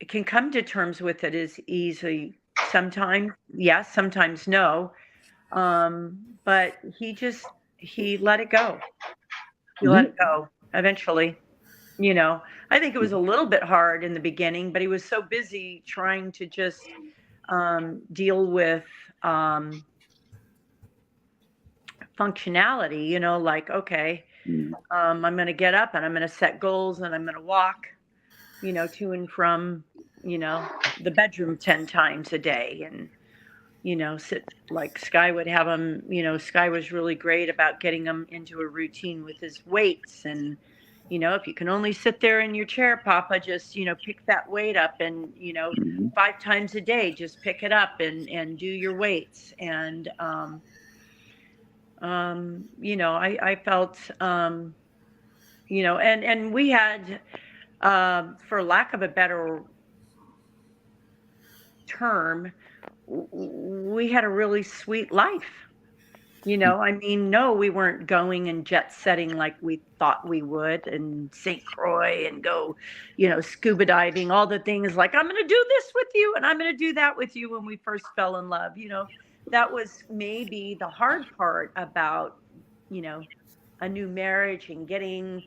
can come to terms with it as easy. Sometimes yes, sometimes no. But he let it go. He let it go eventually. I think it was a little bit hard in the beginning, but he was so busy trying to just deal with functionality, like, okay, I'm going to get up and I'm going to set goals and I'm going to walk, to and from, the bedroom 10 times a day, and, sit like Sky would have him, Sky was really great about getting him into a routine with his weights. And, if you can only sit there in your chair, Papa, just, pick that weight up, and, 5 times a day, just pick it up and do your weights. And, I felt, and we had, for lack of a better term, we had a really sweet life. I mean, no, we weren't going and jet setting like we thought we would, and St. Croix and go, scuba diving, all the things like, I'm going to do this with you and I'm going to do that with you when we first fell in love. That was maybe the hard part about, a new marriage and getting,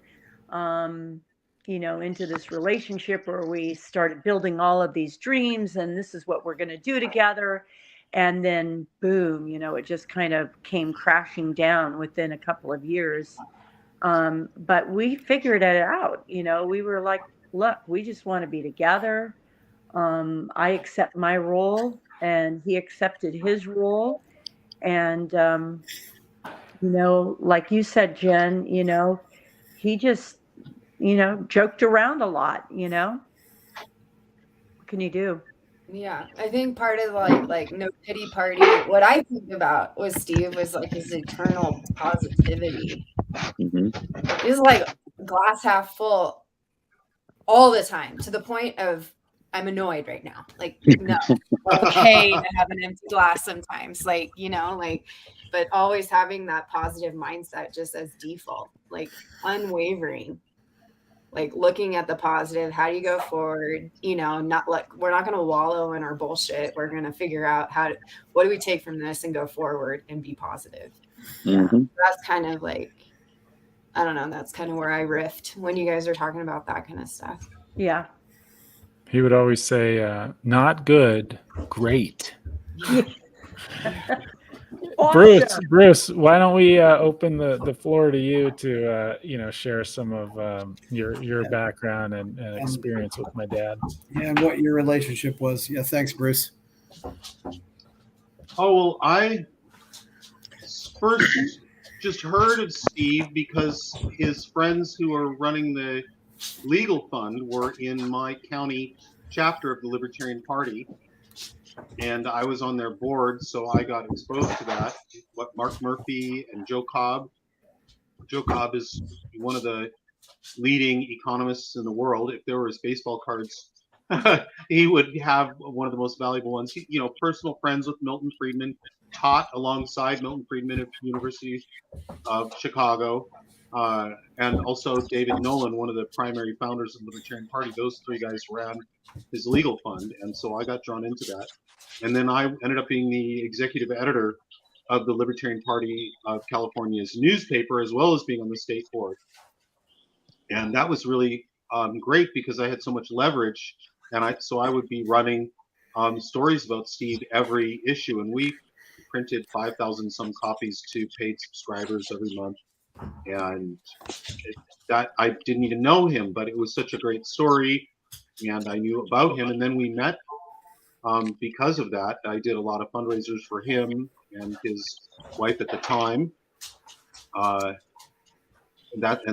into this relationship where we started building all of these dreams and this is what we're going to do together. And then boom, it just kind of came crashing down within a couple of years. But we figured it out. We were like, look, we just want to be together. I accept my role and he accepted his role. And, like you said, Jen, he just, joked around a lot, What can you do? Yeah, I think part of like no pity party. What I think about with Steve was like his eternal positivity. Mm-hmm. He's like glass half full all the time, to the point of I'm annoyed right now. Like, no, okay to have an empty glass sometimes, but always having that positive mindset just as default, like unwavering. Like looking at the positive, how do you go forward? Not like we're not going to wallow in our bullshit. We're going to figure out what do we take from this and go forward and be positive. Mm-hmm. Yeah, that's kind of like, I don't know. That's kind of where I riffed when you guys are talking about that kind of stuff. Yeah. He would always say, not good, great. Awesome. Bruce, why don't we open the floor to you to share some of your background and experience with my dad. Yeah, and what your relationship was. Yeah, thanks, Bruce. Oh, well, I first just heard of Steve because his friends who are running the legal fund were in my county chapter of the Libertarian Party. And I was on their board, so I got exposed to that. What Mark Murphy and Joe Cobb. Joe Cobb is one of the leading economists in the world. If there was baseball cards, he would have one of the most valuable ones. Personal friends with Milton Friedman, taught alongside Milton Friedman at University of Chicago, and also David Nolan, one of the primary founders of the Libertarian Party. Those three guys ran his legal fund, and so I got drawn into that. And then I ended up being the executive editor of the Libertarian Party of California's newspaper, as well as being on the state board. And that was really great because I had so much leverage, and so I would be running stories about Steve every issue, and we printed 5,000 some copies to paid subscribers every month. And that I didn't even know him, but it was such a great story, and I knew about him, and then we met. Because of that, I did a lot of fundraisers for him and his wife at the time. And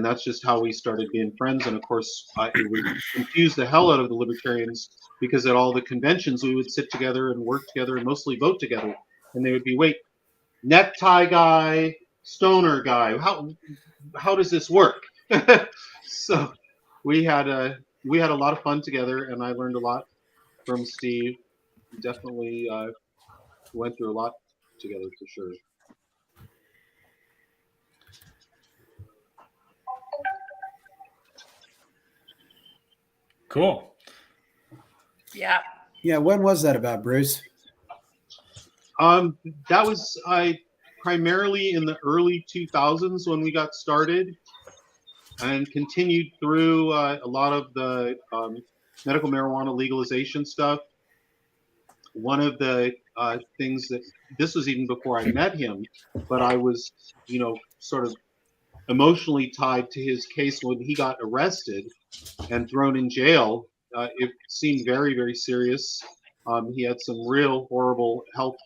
that's just how we started being friends. And of course, it would confuse the hell out of the libertarians because at all the conventions we would sit together and work together and mostly vote together. And they would be, wait, necktie guy, stoner guy, how does this work? So we had a lot of fun together, and I learned a lot from Steve. Definitely went through a lot together for sure. Cool. Yeah. Yeah, when was that about, Bruce? That was primarily in the early 2000s when we got started, and continued through a lot of the medical marijuana legalization stuff. One of the things that, this was even before I met him, but I was, sort of emotionally tied to his case when he got arrested and thrown in jail. It seemed very, very serious. He had some real horrible health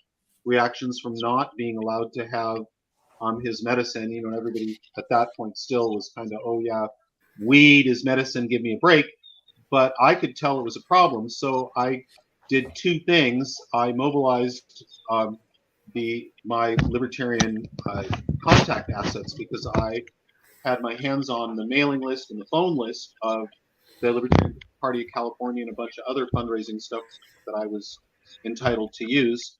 reactions from not being allowed to have his medicine. Everybody at that point still was kind of, oh yeah, weed is medicine, give me a break. But I could tell it was a problem, so I did two things. I mobilized my libertarian contact assets because I had my hands on the mailing list and the phone list of the Libertarian Party of California and a bunch of other fundraising stuff that I was entitled to use.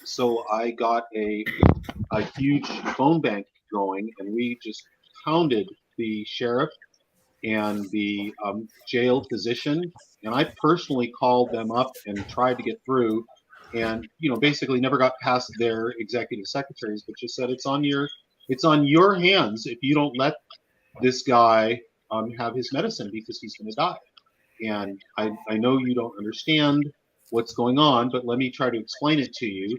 So I got a huge phone bank going, and we just pounded the sheriff and the jail physician, and I personally called them up and tried to get through, and basically never got past their executive secretaries, but just said it's on your hands if you don't let this guy have his medicine because he's going to die. And I know you don't understand what's going on, but let me try to explain it to you.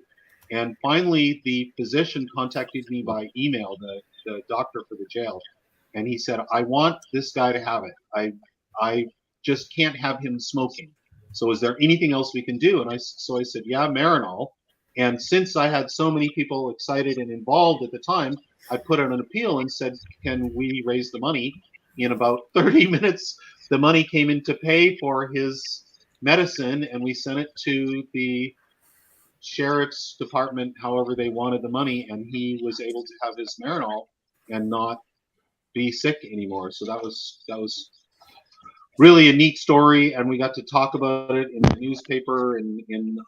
And finally, the physician contacted me by email, the doctor for the jail, and he said, I want this guy to have it. I just can't have him smoking. So is there anything else we can do? And I said, yeah, Marinol. And since I had so many people excited and involved at the time, I put out an appeal and said, can we raise the money? In about 30 minutes, the money came in to pay for his medicine, and we sent it to the sheriff's department however they wanted the money, and he was able to have his Marinol and not be sick anymore. So that was really a neat story, and we got to talk about it in the newspaper and in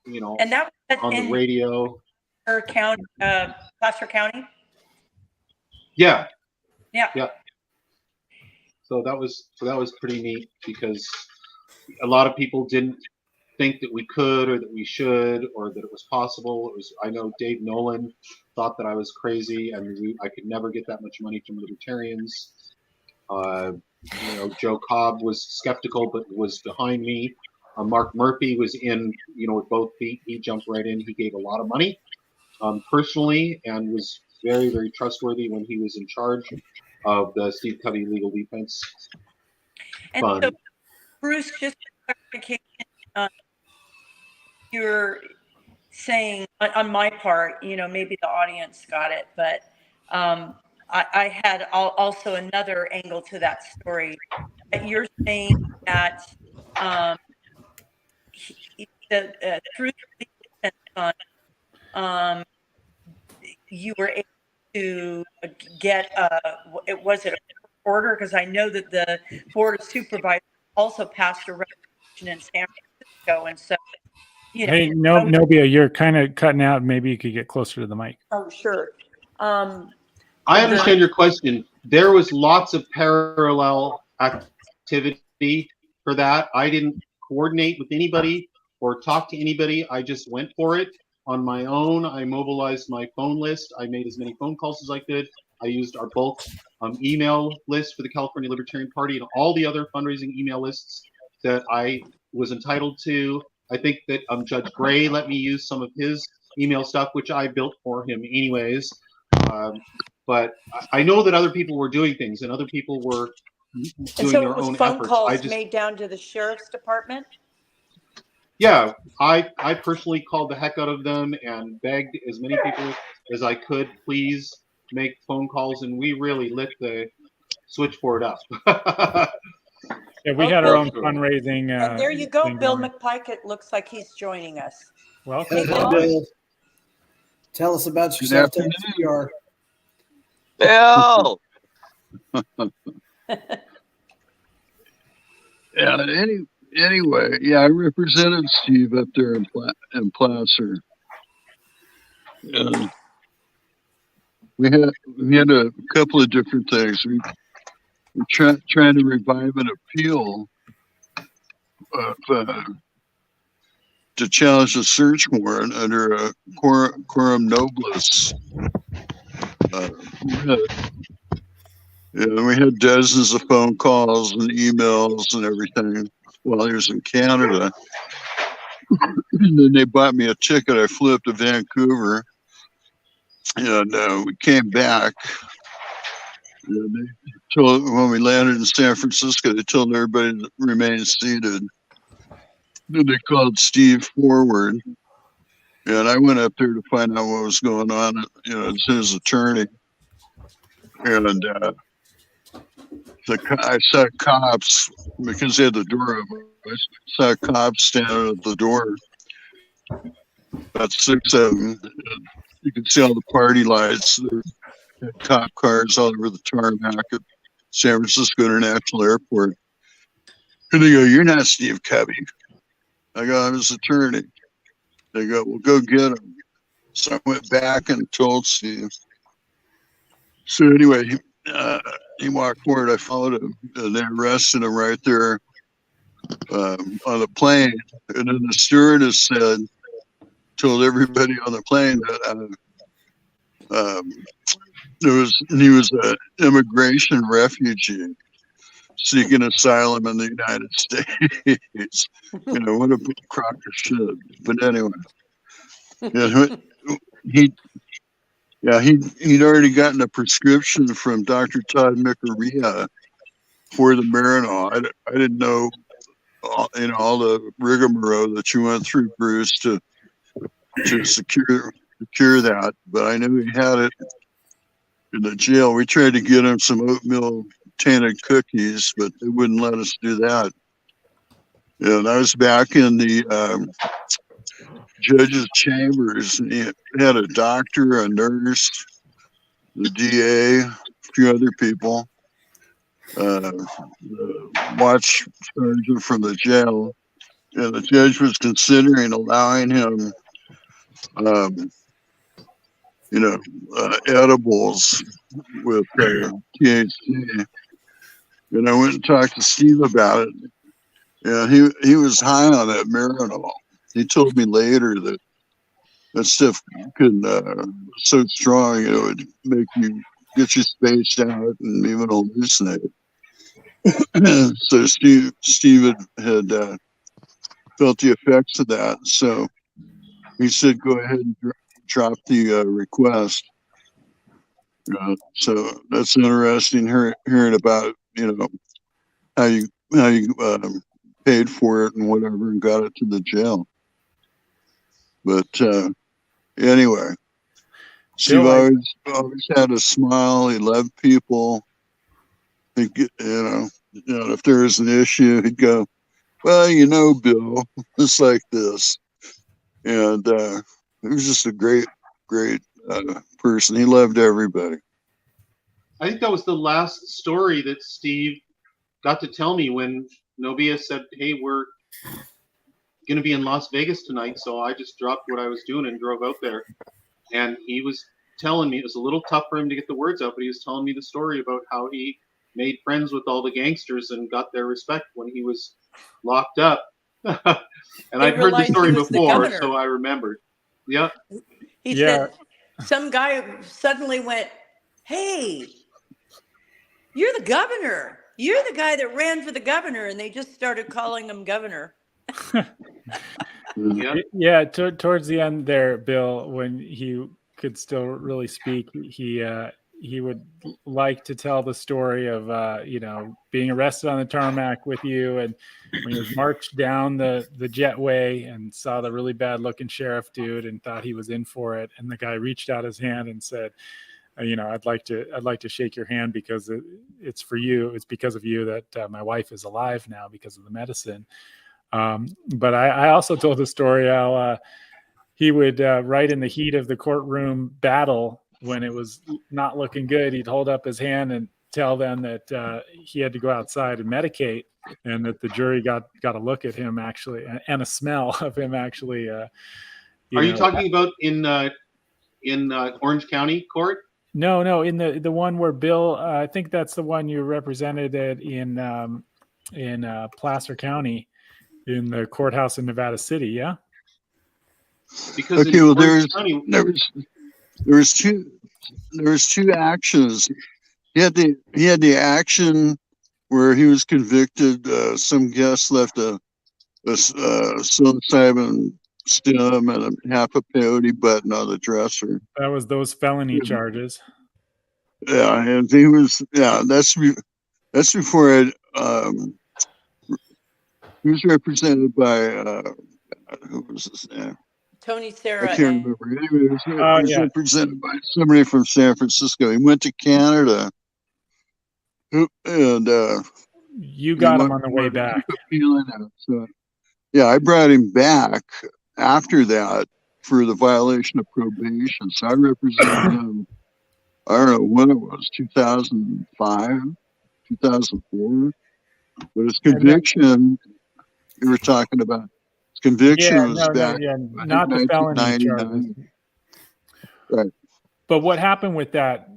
And that was on in the radio. Placer County. Yeah. Yeah. Yeah. So that was pretty neat, because a lot of people didn't think that we could or that we should or that it was possible. I know Dave Nolan thought that I was crazy and I could never get that much money from libertarians. Joe Cobb was skeptical but was behind me. Mark Murphy was in, with both feet. He jumped right in. He gave a lot of money personally and was very, very trustworthy when he was in charge of the Steve Kubby Legal Defense Fund. So, Bruce, just for clarification, you're saying on my part, maybe the audience got it, but I had also another angle to that story. You're saying that through the defense fund, you were able to get was it a order? Because I know that the Board of Supervisors also passed a resolution in San Francisco, and so hey, Nobia, you're kind of cutting out. Maybe you could get closer to the mic. Oh, sure. I understand your question. There was lots of parallel activity for that. I didn't coordinate with anybody or talk to anybody. I just went for it on my own. I mobilized my phone list. I made as many phone calls as I could. I used our bulk email list for the California Libertarian Party and all the other fundraising email lists that I was entitled to. I think that Judge Gray let me use some of his email stuff, which I built for him anyways. But I know that other people were doing things and other people were doing their own phone efforts. Calls made down to the sheriff's department? Yeah, I personally called the heck out of them and begged as many people as I could, please make phone calls, and we really lit the switchboard up. Yeah, we had our own fundraising. And there you go, Bill McPike. It looks like he's joining us. Welcome. Hey, Bill. Tell us about yourself. Tell us who you are. Bill. Yeah. Anyway, yeah, I represented Steve up there in Placer. We had a couple of different things. We were trying to revive an appeal to challenge a search warrant under a quorum nobis. We had dozens of phone calls and emails and everything while he was in Canada. And then they bought me a ticket. I flew up to Vancouver, and we came back. They told, when we landed in San Francisco, they told everybody to remain seated. Then they called Steve forward, and I went up there to find out what was going on. As his attorney, and I saw cops because they had the door open. I saw cops standing at the door, about 6 of them. You could see all the party lights. There were cop cars all over the tarmac at San Francisco International Airport. And they go, "You're not Steve Kubby." I go, "I'm his attorney." they go, well, go get him. So I went back and told Steve. So anyway, he walked forward. I followed him, and they arrested him right there on the plane. And then the stewardess told everybody on the plane that he was an immigration refugee seeking asylum in the United States. You know, what a crock of shit. But anyway, he'd already gotten a prescription from Dr. Todd Mikaria for the Marinol. I didn't know, all the rigmarole that you went through, Bruce, to secure that. But I knew he had it in the jail. We tried to get him some oatmeal tainted cookies, but they wouldn't let us do that. And I was back in the judge's chambers, and he had a doctor, a nurse, the DA, a few other people, the watch sergeant from the jail, and the judge was considering allowing him, edibles with THC. And I went and talked to Steve about it. And he was high on that Marinol. He told me later that stuff could so strong, it would make you get you spaced out and even hallucinate. So Steve had felt the effects of that. So he said, "Go ahead and drop the request." So that's interesting hearing about how you paid for it and whatever and got it to the jail. But anyway, Steve always had a smile. He loved people. If there was an issue, he'd go, "Well, Bill, it's like this." And he was just a great person. He loved everybody. I think that was the last story that Steve got to tell me when Novia said, "Hey, we're going to be in Las Vegas tonight." So I just dropped what I was doing and drove out there. And he was telling me, it was a little tough for him to get the words out, but he was telling me the story about how he made friends with all the gangsters and got their respect when he was locked up. And I'd heard the story before, so I remembered. Yeah. He said some guy suddenly went, "Hey, you're the governor. You're the guy that ran for the governor." And they just started calling him governor. Yeah. Towards the end there, Bill, when he could still really speak, he would like to tell the story of being arrested on the tarmac with you, and when he was marched down the jetway and saw the really bad looking sheriff dude and thought he was in for it, and the guy reached out his hand and said, I'd like to shake your hand because it's for you. It's because of you that my wife is alive now because of the medicine. But I also told the story how he would, right in the heat of the courtroom battle, when it was not looking good, he'd hold up his hand and tell them that he had to go outside and medicate, and that the jury got a look at him actually, and a smell of him actually. Are you talking about in Orange County court? No, in the one where Bill, I think that's the one you represented in Placer County, in the courthouse in Nevada City. Yeah. Because there was two actions. He had the action where he was convicted. Some guest left a psilocybin stem and half a peyote button on the dresser. That was those felony charges. Yeah, and he was. Yeah, that's before he was represented by who was his name? Tony Serra. I can't remember. Anyway, he was represented by somebody from San Francisco. He went to Canada, and you got him on the way back. So, yeah, I brought him back after that for the violation of probation. So I represented him. I don't know when it was, 2005, 2004. But his conviction, you were talking about, conviction Yeah, was back yeah, in not the felony charges. 1999. Right. But what happened with that?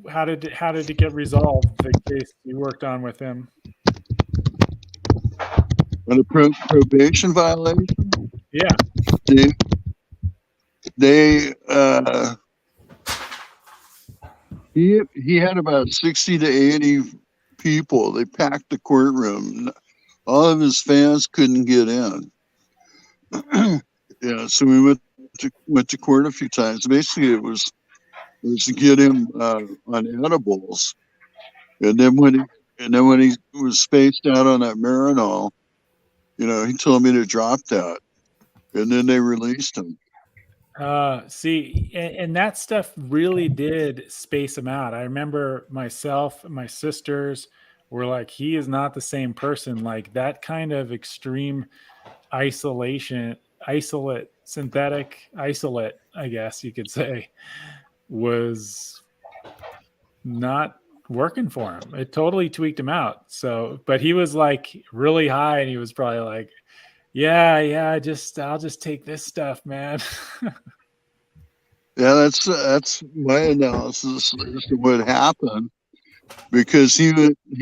How did it get resolved? The case you worked on with him. On a probation violation, Yeah. they he had about 60 to 80 people. They packed the courtroom. All of his fans couldn't get in. Yeah, so we went to court a few times. Basically, it was to get him on edibles, and then when he was spaced out on that Marinol, he told me to drop that, and then they released him. See, and that stuff really did space him out. I remember myself and my sisters were like, he is not the same person. Like that kind of extreme synthetic isolate, I guess you could say, was not working for him. It totally tweaked him out. So, but he was like really high, and he was probably like, yeah, I'll just take this stuff, man. Yeah, that's my analysis as to what happened, because he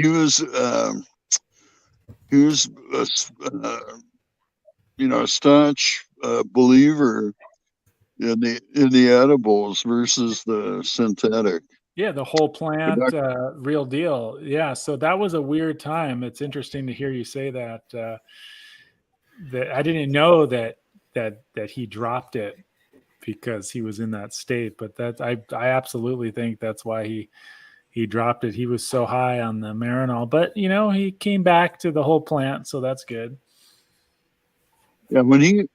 was a staunch believer in the edibles versus the synthetic. Yeah, the whole plant, real deal. Yeah, so that was a weird time. It's interesting to hear you say that. That I didn't know that he dropped it because he was in that state, but that I absolutely think that's why he dropped it. He was so high on the Marinol, but he came back to the whole plant, so that's good. Yeah, when he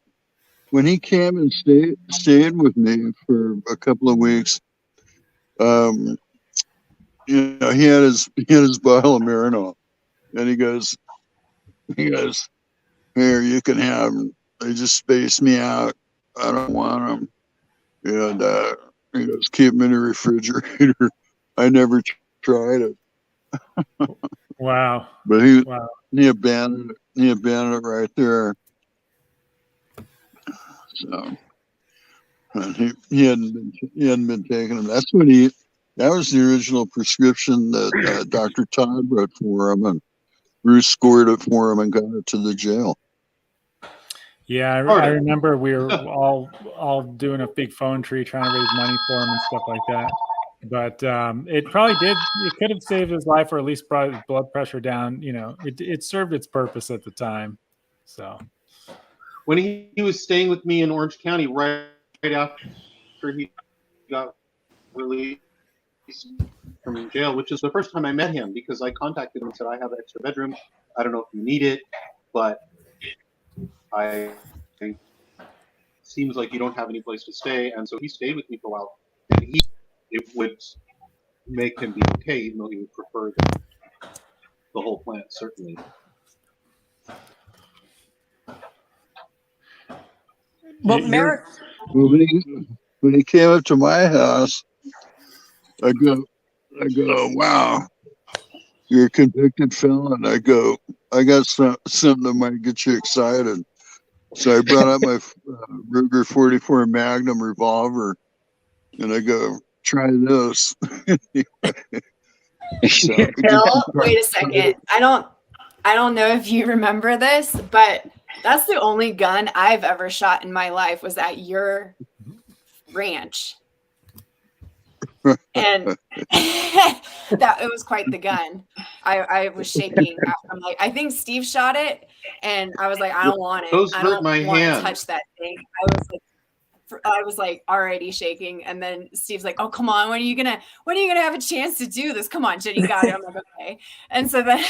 came and stayed with me for a couple of weeks, he had his bottle of Marinol, and he goes, here, you can have them. They just spaced me out. I don't want them. And he goes, keep them in the refrigerator. I never tried it. Wow. But he abandoned it right there. So, and he hadn't been taking them. That was the original prescription that Dr. Todd wrote for him, and Bruce scored it for him and got it to the jail. Yeah, I remember we were all doing a big phone tree trying to raise money for him and stuff like that. But it could have saved his life, or at least brought his blood pressure down. It served its purpose at the time. So when he was staying with me in Orange County right after he got released from jail, which is the first time I met him, because I contacted him and said, I have an extra bedroom. I don't know if you need it, but seems like you don't have any place to stay. And so he stayed with me for a while, and it would make him be okay, even though he would prefer the whole plant, certainly. Well, Merrick, when he came up to my house, I go, wow, you're a convicted felon. I go, I got something that might get you excited. So I brought out my Ruger 44 Magnum revolver, and I go, try this. So, Bill, wait a second. I don't know if you remember this, but that's the only gun I've ever shot in my life was at your ranch. And that it was quite the gun. I was shaking. I'm like, I think Steve shot it, and I was like, I don't want it. Those I hurt don't my want hand. to touch that thing. I was like already shaking, and then Steve's like, "Oh, come on, when are you gonna have a chance to do this? Come on, Jen, you got it." I'm like, "Okay." And so then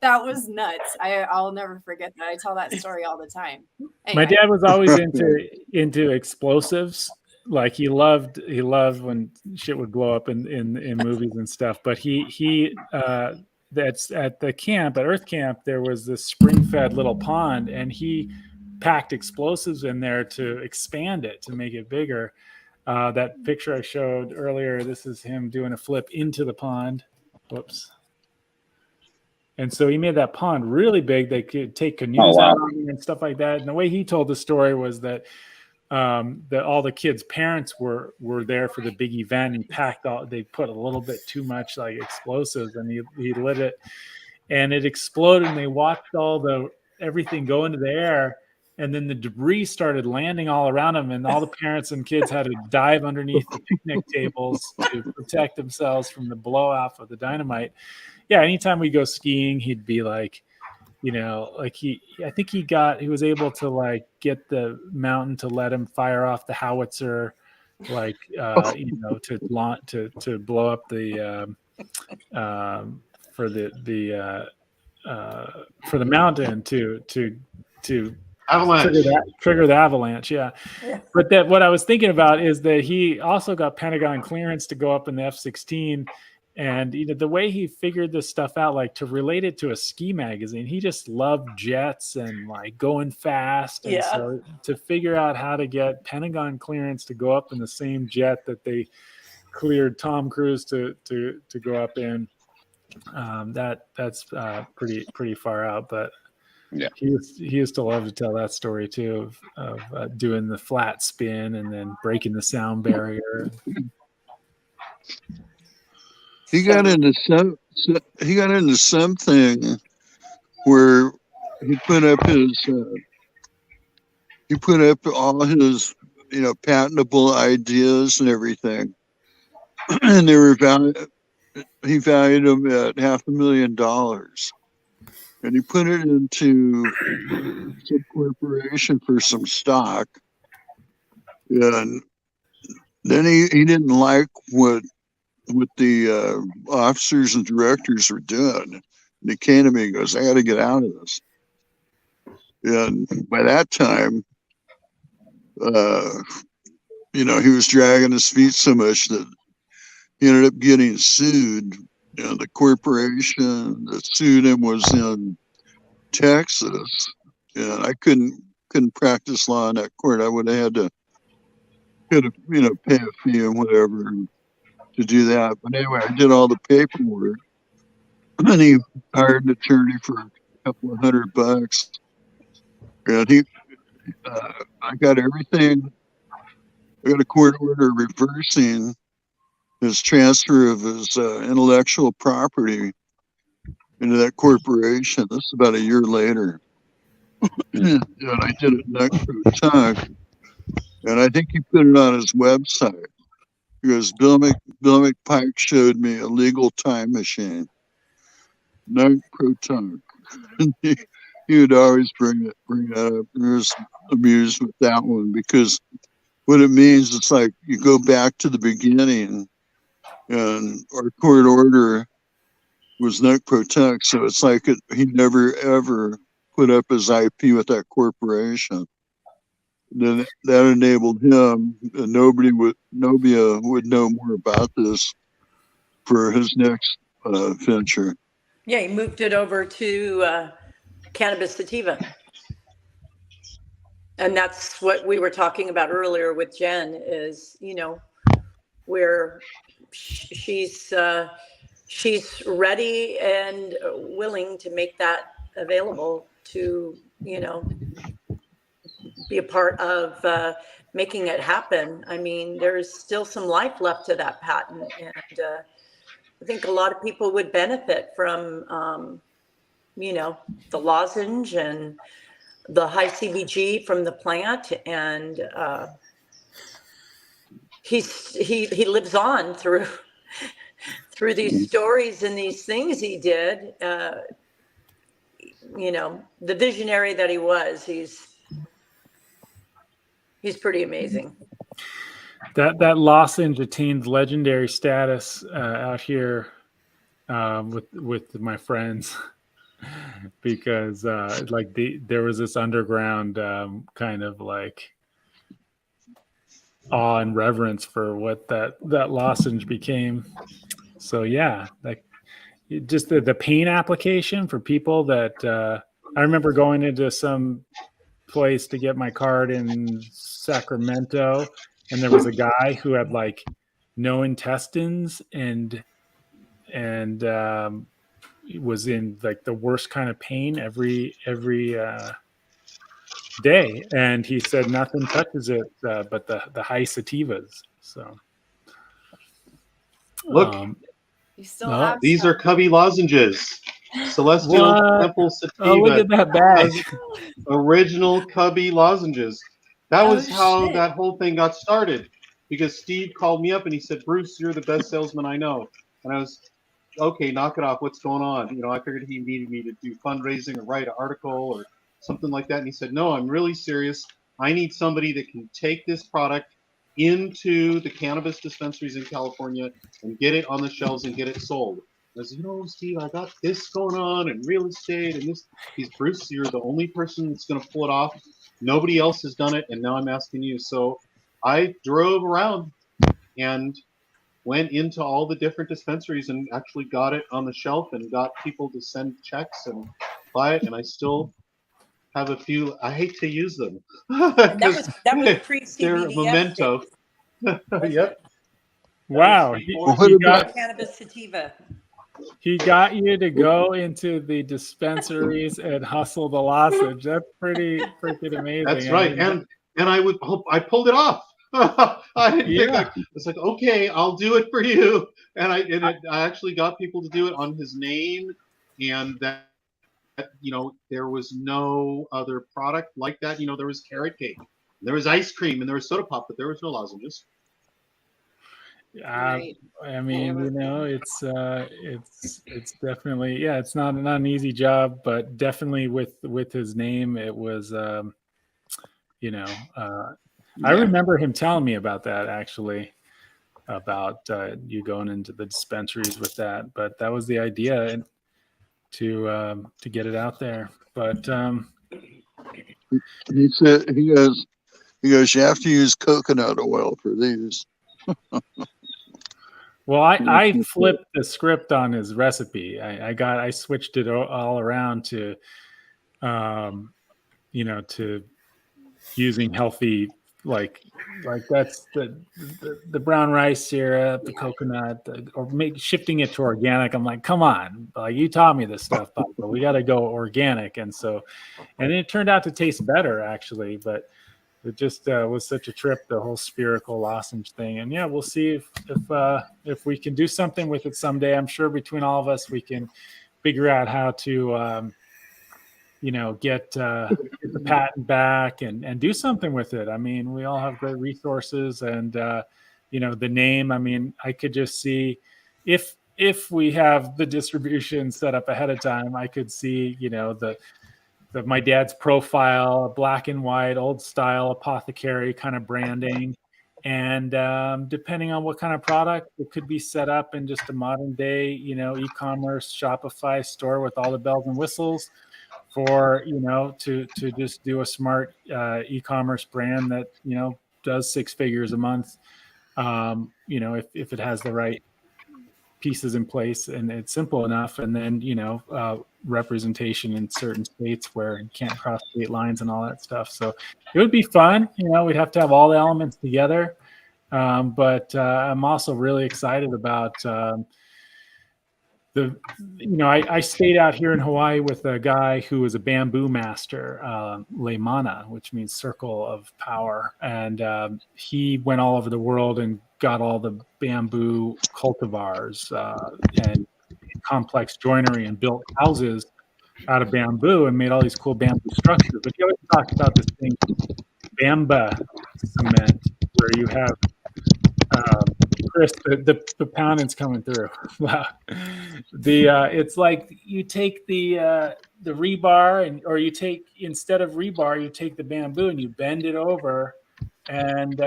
that was nuts. I'll never forget that. I tell that story all the time. Anyway. My dad was always into explosives. Like he loved when shit would blow up in movies and stuff. But he that's at the camp, at Earth Camp, there was this spring-fed little pond, and he packed explosives in there to expand it, to make it bigger. That picture I showed earlier, this is him doing a flip into the pond. Whoops. And so he made that pond really big. They could take canoes Oh, wow. out on it and stuff like that. And the way he told the story was that that all the kids' parents were there for the big event and they put a little bit too much like explosives, and he lit it and it exploded, and they watched everything go into the air, and then the debris started landing all around them, and all the parents and kids had to dive underneath the picnic tables to protect themselves from the blow off of the dynamite. Yeah, anytime we go skiing, he'd be like, like I think he was able to like get the mountain to let him fire off the howitzer, like to blow up the for the mountain to Avalanche. trigger the avalanche. Yeah. But what I was thinking about is that he also got Pentagon clearance to go up in the F-16. And the way he figured this stuff out, like to relate it to a ski magazine, he just loved jets and like going fast. And so to figure out how to get Pentagon clearance to go up in the same jet that they cleared Tom Cruise to go up in, that's pretty far out. But yeah, he used to love to tell that story too of doing the flat spin and then breaking the sound barrier. He got into something where he put up all his patentable ideas and everything, and they were he valued them at $500,000, and he put it into some corporation for some stock, and then he didn't like what the officers and directors were doing. And he came to me and goes, I got to get out of this. And by that time, he was dragging his feet so much that he ended up getting sued. The corporation that sued him was in Texas, and I couldn't practice law in that court. I would have had to pay a fee and whatever to do that. But anyway, I did all the paperwork, and he hired an attorney for a couple of $100, and I got everything. I got a court order reversing his transfer of his intellectual property into that corporation. This is about a year later, and I did it neck pro tongue, and I think he put it on his website. Because Bill McPike showed me a legal time machine, non pro tongue. he would always bring that up. I was amused with that one because what it means, it's like you go back to the beginning, and our court order was non pro tongue, so it's like he never ever put up his IP with that corporation. Then that enabled him, and nobody would know more about this for his next venture. Yeah, he moved it over to cannabis sativa. And that's what we were talking about earlier with Jen is, where she's ready and willing to make that available to, be a part of making it happen. I mean, there's still some life left to that patent. And I think a lot of people would benefit from, the lozenge and the high CBG from the plant. And he lives on through these stories and these things he did. The visionary that he was, he's pretty amazing. That lozenge attained legendary status out here with my friends because there was this underground kind of like awe and reverence for what that lozenge became. So yeah, like just the pain application for people that I remember going into some place to get my card in Sacramento, and there was a guy who had like no intestines and was in like the worst kind of pain every day, and he said nothing touches it but the high sativas. So Look, You still no, have these some. are Cubby lozenges. Celestial what? Temple Oh, look Sativa. at that bag. Original Cubby lozenges. That Oh, was how shit. that whole thing got started. Because Steve called me up and he said, "Bruce, you're the best salesman I know." And I was, okay, knock it off. What's going on? You know, I figured he needed me to do fundraising or write an article or something like that. And he said, "No, I'm really serious. I need somebody that can take this product into the cannabis dispensaries in California and get it on the shelves and get it sold." I was, Steve, I got this going on and real estate and this. He's, "Bruce, you're the only person that's going to pull it off. Nobody else has done it, and now I'm asking you." So I drove around and went into all the different dispensaries and actually got it on the shelf and got people to send checks and buy it. And I still have a few. I hate to use them And because that was they're a pre-CBDS memento. days, wasn't Yep. it? Wow, Well, what about Cannabis sativa. he got you to go into the dispensaries and hustle the lozenge. That's pretty freaking amazing. That's I right. mean, And I pulled it off. I didn't think yeah. it's like, okay, I'll do it for you. And I actually got people to do it on his name, and that there was no other product like that. There was carrot cake, there was ice cream, and there was soda pop, but there was no lozenges. Right. I mean, it's definitely, yeah, it's not an easy job, but definitely with his name, it was, I remember him telling me about that actually, about you going into the dispensaries with that, but that was the idea, and to get it out there. But he said he goes you have to use coconut oil for these. well, I flipped the script on his recipe. I switched it all around to, to using healthy, like that's the brown rice syrup, the coconut, or shifting it to organic. I'm like, come on, you taught me this stuff, but we got to go organic. And it turned out to taste better actually, but it just was such a trip, the whole spherical lozenge thing. And yeah, we'll see if we can do something with it someday. I'm sure between all of us, we can figure out how to, get the patent back and do something with it. I mean, we all have great resources, and the name. I mean, I could just see if we have the distribution set up ahead of time, I could see my dad's profile, black and white, old style apothecary kind of branding. And depending on what kind of product, it could be set up in just a modern day, e-commerce Shopify store with all the bells and whistles, for to just do a smart e-commerce brand that does 6 figures a month. If it has the right pieces in place and it's simple enough, and then representation in certain states where you can't cross state lines and all that stuff. So it would be fun. We'd have to have all the elements together, but I'm also really excited about I stayed out here in Hawaii with a guy who was a bamboo master, Leimana, which means circle of power. And he went all over the world and got all the bamboo cultivars and complex joinery and built houses out of bamboo and made all these cool bamboo structures. But he always talked about this thing, bamba cement, where you have Chris, the pounding's coming through. Wow. It's like you take the rebar or you take, instead of rebar, you take the bamboo and you bend it over, and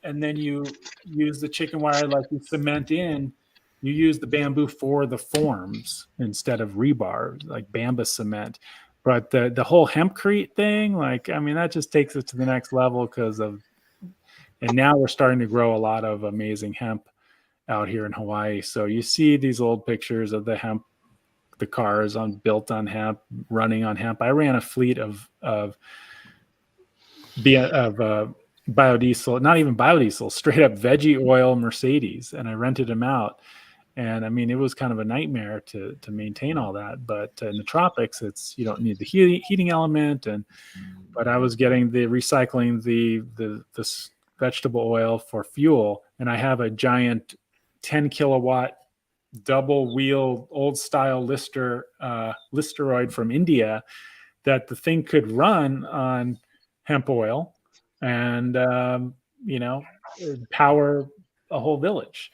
then you use the chicken wire like you cement in. You use the bamboo for the forms instead of rebar, like bamba cement. But the whole hempcrete thing, that just takes it to the next level and now we're starting to grow a lot of amazing hemp out here in Hawaii. So you see these old pictures of the hemp, the cars built on hemp, running on hemp. I ran a fleet of biodiesel, not even biodiesel, straight up veggie oil Mercedes, and I rented them out. And I mean, it was kind of a nightmare to maintain all that. But in the tropics, you don't need the heating element. But I was getting recycling the vegetable oil for fuel, and I have a giant 10 kilowatt double wheel old style Listeroid from India that the thing could run on hemp oil and power a whole village.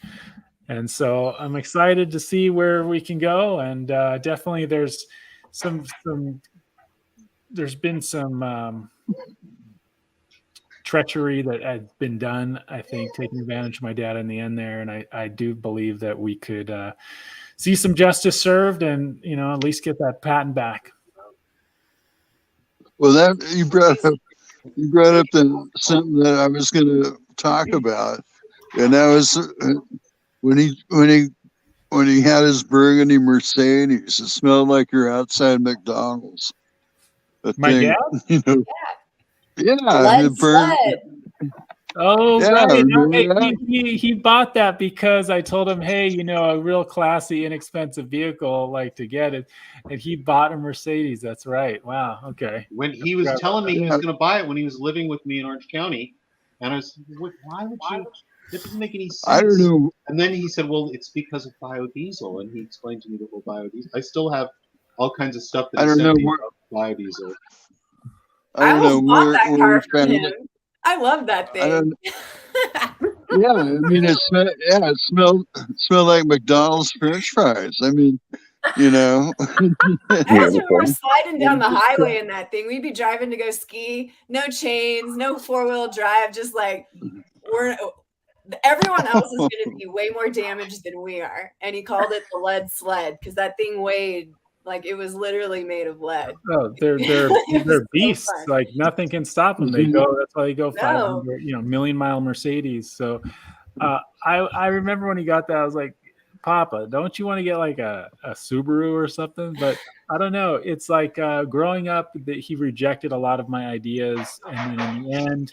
And so I'm excited to see where we can go. And definitely there's been some treachery that had been done, I think, taking advantage of my dad in the end there. And I do believe that we could see some justice served and, at least get that patent back. Well, that you brought up something that I was going to talk about, and that was when he had his burgundy Mercedes. It smelled like you're outside McDonald's. My dad? Yeah. Lead sled. Oh, yeah, right. No, that? he bought that because I told him, hey, a real classy, inexpensive vehicle, like to get it. And he bought a Mercedes. That's right. Wow. Okay. When he was telling me he was going to buy it when he was living with me in Orange County, and I was, why would you? That doesn't make any sense. I don't know. And then he said, well, it's because of biodiesel, and he explained to me the whole biodiesel. I still have all kinds of stuff that he sent me about biodiesel. I almost bought that car from him. I love that thing. Yeah, I mean, it smelled like McDonald's French fries. I mean, As we were sliding down the highway in that thing, we'd be driving to go ski, no chains, no 4-wheel drive, just like everyone else is going to be way more damaged than we are. And he called it the lead sled because that thing weighed like it was literally made of lead. Oh, they're beasts. So like nothing can stop them. That's why they go 500, million-mile Mercedes. So I remember when he got that, I was like, Papa, don't you want to get like a Subaru or something? But I don't know. It's like growing up, that he rejected a lot of my ideas, and then in the end,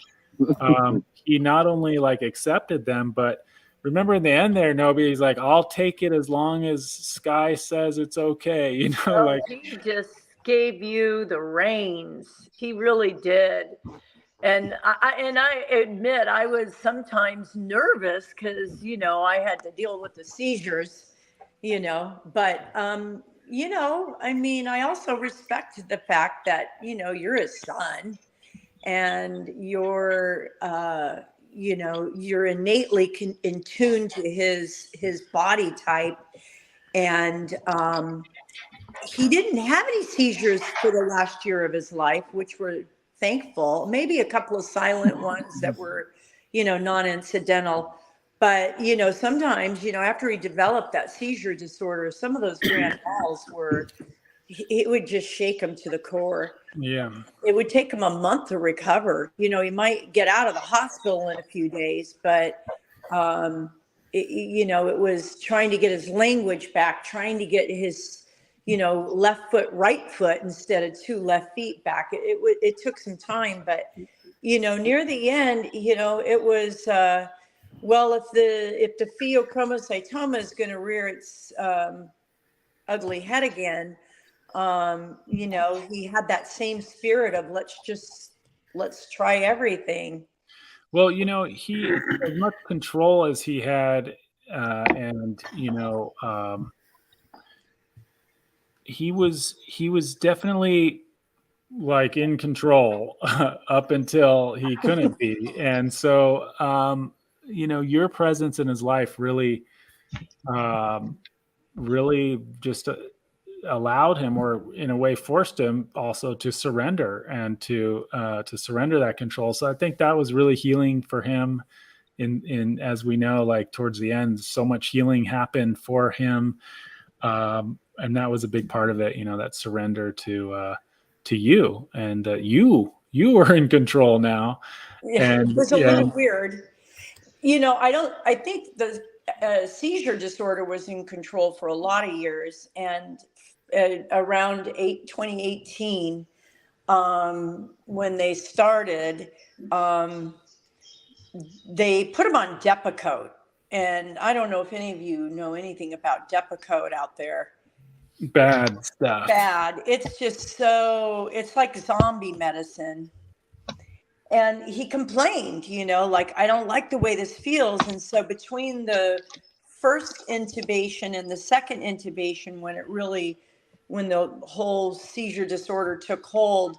he not only like accepted them, but remember in the end there, nobody's like, I'll take it as long as Sky says it's okay. He just gave you the reins. He really did. And I admit I was sometimes nervous because, I had to deal with the seizures, but, I mean, I also respect the fact that, you're his son and you're innately in tune to his body type. And he didn't have any seizures for the last year of his life, which were thankful. Maybe a couple of silent ones that were, non-incidental. But, sometimes, after he developed that seizure disorder, some of those grand falls it would just shake him to the core. Yeah. It would take him a month to recover. He might get out of the hospital in a few days, but, it was trying to get his language back, trying to get his, left foot, right foot instead of 2 left feet back. It took some time, but, near the end, it was, well, if the pheochromocytoma is going to rear its ugly head again, he had that same spirit of let's try everything. Well, he, as much control as he had, and he was definitely like in control up until he couldn't be. And so, your presence in his life really just allowed him, or in a way forced him also to surrender and to surrender that control. So I think that was really healing for him. In as we know, like towards the end, so much healing happened for him. And that was a big part of it, that surrender to you, and you were in control now. And it was a little weird. I think the seizure disorder was in control for a lot of years. And around 2018, when they started, they put him on Depakote. And I don't know if any of you know anything about Depakote out there. Bad stuff. Bad. It's just so, it's like zombie medicine. And he complained, like, I don't like the way this feels. And so between the first intubation and the second intubation, when the whole seizure disorder took hold,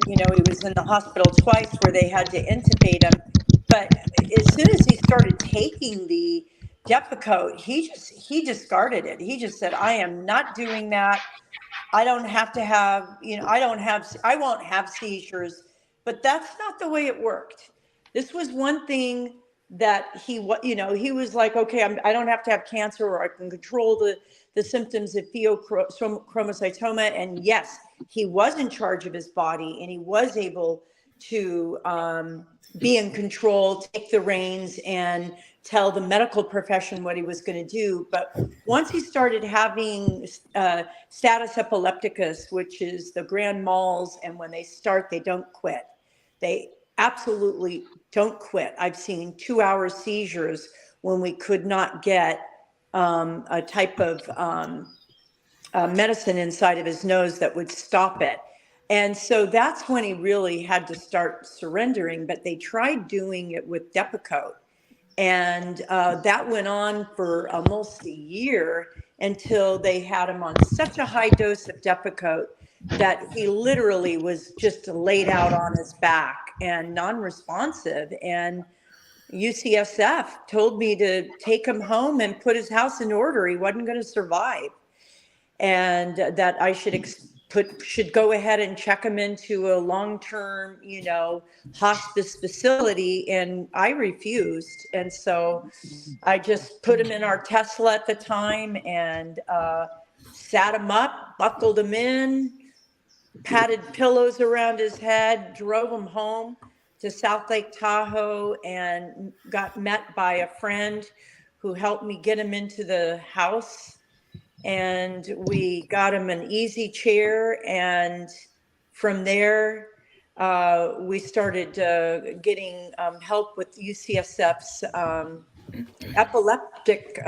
he was in the hospital twice where they had to intubate him. But as soon as he started taking the Depakote, he discarded it. He just said, I am not doing that. I don't have to have, I won't have seizures. But that's not the way it worked. This was one thing that he was like, okay, I don't have to have cancer, or I can control the symptoms of pheochromocytoma. And yes, he was in charge of his body, and he was able to be in control, take the reins, and tell the medical profession what he was going to do. But once he started having status epilepticus, which is the grand mals, and when they start, they don't quit. They absolutely don't quit. I've seen 2-hour seizures when we could not get a type of medicine inside of his nose that would stop it. And so that's when he really had to start surrendering. But they tried doing it with Depakote. And that went on for almost a year until they had him on such a high dose of Depakote that he literally was just laid out on his back and non-responsive. And UCSF told me to take him home and put his house in order. He wasn't going to survive. And that I should go ahead and check him into a long-term, hospice facility. And I refused. And so I just put him in our Tesla at the time and sat him up, buckled him in, patted pillows around his head, drove him home to South Lake Tahoe, and got met by a friend who helped me get him into the house. And we got him an easy chair. And from there, we started getting help with UCSF's epileptic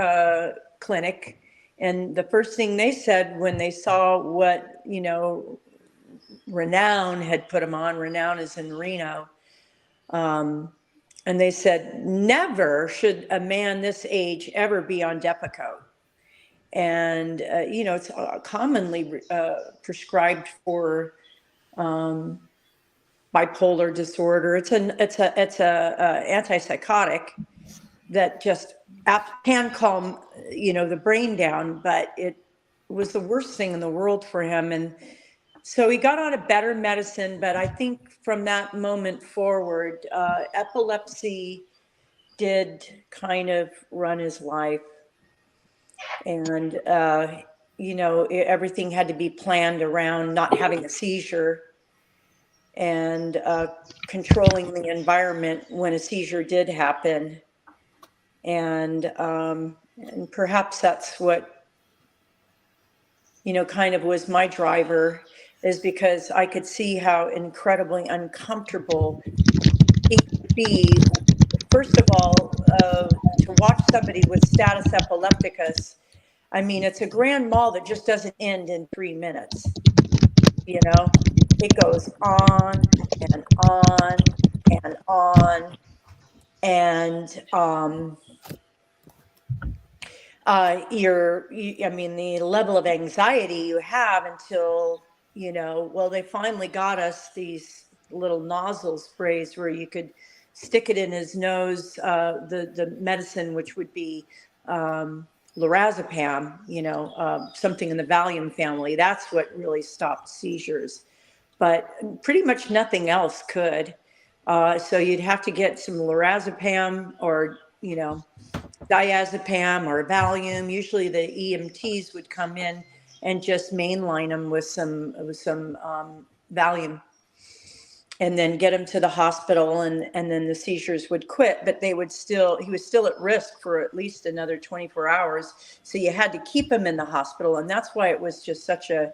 clinic. And the first thing they said when they saw what, Renown had put him on, Renown is in Reno, and they said, never should a man this age ever be on Depakote. And, it's commonly prescribed for bipolar disorder. It's a antipsychotic that just can calm, the brain down, but it was the worst thing in the world for him. And so he got on a better medicine, but I think from that moment forward, epilepsy did kind of run his life. And, everything had to be planned around not having a seizure and controlling the environment when a seizure did happen. And perhaps that's what, kind of was my driver, is because I could see how incredibly uncomfortable he could be. First of all, to watch somebody with status epilepticus, I mean, it's a grand mal that just doesn't end in 3 minutes. It goes on and on and on. And the level of anxiety you have until, they finally got us these little nozzle sprays where you could stick it in his nose, the medicine, which would be lorazepam, something in the Valium family. That's what really stopped seizures. But pretty much nothing else could. So you'd have to get some lorazepam or, diazepam or Valium. Usually the EMTs would come in and just mainline them with some Valium, and then get him to the hospital, and then the seizures would quit, but he was still at risk for at least another 24 hours. So you had to keep him in the hospital. And that's why it was just such a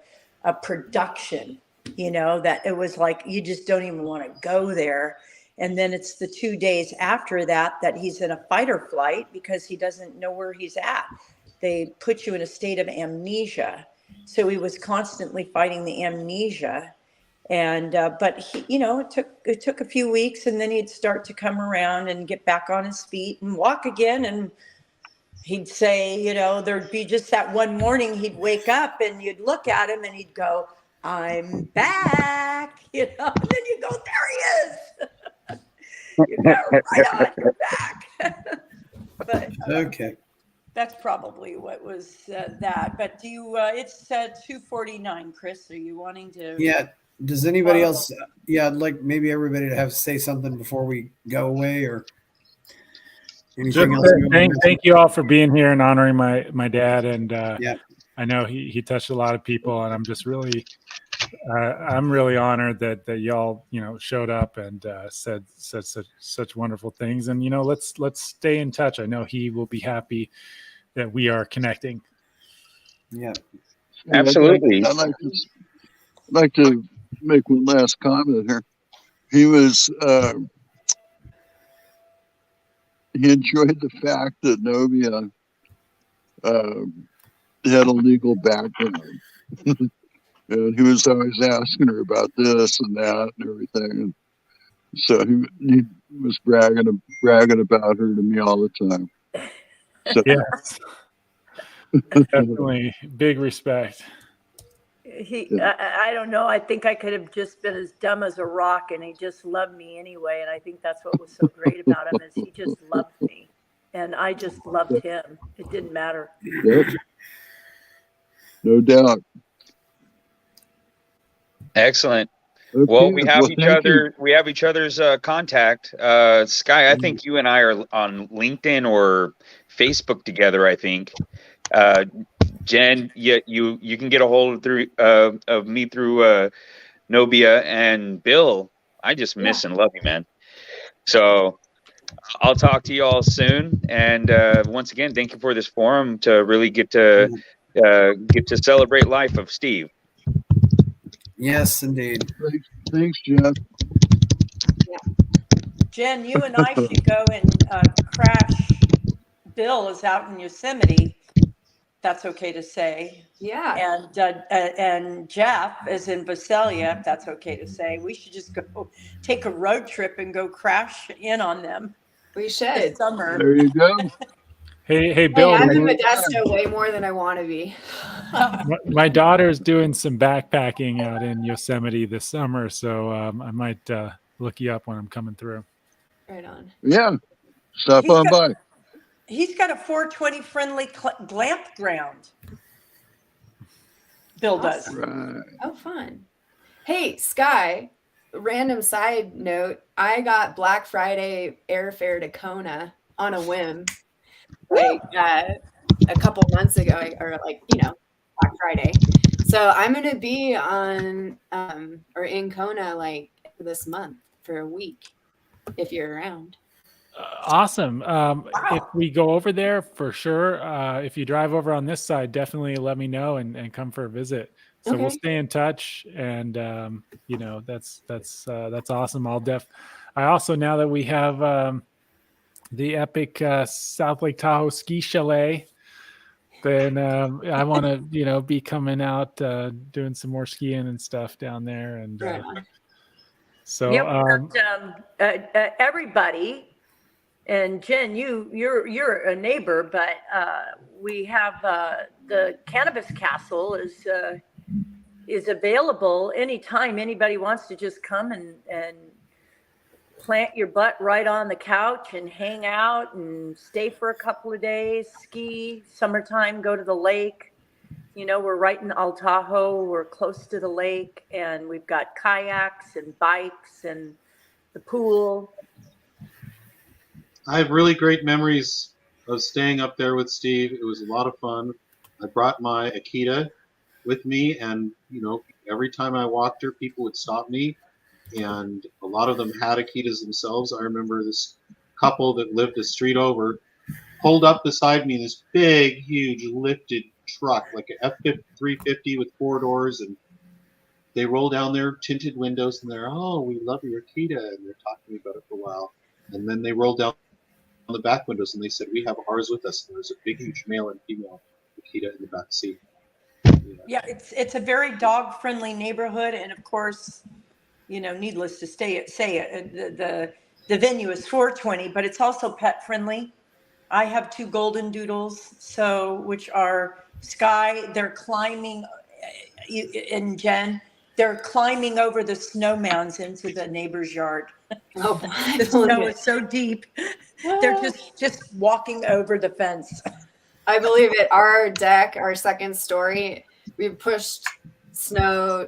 production, that it was like, you just don't even want to go there. And then it's the 2 days after that he's in a fight or flight because he doesn't know where he's at. They put you in a state of amnesia. So he was constantly fighting the amnesia. And but he, it took a few weeks, and then he'd start to come around and get back on his feet and walk again. And he'd say, there'd be just that one morning he'd wake up and you'd look at him and he'd go, "I'm back," and then you go, "There he is." You go, "Right on, you're back." But Okay. that's probably what was that. But do you? It's 2:49, Chris. Are you wanting to? Yeah. Does anybody else? Yeah, I'd like maybe everybody to say something before we go away, or anything else. Thank you all for being here and honoring my dad. And Yeah. I know he touched a lot of people, and I'm just really I'm really honored that y'all showed up and said such wonderful things. And let's stay in touch. I know he will be happy that we are connecting. Yeah. Absolutely. I'd like to make one last comment here. He enjoyed the fact that Novia had a legal background. And he was always asking her about this and that and everything. And so he was bragging about her to me all the time. So, Yes. Definitely big respect. I don't know. I think I could have just been as dumb as a rock, and he just loved me anyway. And I think that's what was so great about him, is he just loved me, and I just loved him. It didn't matter. Yep. No doubt. Excellent. Okay. Well, we have Well, thank you. we have each other's contact. Sky, I think you and I are on LinkedIn or Facebook together, I think. Jen, you can get a hold of me through Nobia, and Bill. I just miss and love you, man. So I'll talk to you all soon. And once again, thank you for this forum to really get to celebrate life of Steve. Yes, indeed. Thanks, Jeff. Jen, you and I should go and crash. Bill is out in Yosemite. That's okay to say. Yeah. And Jeff is in Visalia. If that's okay to say. We should just go take a road trip and go crash in on them. We should. This summer. There you go. Hey, Bill. I'm in Modesto way more than I want to be. My daughter's doing some backpacking out in Yosemite this summer, so I might look you up when I'm coming through. Right on. Yeah. Stop on by. He's got a 420 friendly glamp ground. Bill does. Right. Oh, fun. Hey, Sky, random side note. I got Black Friday airfare to Kona on a whim. Like a couple months ago, or Black Friday. So I'm going to be on or in Kona like this month for a week if you're around. Awesome. If we go over there, for sure. If you drive over on this side, definitely let me know and come for a visit. So we'll stay in touch, and that's awesome. I also, now that we have the epic South Lake Tahoe ski chalet, then I want to be coming out doing some more skiing and stuff down there. And so everybody. And Jen, you're a neighbor, but we have the Cannabis Castle is available anytime anybody wants to just come and plant your butt right on the couch and hang out and stay for a couple of days, ski, summertime, go to the lake. We're right in El Tahoe. We're close to the lake, and we've got kayaks and bikes and the pool. I have really great memories of staying up there with Steve. It was a lot of fun. I brought my Akita with me, and every time I walked her, people would stop me, and a lot of them had Akitas themselves. I remember this couple that lived a street over pulled up beside me in this big, huge lifted truck, like an F-350 with 4 doors, and they roll down their tinted windows and they're, oh, we love your Akita, and they're talking about it for a while, and then they roll down the back windows and they said, we have ours with us. And there's a big, huge male and female Akita in the back seat. Yeah, it's a very dog-friendly neighborhood, and of course, needless to say it, the venue is 420, but it's also pet-friendly. I have 2 golden doodles, which are Sky. They're climbing, and Jen, they're climbing over the snow mounds into the neighbor's yard. Oh, The snow is so deep. They're just walking over the fence. I believe it. Our deck, our second story, we pushed snow.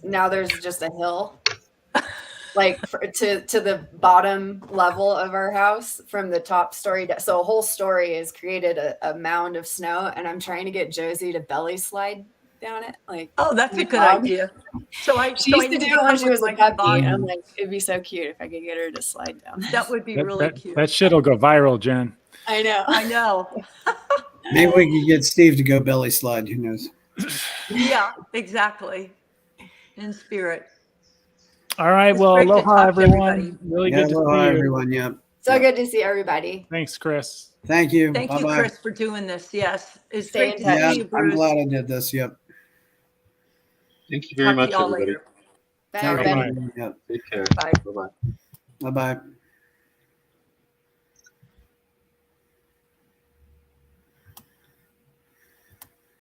Now there's just a hill, like to the bottom level of our house from the top story. So a whole story has created a mound of snow, and I'm trying to get Josie to belly slide down it. Like, Oh, that's a good dog. idea. She used to do it when she was a puppy. I'm like, it'd be so cute if I could get her to slide down. That would be really cute. That shit'll go viral, Jen. I know. I know. Maybe we could get Steve to go belly slide. Who knows? Yeah, exactly. In spirit. All right. It's Well, great to aloha, talk to everyone. everybody. Really Yeah, good to aloha, see you. everyone. Yep. So good to see everybody. Thanks, Chris. Thank you. Thank you, Bye-bye. Chris, for doing this. Yes, it's Stay great in to touch. Yeah, see you, I'm Bruce. glad I did this. Yep. Thank you very Talk to much, y'all everybody. later. Bye, All right. everybody. Yep. Take care. Bye. Bye-bye. Bye-bye.